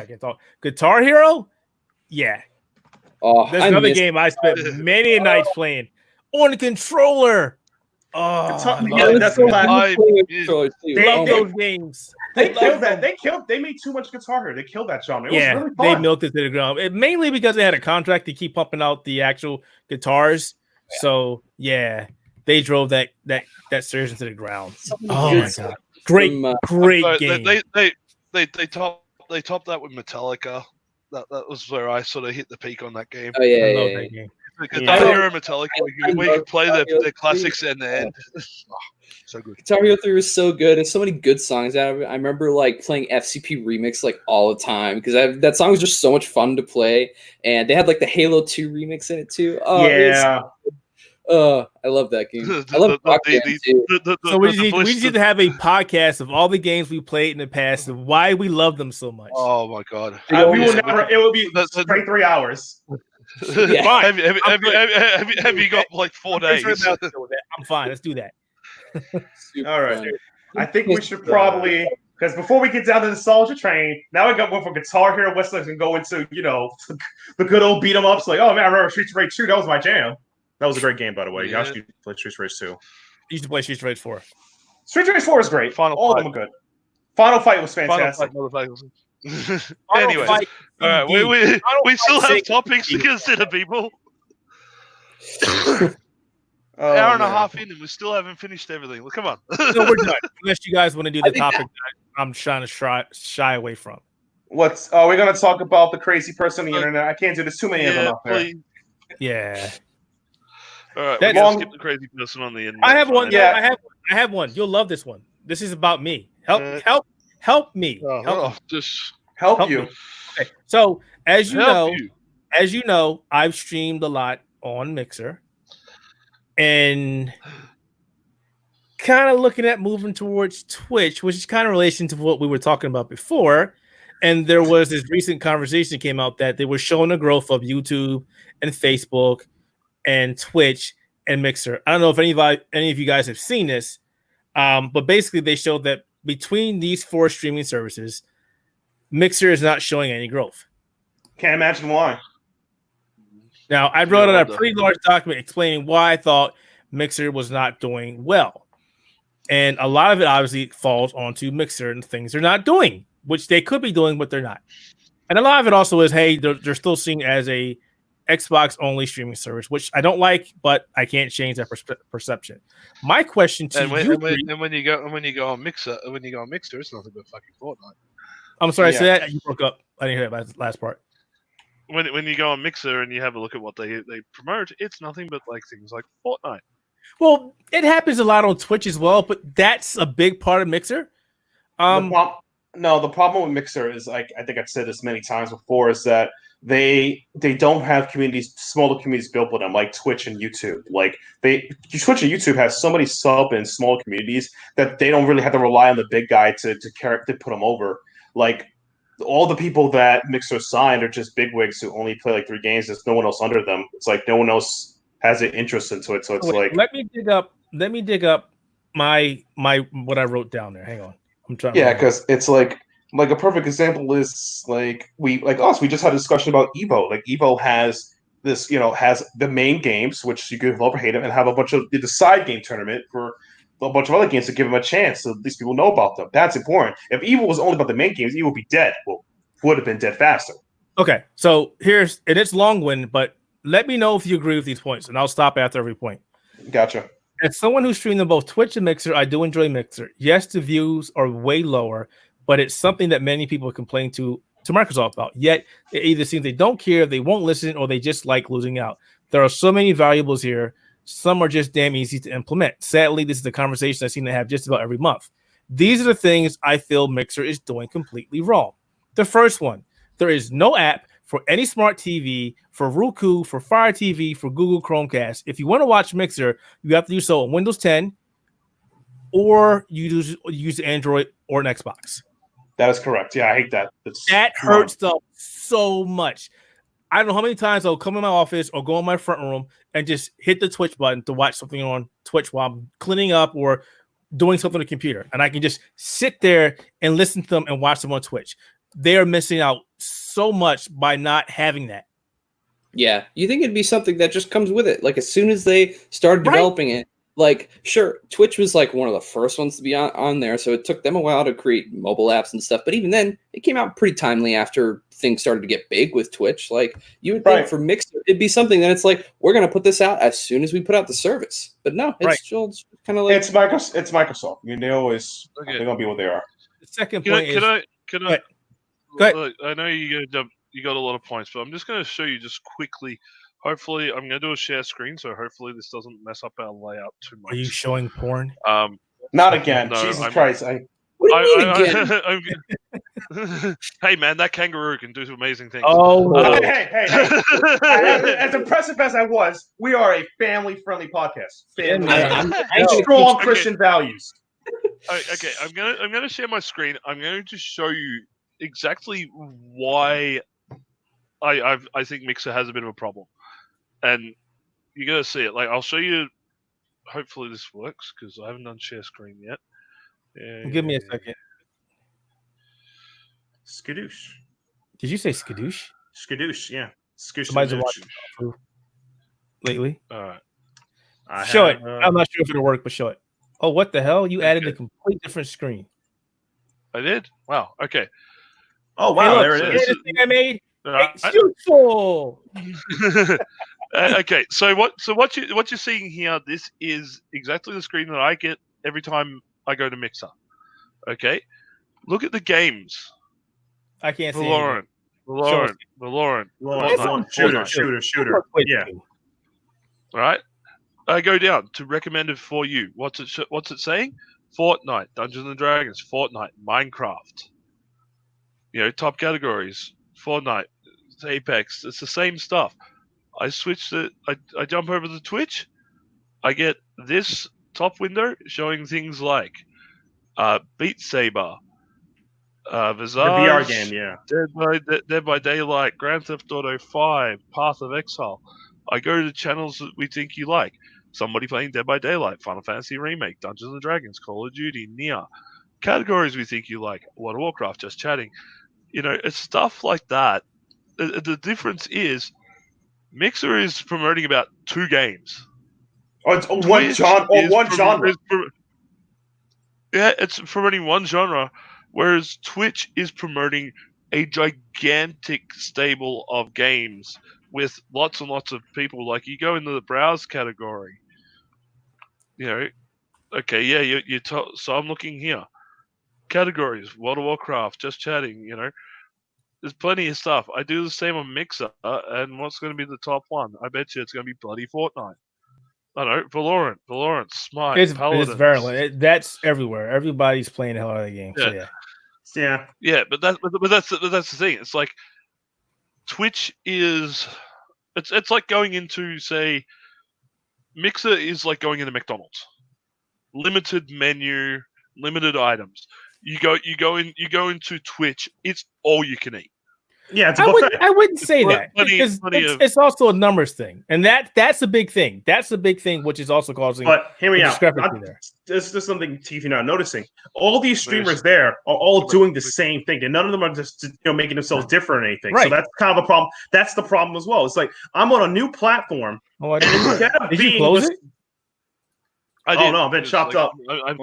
Speaker 1: can talk. Guitar Hero. Yeah.
Speaker 4: Oh,
Speaker 1: There's another game I spent many nights playing on the controller. Oh,
Speaker 2: that's
Speaker 1: those games.
Speaker 2: They killed that. They made too much Guitar Hero. They killed that genre. It was really fun.
Speaker 1: They milked it to the ground. Mainly because they had a contract to keep pumping out the actual guitars. Yeah. So yeah, they drove that series into the ground. Oh my god! Great game.
Speaker 3: They topped that with Metallica. That was where I sort of hit the peak on that game.
Speaker 4: Oh yeah, I love that game.
Speaker 3: Guitar Hero Metallica, where you can play the classics and the end. So good.
Speaker 4: Guitar Hero 3 was so good. There's so many good songs out of it. I remember playing FCP Remix all the time because that song was just so much fun to play. And they had the Halo 2 remix in it too. Oh, yeah. I love that game. I love Rock Band too.
Speaker 1: So we just need to have a podcast of all the games we played in the past and why we love them so much.
Speaker 3: Oh my god!
Speaker 2: We will never. It will be straight 3 hours.
Speaker 3: Yeah. Fine. Have you got 4 days?
Speaker 1: I'm fine. Let's do that.
Speaker 2: All right. Fun. I think we should probably, because before we get down to the nostalgia train, now we got one from Guitar Hero Westlake and go into the good old beat 'em ups. Like, oh man, I remember Streets of Rage 2. That was my jam. That was a great game, by the way. Yeah. You actually played Streets of Rage 2.
Speaker 1: You used to play Streets of Rage 4.
Speaker 2: Streets of Rage 4 is great. All of them are good. Final Fight was fantastic.
Speaker 3: Anyway, all right, we still have topics to consider, people. Hour and a half in, and we still haven't finished everything. Well, come on.
Speaker 1: No, we're done. Unless you guys want to do the topic that I'm trying to shy away from.
Speaker 2: We're going to talk about the crazy person on the internet. I can't do this. Too many of them out there.
Speaker 1: Yeah.
Speaker 3: All right, we're going to skip the crazy person on the internet.
Speaker 1: I have one. Yeah, I have one. You'll love this one. This is about me. Help me.
Speaker 3: Just
Speaker 2: help you.
Speaker 1: Okay. So as you know, I've streamed a lot on Mixer. And kind of looking at moving towards Twitch, which is kind of relation to what we were talking about before. And there was this recent conversation came out that they were showing the growth of YouTube and Facebook and Twitch and Mixer. I don't know if any of you guys have seen this, but basically they showed that between these 4 streaming services, Mixer is not showing any growth.
Speaker 2: Can't imagine why.
Speaker 1: Now, I wrote out a pretty large document explaining why I thought Mixer was not doing well. And a lot of it obviously falls onto Mixer and things they're not doing, which they could be doing, but they're not. And a lot of it also is, hey, they're still seen as a Xbox-only streaming service, which I don't like, but I can't change that perception. My question to you...
Speaker 3: when you go on Mixer, it's nothing but fucking Fortnite.
Speaker 1: I'm sorry, say that. You broke up. I didn't hear that last part.
Speaker 3: When you go on Mixer and you have a look at what they promote, it's nothing but things like Fortnite.
Speaker 1: Well, it happens a lot on Twitch as well, but that's a big part of Mixer.
Speaker 2: The problem with Mixer is, I think I've said this many times before, is that they don't have smaller communities built with them like Twitch and YouTube. Twitch and YouTube has so many sub and small communities that they don't really have to rely on the big guy to put them over. all the people that Mixer signed are just bigwigs who only play like 3 games. There's no one else under them. It's like no one else has an interest into it. So it's like
Speaker 1: let me dig up my what I wrote down there. Hang on. I'm trying.
Speaker 2: Yeah, because it's like a perfect example is like we just had a discussion about Evo. Like Evo has this, has the main games, which you could love or hate them, and have a bunch of the side game tournament for a bunch of other games to give them a chance, so these people know about them. That's important. If Evo was only about the main games, Evo would be dead. Well, would have been dead faster.
Speaker 1: Okay, so it's long-winded, but let me know if you agree with these points, and I'll stop after every point.
Speaker 2: Gotcha.
Speaker 1: As someone who's streamed on both Twitch and Mixer, I do enjoy Mixer. Yes, the views are way lower, but it's something that many people complain to Microsoft about. Yet it either seems they don't care, they won't listen, or they just like losing out. There are so many variables here. Some are just damn easy to implement. Sadly, this is the conversation I seem to have just about every month. These are the things I feel Mixer is doing completely wrong. The first one, there is no app for any smart TV, for Roku, for Fire TV, for Google Chromecast. If you want to watch Mixer, you have to do so on Windows 10, or you use Android or an Xbox.
Speaker 2: That is correct. Yeah, I hate that.
Speaker 1: That hurts them so much. I don't know how many times I'll come in my office or go in my front room and just hit the Twitch button to watch something on Twitch while I'm cleaning up or doing something on the computer. And I can just sit there and listen to them and watch them on Twitch. They are missing out so much by not having that.
Speaker 4: Yeah, you think it'd be something that just comes with it. Like as soon as they started developing it, like sure, Twitch was like one of the first ones to be on there, so it took them a while to create mobile apps and stuff. But even then, it came out pretty timely after things started to get big with Twitch. Like you would think for Mixer, it'd be something that it's like we're gonna put this out as soon as we put out the service. But no, it's still kind of like
Speaker 2: it's Microsoft. I mean, they're gonna be what they are.
Speaker 1: The second point is
Speaker 3: Can I?
Speaker 1: Go ahead.
Speaker 3: Look, I know you got a lot of points, but I'm just going to show you just quickly. Hopefully, I'm going to do a share screen, so hopefully this doesn't mess up our layout too much.
Speaker 1: Are you showing porn?
Speaker 2: Not again. No, Jesus Christ!
Speaker 4: What do you mean
Speaker 3: again? Hey man, that kangaroo can do amazing things.
Speaker 1: Oh,
Speaker 2: hey! As impressive as I was, we are a family-friendly podcast. Strong Christian values.
Speaker 3: Okay, I'm gonna share my screen. I'm going to show you exactly why I think Mixer has a bit of a problem, and you're gonna see it. Like I'll show you. Hopefully this works because I haven't done share screen yet.
Speaker 1: Give me a second.
Speaker 2: Skadoosh.
Speaker 1: Did you say skadoosh?
Speaker 2: Skadoosh, yeah.
Speaker 1: Somebody's watching lately.
Speaker 3: All
Speaker 1: right. Show it. I'm not sure if it'll work, but show it. Oh, what the hell? You added a complete different screen.
Speaker 3: I did? Wow. Okay.
Speaker 2: Oh, wow.
Speaker 1: Hey, look,
Speaker 2: there it is.
Speaker 1: The thing I made? It's useful.
Speaker 3: Okay. So what you're seeing here, this is exactly the screen that I get every time I go to Mixer. Okay. Look at the games.
Speaker 1: I can't see
Speaker 3: Valorant.
Speaker 2: Shooter. Yeah.
Speaker 3: All right. I go down to recommended for you. What's it saying? Fortnite, Dungeons and Dragons, Fortnite, Minecraft. Top categories. Fortnite, Apex. It's the same stuff. I switch I jump over to Twitch. I get this top window showing things like Beat Saber, Visage,
Speaker 2: the VR game, yeah.
Speaker 3: Dead by Daylight, Grand Theft Auto 5, Path of Exile. I go to the channels that we think you like. Somebody playing Dead by Daylight, Final Fantasy Remake, Dungeons and Dragons, Call of Duty, Nier. Categories we think you like, World of Warcraft, just chatting. It's stuff like that. The difference is Mixer is promoting about 2 games.
Speaker 2: Oh, it's one genre.
Speaker 3: Yeah, it's promoting one genre, whereas Twitch is promoting a gigantic stable of games with lots and lots of people. Like you go into the browse category, okay, yeah, so I'm looking here. Categories, World of Warcraft, just chatting, there's plenty of stuff. I do the same on Mixer, and what's going to be the top one? I bet you it's going to be bloody Fortnite. I don't know, Valorant, Smite, Paladins.
Speaker 1: It's virulent. That's everywhere. Everybody's playing the hell out of the game.
Speaker 3: Yeah.
Speaker 1: So yeah.
Speaker 3: Yeah, but that's the thing. It's like Twitch is. It's like going into, say, Mixer is like going into McDonald's. Limited menu, limited items. You go into Twitch. It's all you can eat.
Speaker 2: Yeah, it's a buffet.
Speaker 1: I wouldn't say that
Speaker 3: Plenty
Speaker 1: because
Speaker 3: of-
Speaker 1: it's also a numbers thing, and that's a big thing. That's a big thing, which is also causing.
Speaker 2: But hear me
Speaker 1: a
Speaker 2: out.
Speaker 1: discrepancy there.
Speaker 2: This is something TV not noticing. All these streamers there are all doing the same thing, and none of them are just making themselves different or anything. So
Speaker 1: Right.
Speaker 2: that's kind of a problem. That's the problem as well. It's like I'm on a new platform.
Speaker 1: Oh,
Speaker 2: And instead of
Speaker 1: did you
Speaker 2: being
Speaker 1: close
Speaker 2: this-
Speaker 1: it?
Speaker 3: I
Speaker 2: no, I've been
Speaker 3: It's
Speaker 2: chopped up.
Speaker 3: I'm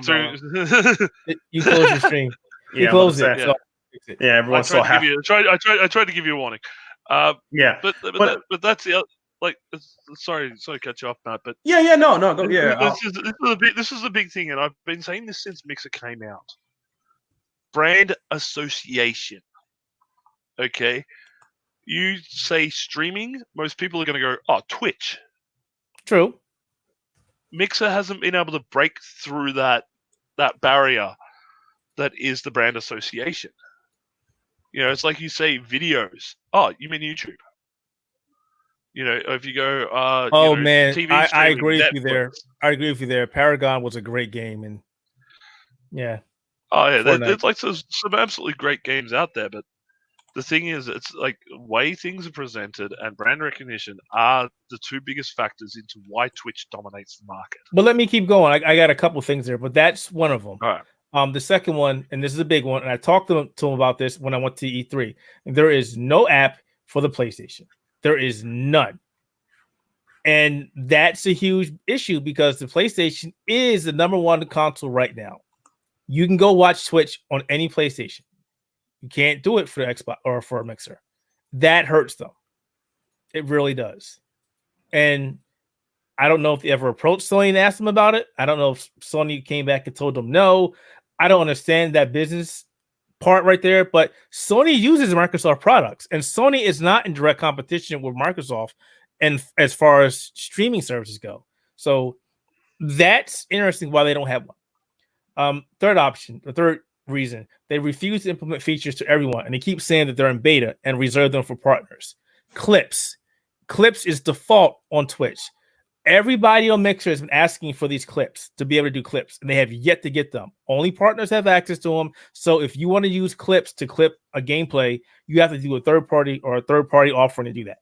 Speaker 3: through.
Speaker 1: You closed your stream. You
Speaker 2: Yeah,
Speaker 1: closed
Speaker 2: I'm
Speaker 1: it.
Speaker 2: upset.
Speaker 1: So fix it.
Speaker 2: Yeah,
Speaker 3: I
Speaker 2: everyone's
Speaker 3: tried
Speaker 2: so
Speaker 3: to
Speaker 2: happy.
Speaker 3: give you. I tried to give you a warning.
Speaker 2: Yeah,
Speaker 3: But that's the like. Sorry to cut you off, Matt. But
Speaker 2: no, go, yeah.
Speaker 3: this is a big thing, and I've been saying this since Mixer came out. Brand association. Okay, you say streaming, most people are going to go, "Oh, Twitch."
Speaker 1: True.
Speaker 3: Mixer hasn't been able to break through that barrier that is the brand association. You know, it's like you say videos. Oh, you mean YouTube? You know, if you go,
Speaker 1: Man,
Speaker 3: TV
Speaker 1: I
Speaker 3: streaming,
Speaker 1: agree with you
Speaker 3: Netflix.
Speaker 1: there. I agree with you there. Paragon was a great game, and yeah,
Speaker 3: Oh yeah,
Speaker 1: Fortnite.
Speaker 3: there's like some absolutely great games out there, but the thing is, it's like way things are presented and brand recognition are the two biggest factors into why Twitch dominates the market.
Speaker 1: but let me keep going. I got a couple things there, but that's one of them.
Speaker 3: All right.
Speaker 1: The second one, and this is a big one, and I talked to him about this when I went to E3. There is no app for the PlayStation. There is none. And that's a huge issue because the PlayStation is the number one console right now. You can go watch Twitch on any PlayStation. You can't do it for the Xbox or for a Mixer. That hurts them. It really does. And I don't know if they ever approached Sony and asked them about it. I don't know if Sony came back and told them no. I don't understand that business part right there, but Sony uses Microsoft products, and Sony is not in direct competition with Microsoft and as far as streaming services go. So that's interesting why they don't have one. Third reason, they refuse to implement features to everyone, and they keep saying that they're in beta and reserve them for partners. Clips is default on Twitch. Everybody on Mixer has been asking for these clips to be able to do clips, and they have yet to get them. Only partners have access to them. So if you want to use clips to clip a gameplay, you have to do a third party offering to do that.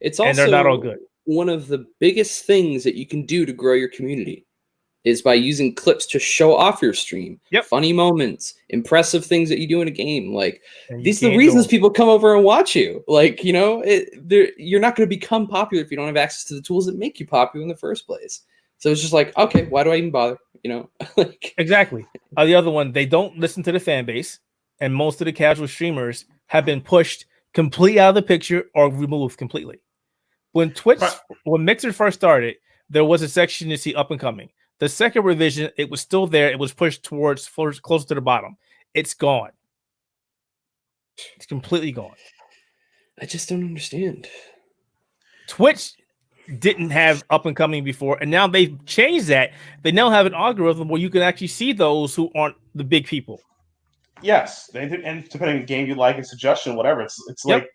Speaker 4: It's
Speaker 1: And
Speaker 4: also
Speaker 1: they're not all good.
Speaker 4: one of the biggest things that you can do to grow your community is by using clips to show off your stream.
Speaker 1: Yep.
Speaker 4: Funny moments, impressive things that you do in a game. Like,
Speaker 1: And you
Speaker 4: these are the
Speaker 1: can't
Speaker 4: reasons
Speaker 1: go-
Speaker 4: people come over and watch you. Like, you know, you're not going to become popular if you don't have access to the tools that make you popular in the first place. So it's just like, okay, why do I even bother? You know, like,
Speaker 1: Exactly. The other one, they don't listen to the fan base, and most of the casual streamers have been pushed completely out of the picture or removed completely. When Mixer first started, there was a section to see up and coming. The second revision, it was still there. It was pushed closer to the bottom. It's gone. It's completely gone.
Speaker 4: I just don't understand.
Speaker 1: Twitch didn't have up and coming before, and now they've changed that. They now have an algorithm where you can actually see those who aren't the big people.
Speaker 2: Yes, and depending on the game you like and suggestion, whatever, it's
Speaker 1: Yep.
Speaker 2: like.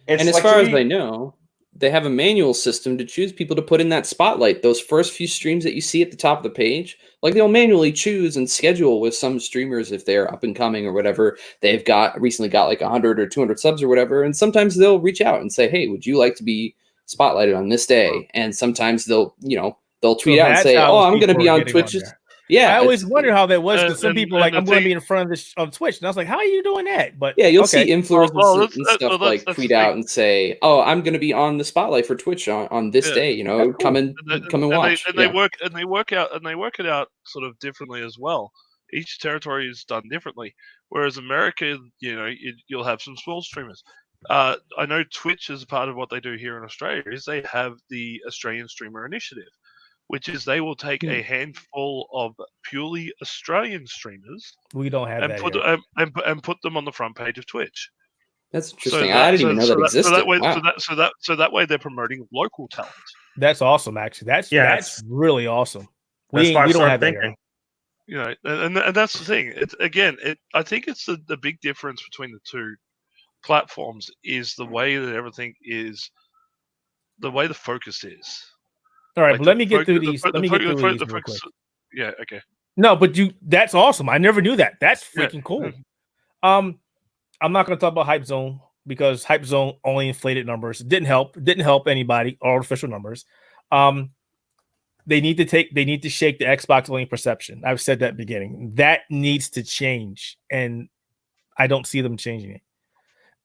Speaker 2: It's
Speaker 4: And as
Speaker 2: like
Speaker 4: far
Speaker 2: to
Speaker 4: as
Speaker 2: me-
Speaker 4: I know, they have a manual system to choose people to put in that spotlight. Those first few streams that you see at the top of the page, like they'll manually choose and schedule with some streamers if they're up and coming or whatever. They've recently got like 100 or 200 subs or whatever. And sometimes they'll reach out and say, hey, would you like to be spotlighted on this day? And sometimes they'll tweet out and say, oh, I'm going to be on Twitch's. Yeah,
Speaker 1: I always wonder how that was because some
Speaker 3: and-
Speaker 1: people are like,
Speaker 3: and
Speaker 1: I'm
Speaker 3: the
Speaker 1: going to
Speaker 3: thing-
Speaker 1: be in front of this on Twitch, and I was like, how are you doing that? But
Speaker 4: Yeah, you'll
Speaker 1: okay.
Speaker 4: see influencers
Speaker 3: that's-
Speaker 4: and
Speaker 3: that's-
Speaker 4: stuff
Speaker 3: that's
Speaker 4: like
Speaker 3: the
Speaker 4: tweet
Speaker 3: thing.
Speaker 4: out and say, "Oh, I'm going to be on the spotlight for Twitch on this
Speaker 3: Yeah.
Speaker 4: day. You know, come and watch."
Speaker 3: They work it out sort of differently as well. Each territory is done differently. Whereas America, you know, you'll have some small streamers. I know Twitch is a part of what they do here in Australia is they have the Australian Streamer Initiative, which is they will take a handful of purely Australian streamers
Speaker 1: We don't have
Speaker 3: and
Speaker 1: that
Speaker 3: put
Speaker 1: here.
Speaker 3: and put them on the front page of Twitch.
Speaker 4: That's interesting. I didn't even know that existed.
Speaker 3: So that way they're promoting local talent.
Speaker 1: That's awesome, actually. That's really awesome.
Speaker 2: That's
Speaker 1: We don't
Speaker 2: five-star
Speaker 1: have that
Speaker 2: thinking.
Speaker 1: here.
Speaker 3: You know, and that's the thing. I think it's the big difference between the two platforms is the way that everything is, the way the focus is.
Speaker 1: All right,
Speaker 3: Like
Speaker 1: but let me get
Speaker 3: the
Speaker 1: through
Speaker 3: fo-
Speaker 1: these.
Speaker 3: the
Speaker 1: Let me
Speaker 3: fo-
Speaker 1: get
Speaker 3: the
Speaker 1: through
Speaker 3: fo-
Speaker 1: these
Speaker 3: the
Speaker 1: real
Speaker 3: focus-
Speaker 1: quick.
Speaker 3: Yeah. Okay.
Speaker 1: No, but that's awesome. I never knew that. That's freaking cool. I'm not going to talk about Hype Zone because Hype Zone only inflated numbers. It didn't help anybody, artificial numbers. They need to shake the Xbox only perception. I've said that at the beginning. That needs to change, and I don't see them changing it.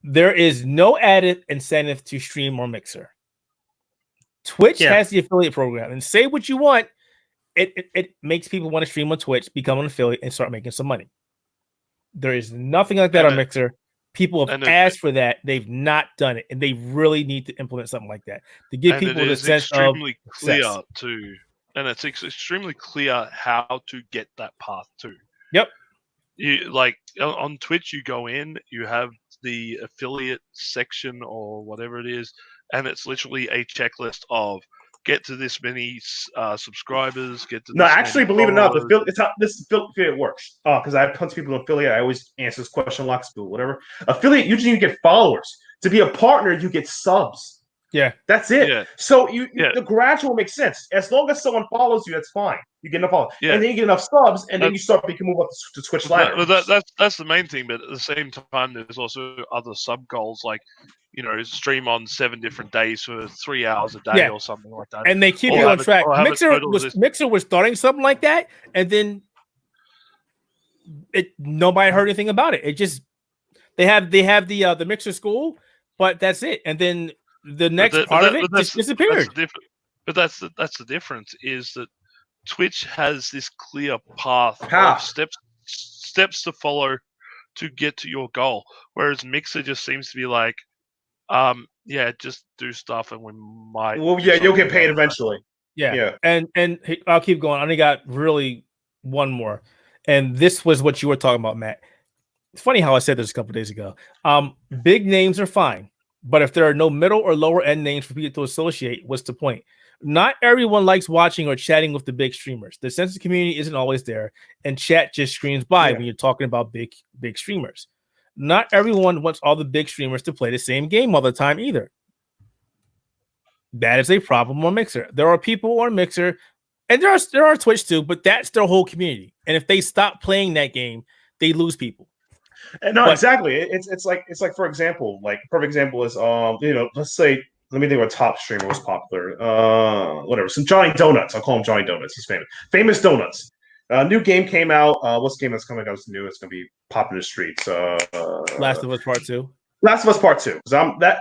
Speaker 1: There is no added incentive to stream or Mixer. Twitch has the affiliate program, and say what you want. It makes people want to stream on Twitch, become an affiliate, and start making some money. There is nothing like that on Mixer. People have asked for that. They've not done it, and they really need to implement something like that to give people the sense of
Speaker 3: clear too. And it's extremely clear how to get that path too.
Speaker 1: Yep.
Speaker 3: You like on Twitch, you go in, you have the affiliate section or whatever it is, and it's literally a checklist of get to this many subscribers, get to this
Speaker 2: actually,
Speaker 3: many
Speaker 2: believe it or not,
Speaker 3: followers.
Speaker 2: it's how this affiliate works. Because I have tons of people in affiliate. I always answer this question a lot, whatever. Affiliate, usually you get followers. To be a partner, you get subs.
Speaker 1: Yeah,
Speaker 2: that's it.
Speaker 3: Yeah.
Speaker 2: So the gradual makes sense. As long as someone follows you, that's fine. You get enough followers, and then you get enough subs, and then you can move up to Twitch Live.
Speaker 3: That's the main thing. But at the same time, there's also other sub goals like, stream on 7 different days for 3 hours a day or something like that.
Speaker 1: And they keep you on track. Mixer was starting something like that, and then nobody heard anything about it. It just they have the Mixer school, but that's it. And then the next part of it just disappeared.
Speaker 3: That's the difference is that Twitch has this clear path of steps to follow to get to your goal, whereas Mixer just seems to be like, just do stuff and we might.
Speaker 2: Well, you'll get paid eventually.
Speaker 1: Yeah. And I'll keep going. I only got really one more, and this was what you were talking about, Matt. It's funny how I said this a couple days ago. Big names are fine. But if there are no middle or lower end names for people to associate, what's the point? Not everyone likes watching or chatting with the big streamers. The sense of community isn't always there, and chat just screams by when you're talking about big streamers. Not everyone wants all the big streamers to play the same game all the time either. That is a problem on Mixer. There are people on Mixer, and there are Twitch too, but that's their whole community. And if they stop playing that game, they lose people.
Speaker 2: Exactly. It's like for example, perfect example is let's say, let me think of a top streamer was popular. Whatever. So Johnny Donuts. I'll call him Johnny Donuts. He's famous. Famous Donuts. New game came out. What's the game that's coming out? It's new. It's gonna be popping in the streets.
Speaker 1: Last of Us Part 2.
Speaker 2: Last of Us Part 2. That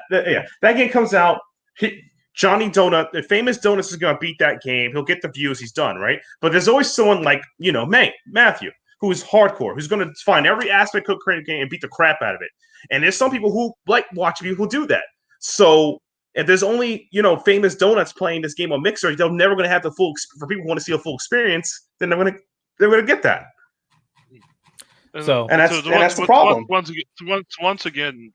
Speaker 2: game comes out. Johnny Donut, the Famous Donuts is gonna beat that game. He'll get the views. He's done, right? But there's always someone like Matthew, who is hardcore, who's going to find every aspect of creating a game and beat the crap out of it. And there's some people who like watching people who do that. So if there's only, Famous Donuts playing this game on Mixer, they're never going to have the full, for people who want to see a full experience, then they're going to get that. That's the problem.
Speaker 3: Once again,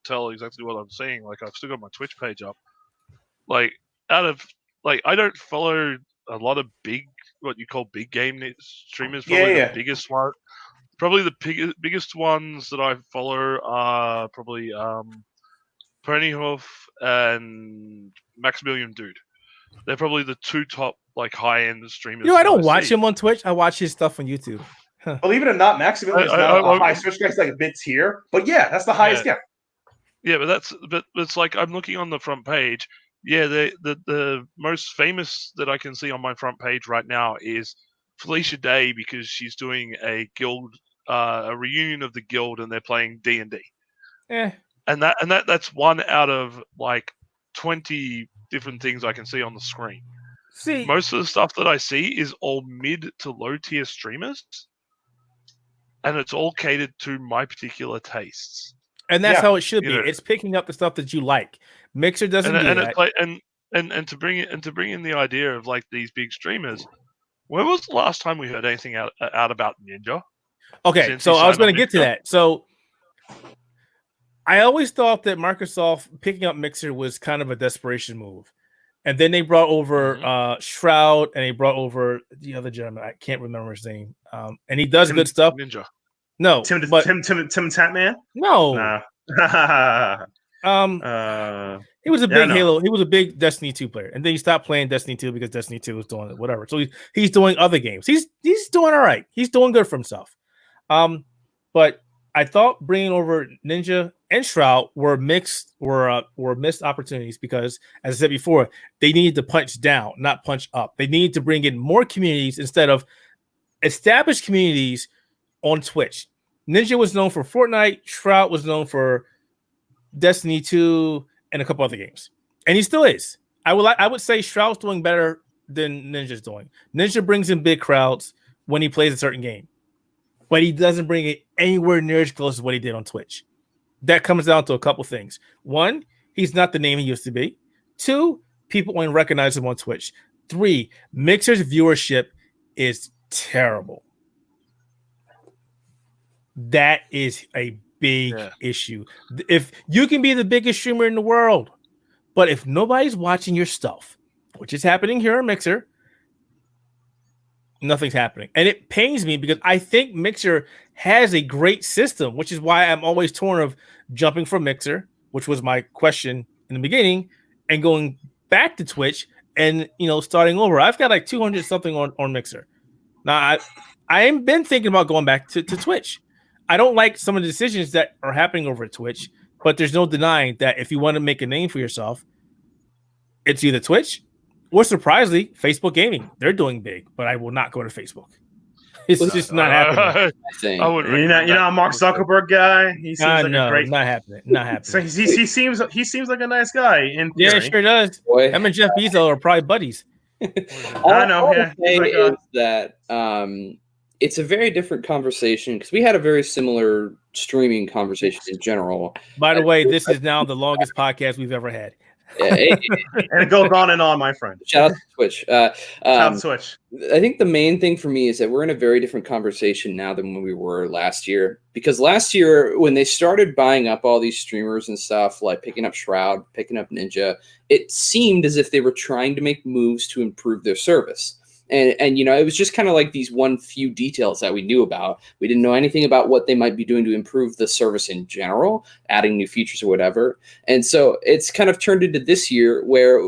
Speaker 3: tell exactly what I'm saying. Like, I've still got my Twitch page up. Like, I don't follow a lot of what you call big game streamers. Probably the biggest one. Probably the biggest ones that I follow are probably Ponyhoof and Maximilian Dude. They're probably the two top high end streamers.
Speaker 1: I don't watch him on Twitch. I watch his stuff on YouTube.
Speaker 2: Believe it or not, Maximilian's not a high Twitch guy. He's like a mid tier, but that's the highest.
Speaker 3: Yeah, but it's like I'm looking on the front page. Yeah, the most famous that I can see on my front page right now is Felicia Day, because she's doing a guild, a reunion of the guild, and they're playing D&D.
Speaker 1: Yeah,
Speaker 3: and that's one out of 20 different things I can see on the screen.
Speaker 1: See,
Speaker 3: most of the stuff that I see is all mid to low tier streamers, and it's all catered to my particular tastes.
Speaker 1: And that's how it should be. It's picking up the stuff that you like. Mixer doesn't do that.
Speaker 3: And to bring in the idea of these big streamers, when was the last time we heard anything out about Ninja?
Speaker 1: Okay, so I was going to get to that. So I always thought that Microsoft picking up Mixer was kind of a desperation move. And then they brought over Shroud, and they brought over the other gentleman. I can't remember his name. And he does good stuff.
Speaker 3: Ninja.
Speaker 2: No, Tim Tatman?
Speaker 1: No.
Speaker 2: Nah.
Speaker 1: He He was a
Speaker 2: Yeah,
Speaker 1: big Halo. He was a big Destiny 2 player, and then he stopped playing Destiny 2 because Destiny 2 was doing whatever. So he's doing other games. He's doing all right. He's doing good for himself. But I thought bringing over Ninja and Shroud were missed opportunities because, as I said before, they needed to punch down, not punch up. They needed to bring in more communities instead of established communities on Twitch. Ninja was known for Fortnite. Shroud was known for Destiny 2 and a couple other games, and he still is. I would say Shroud's doing better than Ninja's doing. Ninja brings in big crowds when he plays a certain game, but he doesn't bring it anywhere near as close as what he did on Twitch. That comes down to a couple things. One, he's not the name he used to be. Two, people only recognize him on Twitch. Three, Mixer's viewership is terrible. That is a big issue. If you can be the biggest streamer in the world, but if nobody's watching your stuff, which is happening here on Mixer, nothing's happening. And it pains me because I think Mixer has a great system, which is why I'm always torn of jumping from Mixer, which was my question in the beginning, and going back to Twitch and starting over. I've got like 200 something on Mixer. Now I ain't been thinking about going back to Twitch. I don't like some of the decisions that are happening over at Twitch, but there's no denying that if you want to make a name for yourself, it's either Twitch or, surprisingly, Facebook Gaming. They're doing big, but I will not go to Facebook. It's just not happening.
Speaker 2: You're not a Mark Zuckerberg guy. He seems like a great.
Speaker 1: Not happening. Not happening.
Speaker 2: So he seems like a nice guy. In theory.
Speaker 1: Yeah, sure does.
Speaker 4: Boy.
Speaker 1: Him and Jeff Bezos are probably buddies.
Speaker 2: I know. Yeah,
Speaker 4: is that it's a very different conversation because we had a very similar streaming conversation in general.
Speaker 1: By the way, this is now the longest podcast we've ever had.
Speaker 4: Yeah,
Speaker 2: and it goes on and on, my friend.
Speaker 4: Shout out to Twitch.
Speaker 2: Shout out to Twitch.
Speaker 4: I think the main thing for me is that we're in a very different conversation now than when we were last year. Because last year, when they started buying up all these streamers and stuff, like picking up Shroud, picking up Ninja, it seemed as if they were trying to make moves to improve their service. And it was just kind of like these few details that we knew about. We didn't know anything about what they might be doing to improve the service in general, adding new features or whatever. And so it's kind of turned into this year where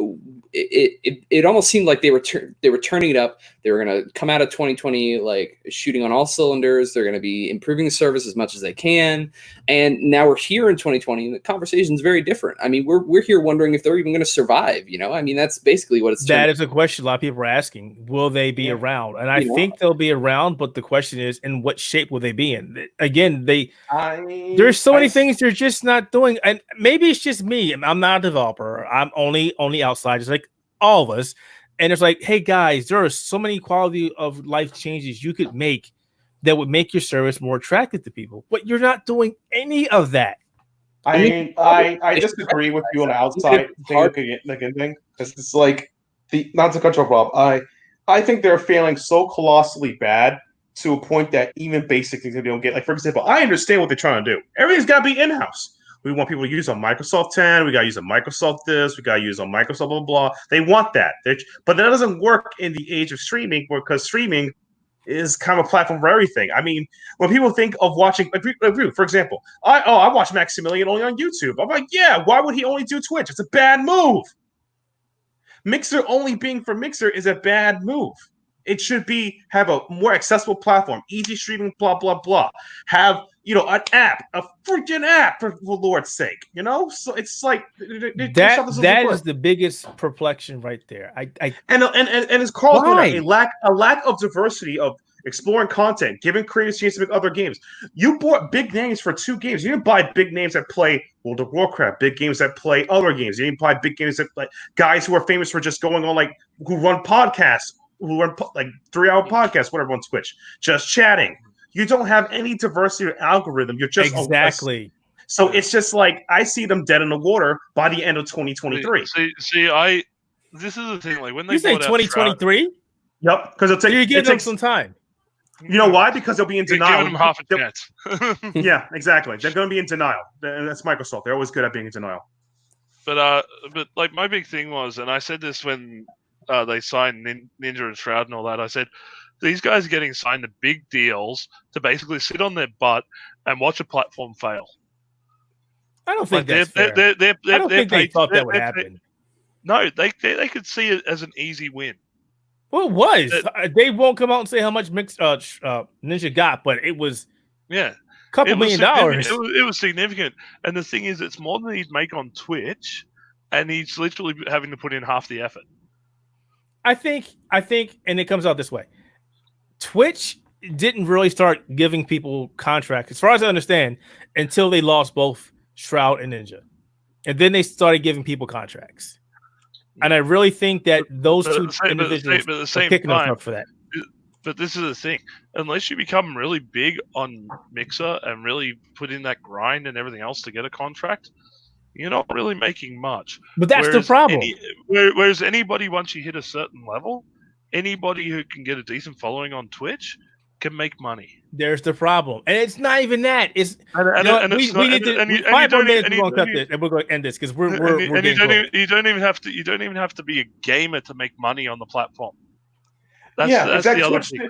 Speaker 4: it almost seemed like they were turning it up. They were going to come out of 2020 like shooting on all cylinders. They're going to be improving the service as much as they can. And now we're here in 2020, and the conversation is very different. I mean, we're here wondering if they're even going to survive. I mean, that's basically what it's.
Speaker 1: That is a question a lot of people are asking. Will they be around? And I think they'll be around, but the question is, in what shape will they be in? Again, there's so many things they're just not doing, and maybe it's just me. I'm not a developer. I'm only outside, just like all of us. And it's like, hey guys, there are so many quality of life changes you could make that would make your service more attractive to people, but you're not doing any of that.
Speaker 5: I disagree with you on the outside thing, because it's like not to cut you off, Rob. I think they're failing so colossally bad to a point that even basic things they don't get. Like, for example, I understand what they're trying to do. Everything's got to be in-house. We want people to use on Microsoft 10. We got to use on Microsoft this. We got to use on Microsoft blah, blah, blah. They want that. But that doesn't work in the age of streaming because streaming is kind of a platform for everything. I mean, when people think of watching, for example, I watch Maximilian only on YouTube. I'm like, yeah, why would he only do Twitch? It's a bad move. Mixer only being for Mixer is a bad move. It should have a more accessible platform, easy streaming, blah, blah, blah. Have, an app, a freaking app, for the Lord's sake, So it's like
Speaker 1: that is the biggest perplexion right there.
Speaker 2: And it's called a lack of diversity of exploring content, giving creators a chance to make other games. You bought big names for 2 games. You didn't buy big names that play World of Warcraft, big games that play other games. You didn't buy big games that like guys who are famous for just going on who run podcasts. Who run 3-hour podcasts, whatever on Twitch, just chatting. You don't have any diversity of algorithm. You're just
Speaker 1: exactly.
Speaker 2: So it's just like I see them dead in the water by the end of 2023.
Speaker 3: See, this is the thing. Like when they
Speaker 1: say 2023.
Speaker 2: Yep, because
Speaker 1: it takes some time.
Speaker 2: You know why? Because they'll be in denial.
Speaker 3: Give them half a chance.
Speaker 2: Yeah, exactly. They're going to be in denial. And that's Microsoft. They're always good at being in denial.
Speaker 3: But like my big thing was, and I said this when they signed Ninja and Shroud and all that. I said, these guys are getting signed to big deals to basically sit on their butt and watch a platform fail.
Speaker 1: I don't think
Speaker 3: Like
Speaker 1: that's fair. I don't think they thought that would happen.
Speaker 3: No, they could see it as an easy win.
Speaker 1: Well, it was. They won't come out and say how much Ninja got, but it was
Speaker 3: Yeah.
Speaker 1: a couple $1 million.
Speaker 3: It was significant. And the thing is, it's more than he'd make on Twitch, and he's literally having to put in half the effort.
Speaker 1: I think, and it comes out this way. Twitch didn't really start giving people contracts, as far as I understand, until they lost both Shroud and Ninja. And then they started giving people contracts. And I really think that those two individuals are kicking us up for that.
Speaker 3: But this is the thing. Unless you become really big on Mixer and really put in that grind and everything else to get a contract, you're not really making much.
Speaker 1: But that's the problem.
Speaker 3: Whereas anybody, once you hit a certain level, anybody who can get a decent following on Twitch can make money.
Speaker 1: There's the problem. And it's not even that. It's we need to 5 more minutes. We're going to cut this and we're going to end this because we're
Speaker 3: you don't even have to be a gamer to make money on the platform. That's
Speaker 5: exactly.
Speaker 3: the other thing.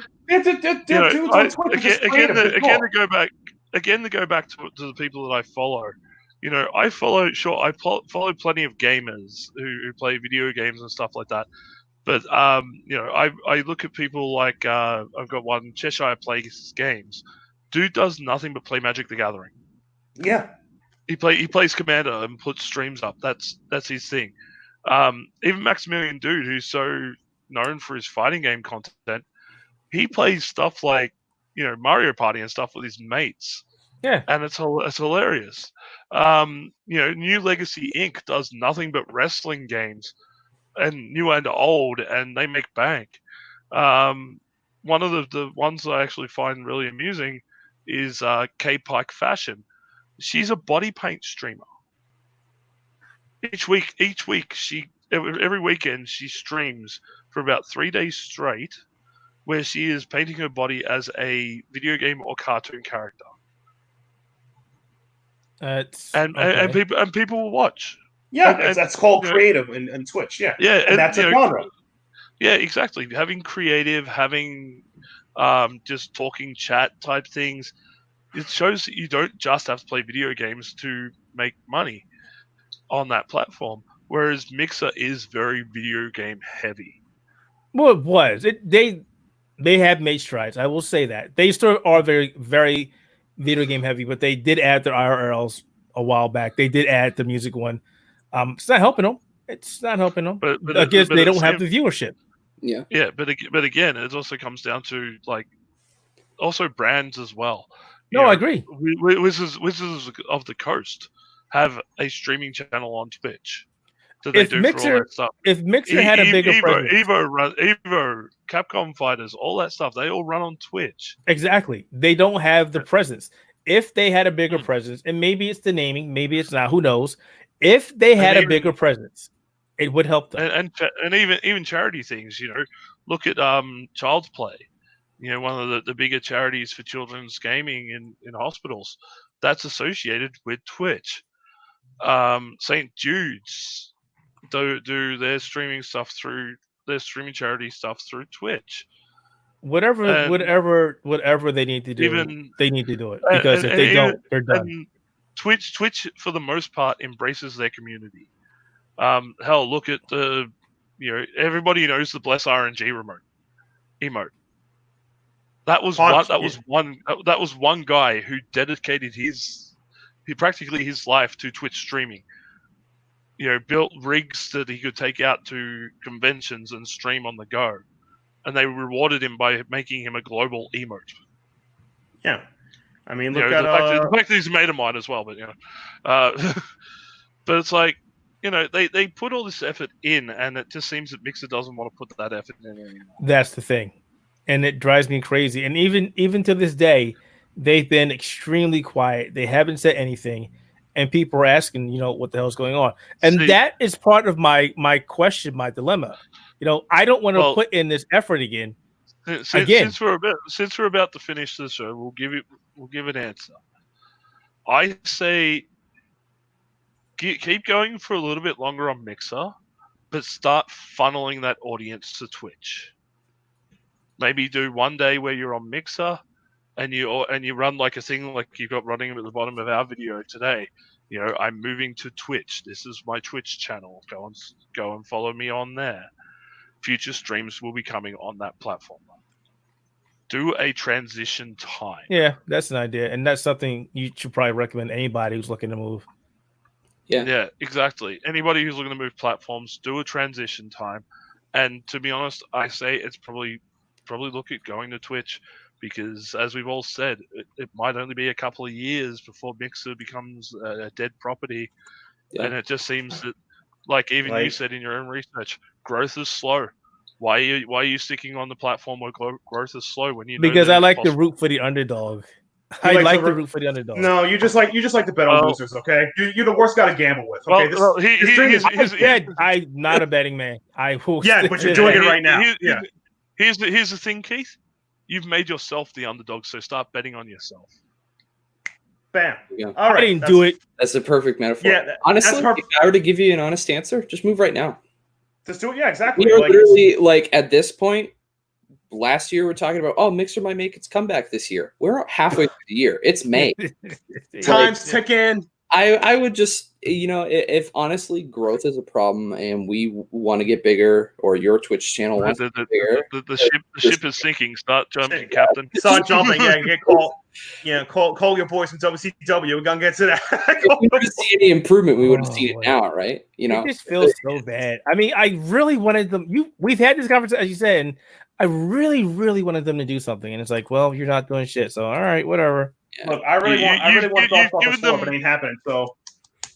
Speaker 3: Again to go back to the people that I follow. I follow plenty of gamers who play video games and stuff like that. But I look at people like I've got one, Cheshire Plays Games. Dude does nothing but play Magic the Gathering.
Speaker 5: Yeah,
Speaker 3: he plays Commander and puts streams up. That's his thing. Even Maximilian Dude, who's so known for his fighting game content, he plays stuff like Mario Party and stuff with his mates.
Speaker 1: Yeah,
Speaker 3: and it's hilarious. New Legacy Inc. does nothing but wrestling games, and new and old, and they make bank. One of the ones I actually find really amusing is K Pike Fashion. She's a body paint streamer. Each week, every weekend she streams for about 3 days straight, where she is painting her body as a video game or cartoon character. And people will watch.
Speaker 5: Yeah, that's called creative in Twitch. Yeah, and that's a genre.
Speaker 3: Yeah, exactly. Having creative, having just talking chat type things, it shows that you don't just have to play video games to make money on that platform. Whereas Mixer is very video game heavy.
Speaker 1: Well, it was. They have made strides. I will say that they still are very, very video game heavy, but they did add their IRLs a while back. They did add the music one. It's not helping them. But I guess they don't have the viewership.
Speaker 4: Yeah.
Speaker 3: Yeah, but again, it also comes down to also brands as well.
Speaker 1: I agree.
Speaker 3: Wizards of the Coast have a streaming channel on Twitch.
Speaker 1: If Mixer had a bigger presence,
Speaker 3: Evo, Capcom Fighters, all that stuff, they all run on Twitch.
Speaker 1: Exactly. They don't have the presence. If they had a bigger presence, and maybe it's the naming, maybe it's not, who knows? If they had a bigger presence, it would help them.
Speaker 3: And even charity things, look at Child's Play, one of the bigger charities for children's gaming in hospitals. That's associated with Twitch. St. Jude's do their streaming stuff through their streaming charity stuff through Twitch.
Speaker 1: Whatever they need to do, they need to do it, because if they don't, they're done.
Speaker 3: Twitch for the most part embraces their community. Hell, look at everybody knows the Bless RNG emote. That was one guy who dedicated practically his life to Twitch streaming. Built rigs that he could take out to conventions and stream on the go, and they rewarded him by making him a global emote.
Speaker 5: Yeah, I mean,
Speaker 3: the fact that he's a mate of mine as well, but but it's like they put all this effort in, and it just seems that Mixer doesn't want to put that effort in anymore.
Speaker 1: That's the thing, and it drives me crazy. And even to this day, they've been extremely quiet. They haven't said anything. And people are asking, what the hell's going on? And that is part of my question, my dilemma. I don't want to put in this effort again.
Speaker 3: Since we're about to finish the show, we'll give an answer. I say keep going for a little bit longer on Mixer, but start funneling that audience to Twitch. Maybe do one day where you're on Mixer, and you run like a thing like you've got running at the bottom of our video today, I'm moving to Twitch. This is my Twitch channel. Go and follow me on there. Future streams will be coming on that platform. Do a transition time.
Speaker 1: Yeah, that's an idea, and that's something you should probably recommend to anybody who's looking to move.
Speaker 3: Yeah, exactly. Anybody who's looking to move platforms, do a transition time. And to be honest, I say it's probably look at going to Twitch, because as we've all said, it might only be a couple of years before Mixer becomes a dead property. Yeah. And it just seems that, like even you said in your own research, growth is slow. Why are you sticking on the platform where growth is slow when you know
Speaker 1: because I like to root for the underdog. I like to root for the underdog.
Speaker 5: No, you just like to bet on losers. Okay, you're the worst guy to gamble with. Okay,
Speaker 1: I'm not a betting man. I will.
Speaker 5: Yeah, but you're doing it right now.
Speaker 3: Here's the thing, Keith. You've made yourself the underdog, so start betting on yourself.
Speaker 5: Bam.
Speaker 4: Yeah.
Speaker 5: All right,
Speaker 1: I didn't do it.
Speaker 4: That's a perfect metaphor.
Speaker 5: Yeah,
Speaker 4: honestly, if I were to give you an honest answer, just move right now.
Speaker 5: Just do it. Yeah, exactly.
Speaker 4: You're literally like at this point. Last year, we're talking about, Mixer might make its comeback this year. We're halfway through the year. It's May.
Speaker 5: Time's ticking.
Speaker 4: I would just, if honestly growth is a problem and we want to get bigger, or your Twitch channel wants to get bigger.
Speaker 3: The ship is sinking. Start jumping, Captain.
Speaker 5: Start jumping. Yeah, get called. Yeah, call your boys from WCW. We're gonna get to that.
Speaker 4: If we were to see any improvement, we would have seen it now, right?
Speaker 1: It just feels so bad. I mean, I really wanted them. We've had this conversation, as you said, and I really, really wanted them to do something, and it's like, well, you're not doing shit, so all right, whatever.
Speaker 5: Yeah. Look, I really want to talk about the but it ain't happening. So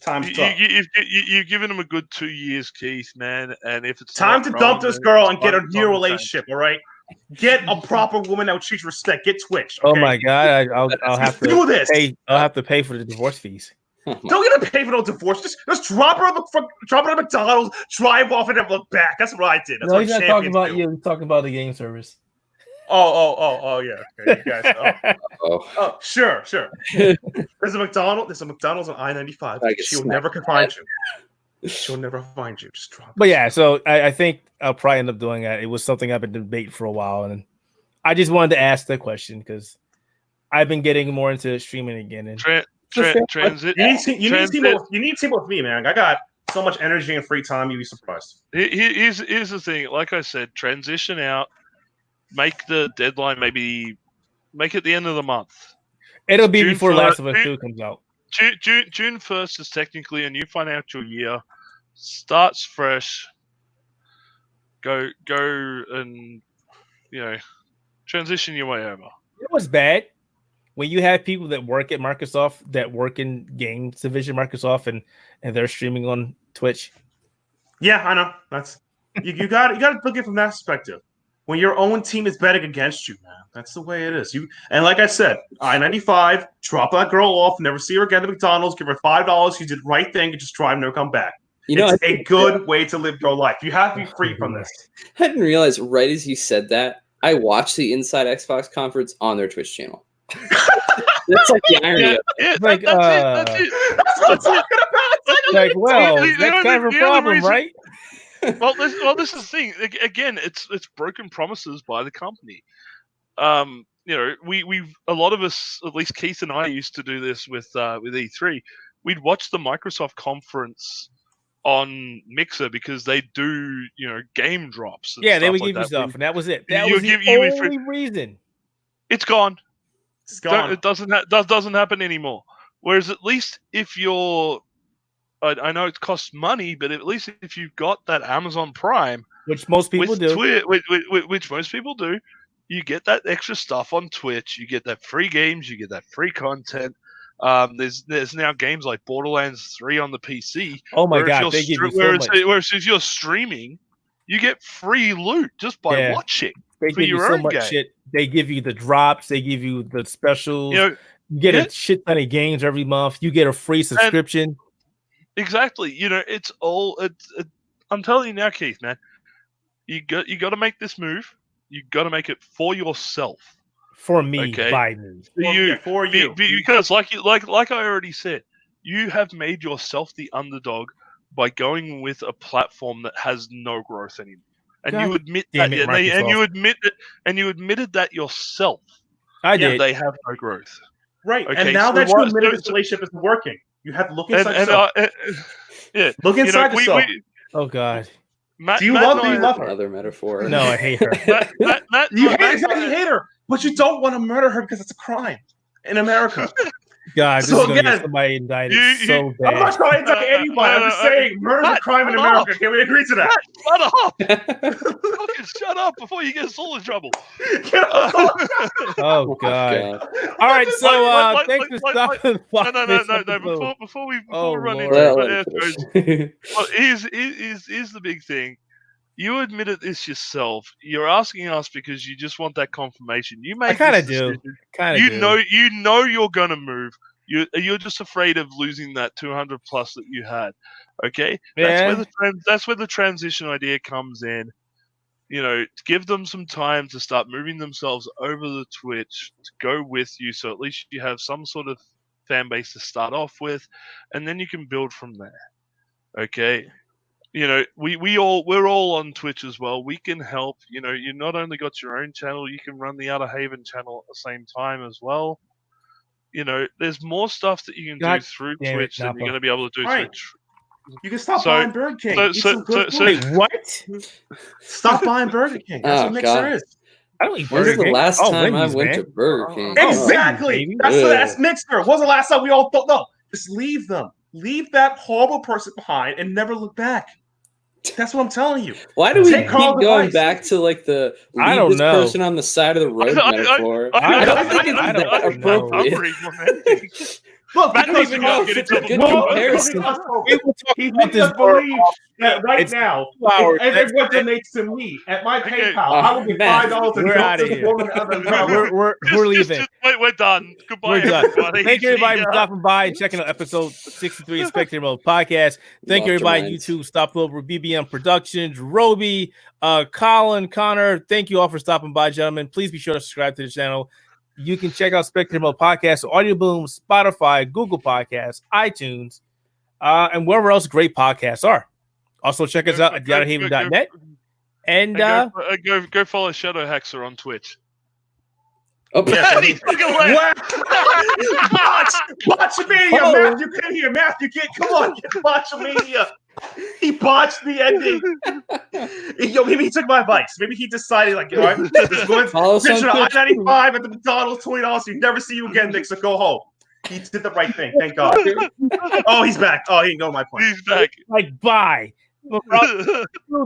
Speaker 5: time's up.
Speaker 3: You've given them a good 2 years, Keith, man, and if it's
Speaker 5: time to dump this girl and get a new relationship, all right? Get a proper woman that would treat respect. Get Twitch. Okay?
Speaker 1: Oh my god, I'll have to
Speaker 5: do this.
Speaker 1: I'll have to pay for the divorce fees.
Speaker 5: Don't get to pay for no divorce. Just drop her at McDonald's, drive off, and never look back. That's what I did. That's
Speaker 1: no,
Speaker 5: what
Speaker 1: he's not talking about you. He's talking about the game service.
Speaker 5: Oh, yeah. Okay, you guys. Oh, sure. There's a McDonald's on I-95. She'll never find you. She'll never find you. Just drop.
Speaker 1: But yeah, so I think I'll probably end up doing that. It was something I've been debating for a while, and I just wanted to ask the question because I've been getting more into streaming again. And
Speaker 3: transit.
Speaker 5: You need to team with me, man. I got so much energy and free time. You'd be surprised.
Speaker 3: Here's the thing. Like I said, transition out. Make the deadline maybe make it the end of the month.
Speaker 1: It'll be before Last of Us 2 comes out.
Speaker 3: June 1st is technically a new financial year. Starts fresh. Go and transition your way over.
Speaker 1: It was bad when you have people that work at Microsoft, that work in games division Microsoft, and they're streaming on Twitch.
Speaker 5: Yeah, I know. That's you got to look at it from that perspective. When your own team is betting against you, man, that's the way it is. And like I said, I-95, drop that girl off, never see her again at McDonald's, give her $5, you did the right thing, and just drive, no come back. It's a good way to live your life. You have to be free from this.
Speaker 4: I didn't realize right as you said that, I watched the Inside Xbox conference on their Twitch channel. That's like the irony of it.
Speaker 1: Like,
Speaker 5: that's what I'm talking about.
Speaker 1: Like, well, that's kind of a problem, right?
Speaker 3: Well, this is the thing. Again, it's broken promises by the company. We've a lot of us, at least Keith and I, used to do this with E3. We'd watch the Microsoft conference on Mixer because they do game drops.
Speaker 1: Yeah, they would give you stuff, and that was it. That was the only reason.
Speaker 3: It's gone.
Speaker 5: It's gone.
Speaker 3: It doesn't happen anymore. Whereas at least if you're I know it costs money, but at least if you've got that Amazon Prime,
Speaker 1: which most people do,
Speaker 3: which most people do, you get that extra stuff on Twitch. You get that free games. You get that free content. There's now games like Borderlands 3 on the PC.
Speaker 1: Oh my god, they give you so much.
Speaker 3: Whereas if you're streaming, you get free loot just by watching.
Speaker 1: They give you so much shit. They give you the drops. They give you the specials. You get a shit ton of games every month. You get a free subscription.
Speaker 3: Exactly. It's all. I'm telling you now, Keith, man. You got to make this move. You got to make it for yourself.
Speaker 1: For me, by me.
Speaker 5: For you.
Speaker 3: Because like I already said, you have made yourself the underdog by going with a platform that has no growth anymore. And you admit that, and you admitted that yourself.
Speaker 1: I did.
Speaker 3: They have no growth.
Speaker 5: Right. Okay, and now that you admitted this relationship isn't working.
Speaker 2: You have to look inside yourself.
Speaker 3: Yeah,
Speaker 2: Look inside yourself.
Speaker 1: Oh God.
Speaker 3: Matt,
Speaker 2: Do you
Speaker 3: Matt
Speaker 2: love
Speaker 3: and
Speaker 2: or
Speaker 3: I-
Speaker 2: you love her?
Speaker 4: Another metaphor.
Speaker 1: No, I hate her.
Speaker 3: Matt,
Speaker 2: You
Speaker 3: Matt,
Speaker 2: hate her, but you don't want to murder her because it's a crime in America.
Speaker 1: God, this
Speaker 2: So
Speaker 1: is gonna
Speaker 2: again,
Speaker 1: get somebody indicted
Speaker 3: you-
Speaker 1: so
Speaker 2: I'm not
Speaker 1: bad.
Speaker 2: trying to attack anybody. I'm just saying murder's a
Speaker 3: Matt,
Speaker 2: crime in
Speaker 3: shut
Speaker 2: America.
Speaker 3: up.
Speaker 2: Can we agree to that?
Speaker 3: Shut up! Fucking shut up before you get us all in trouble.
Speaker 1: Oh God.
Speaker 4: God.
Speaker 1: All right, so
Speaker 3: Like-
Speaker 1: thanks for stopping by.
Speaker 3: No. Before we
Speaker 1: Oh,
Speaker 3: run
Speaker 1: Lord.
Speaker 4: Well,
Speaker 3: into
Speaker 4: let
Speaker 3: it,
Speaker 4: me finish.
Speaker 3: well, here's the big thing. You admitted this yourself. You're asking us because you just want that confirmation. You make
Speaker 1: I kind
Speaker 3: this
Speaker 1: of do.
Speaker 3: decision.
Speaker 1: Kind of
Speaker 3: You
Speaker 1: do.
Speaker 3: know you're gonna move. You're just afraid of losing that 200 plus that you had. Okay,
Speaker 1: Yeah.
Speaker 3: that's where the transition idea comes in. You know, give them some time to start moving themselves over the Twitch to go with you, so at least you have some sort of fan base to start off with, and then you can build from there. Okay. You know, we're all on Twitch as well. We can help. You know, you not only got your own channel, you can run the Outerhaven channel at the same time as well. You know, there's more stuff that you can
Speaker 1: God
Speaker 3: do through
Speaker 1: damn it,
Speaker 3: Twitch than
Speaker 1: Napa.
Speaker 3: you're going to be able to do
Speaker 2: Right.
Speaker 3: through.
Speaker 2: You can stop
Speaker 3: So-
Speaker 2: buying Burger King.
Speaker 3: so-
Speaker 2: Eat
Speaker 3: so-
Speaker 2: some good
Speaker 3: so-
Speaker 2: food.
Speaker 1: Wait, what?
Speaker 2: Stop buying Burger King. That's
Speaker 4: Oh,
Speaker 2: what Mixer
Speaker 4: God.
Speaker 2: is.
Speaker 1: I don't eat
Speaker 4: When's
Speaker 1: Burger
Speaker 4: the
Speaker 1: King.
Speaker 4: last
Speaker 1: Oh,
Speaker 4: time
Speaker 1: Wendy's,
Speaker 4: I went
Speaker 1: man.
Speaker 4: to Burger King?
Speaker 1: Oh,
Speaker 2: Exactly.
Speaker 1: baby.
Speaker 2: That's Mixer. When's the last time we all thought? No, just leave them. Leave that horrible person behind and never look back. That's what I'm telling you.
Speaker 4: Why do we
Speaker 2: Take
Speaker 4: keep
Speaker 2: Carl's
Speaker 4: going
Speaker 2: advice.
Speaker 4: back to like the
Speaker 1: I
Speaker 4: leave
Speaker 1: don't
Speaker 4: this
Speaker 1: know.
Speaker 4: person on the side of the road metaphor?
Speaker 1: I
Speaker 4: don't think it's
Speaker 1: I
Speaker 4: that
Speaker 1: don't know.
Speaker 4: appropriate.
Speaker 2: Look,
Speaker 3: Matt
Speaker 2: because
Speaker 3: needs to
Speaker 4: even know
Speaker 3: go
Speaker 4: if
Speaker 3: get
Speaker 4: it's
Speaker 3: into
Speaker 4: a
Speaker 3: the
Speaker 4: good
Speaker 3: book.
Speaker 4: comparison.
Speaker 1: We will talk
Speaker 2: He's
Speaker 1: about
Speaker 2: making
Speaker 1: this
Speaker 2: us believe that right
Speaker 1: It's
Speaker 2: now,
Speaker 1: 2 hours.
Speaker 2: if everyone
Speaker 1: That's-
Speaker 2: donates to me at my
Speaker 3: Okay.
Speaker 2: PayPal, I will get
Speaker 4: Matt,
Speaker 2: $5 and
Speaker 1: we're
Speaker 2: go
Speaker 1: outta
Speaker 2: to the
Speaker 1: here.
Speaker 2: woman of the
Speaker 1: We're leaving.
Speaker 3: Wait, we're done. Goodbye,
Speaker 1: We're done.
Speaker 3: everybody.
Speaker 1: Thank you, everybody,
Speaker 3: See
Speaker 1: for
Speaker 3: ya.
Speaker 1: stopping by and checking out episode 63 of Spectator Mode Podcast. Thank you,
Speaker 4: Lost
Speaker 1: everybody,
Speaker 4: your minds.
Speaker 1: YouTube, Stop Over, BBM Productions, Roby, Colin, Connor. Thank you all for stopping by, gentlemen. Please be sure to subscribe to the channel. You can check out Spectator Mode Podcast, Audio Boom, Spotify, Google Podcasts, iTunes, and wherever else great podcasts are. Also, check us out at theouterhaven.net. And
Speaker 3: go follow Shadow Haxer on Twitch.
Speaker 4: Oh,
Speaker 2: Yeah.
Speaker 3: He fucking left.
Speaker 2: Botchamania,
Speaker 1: Oh.
Speaker 2: Matthew get here. Matthew get come on, get Botchamania. He botched the ending. Maybe he took my advice. Maybe he decided, like, all right, just go
Speaker 4: Follow us on
Speaker 2: picture
Speaker 4: Twitch.
Speaker 2: I-95 at the McDonald's, $20. You never see you again, Nick. So go home. He did the right thing. Thank God. Oh, he's back. Oh, he didn't go to my plan.
Speaker 3: He's back.
Speaker 1: like, bye. We'll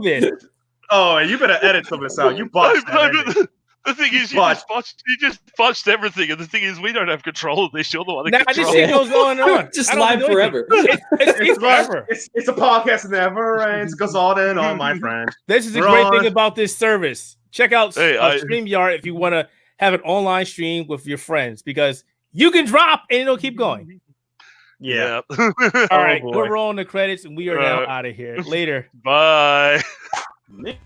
Speaker 1: do this.
Speaker 2: Oh, you better edit some of this out. You botched that ending.
Speaker 3: The thing is, you just botched everything, and the thing is, we don't have control of this. You're the one that
Speaker 1: Nah, this
Speaker 3: controls.
Speaker 1: shit goes going on.
Speaker 4: Just
Speaker 1: I don't
Speaker 4: live
Speaker 1: do anything.
Speaker 4: forever.
Speaker 1: It's forever.
Speaker 2: It's a podcast and never ends. Goes on and on, my friend.
Speaker 1: This is the
Speaker 2: We're
Speaker 1: great
Speaker 2: on.
Speaker 1: thing about this service. Check out
Speaker 3: Hey,
Speaker 1: StreamYard if you want to have an online stream with your friends because you can drop and it'll keep going.
Speaker 2: Yeah.
Speaker 1: All right,
Speaker 2: boy.
Speaker 1: we're rolling the credits and we are now out of here. Later.
Speaker 3: Bye.
Speaker 2: Nick.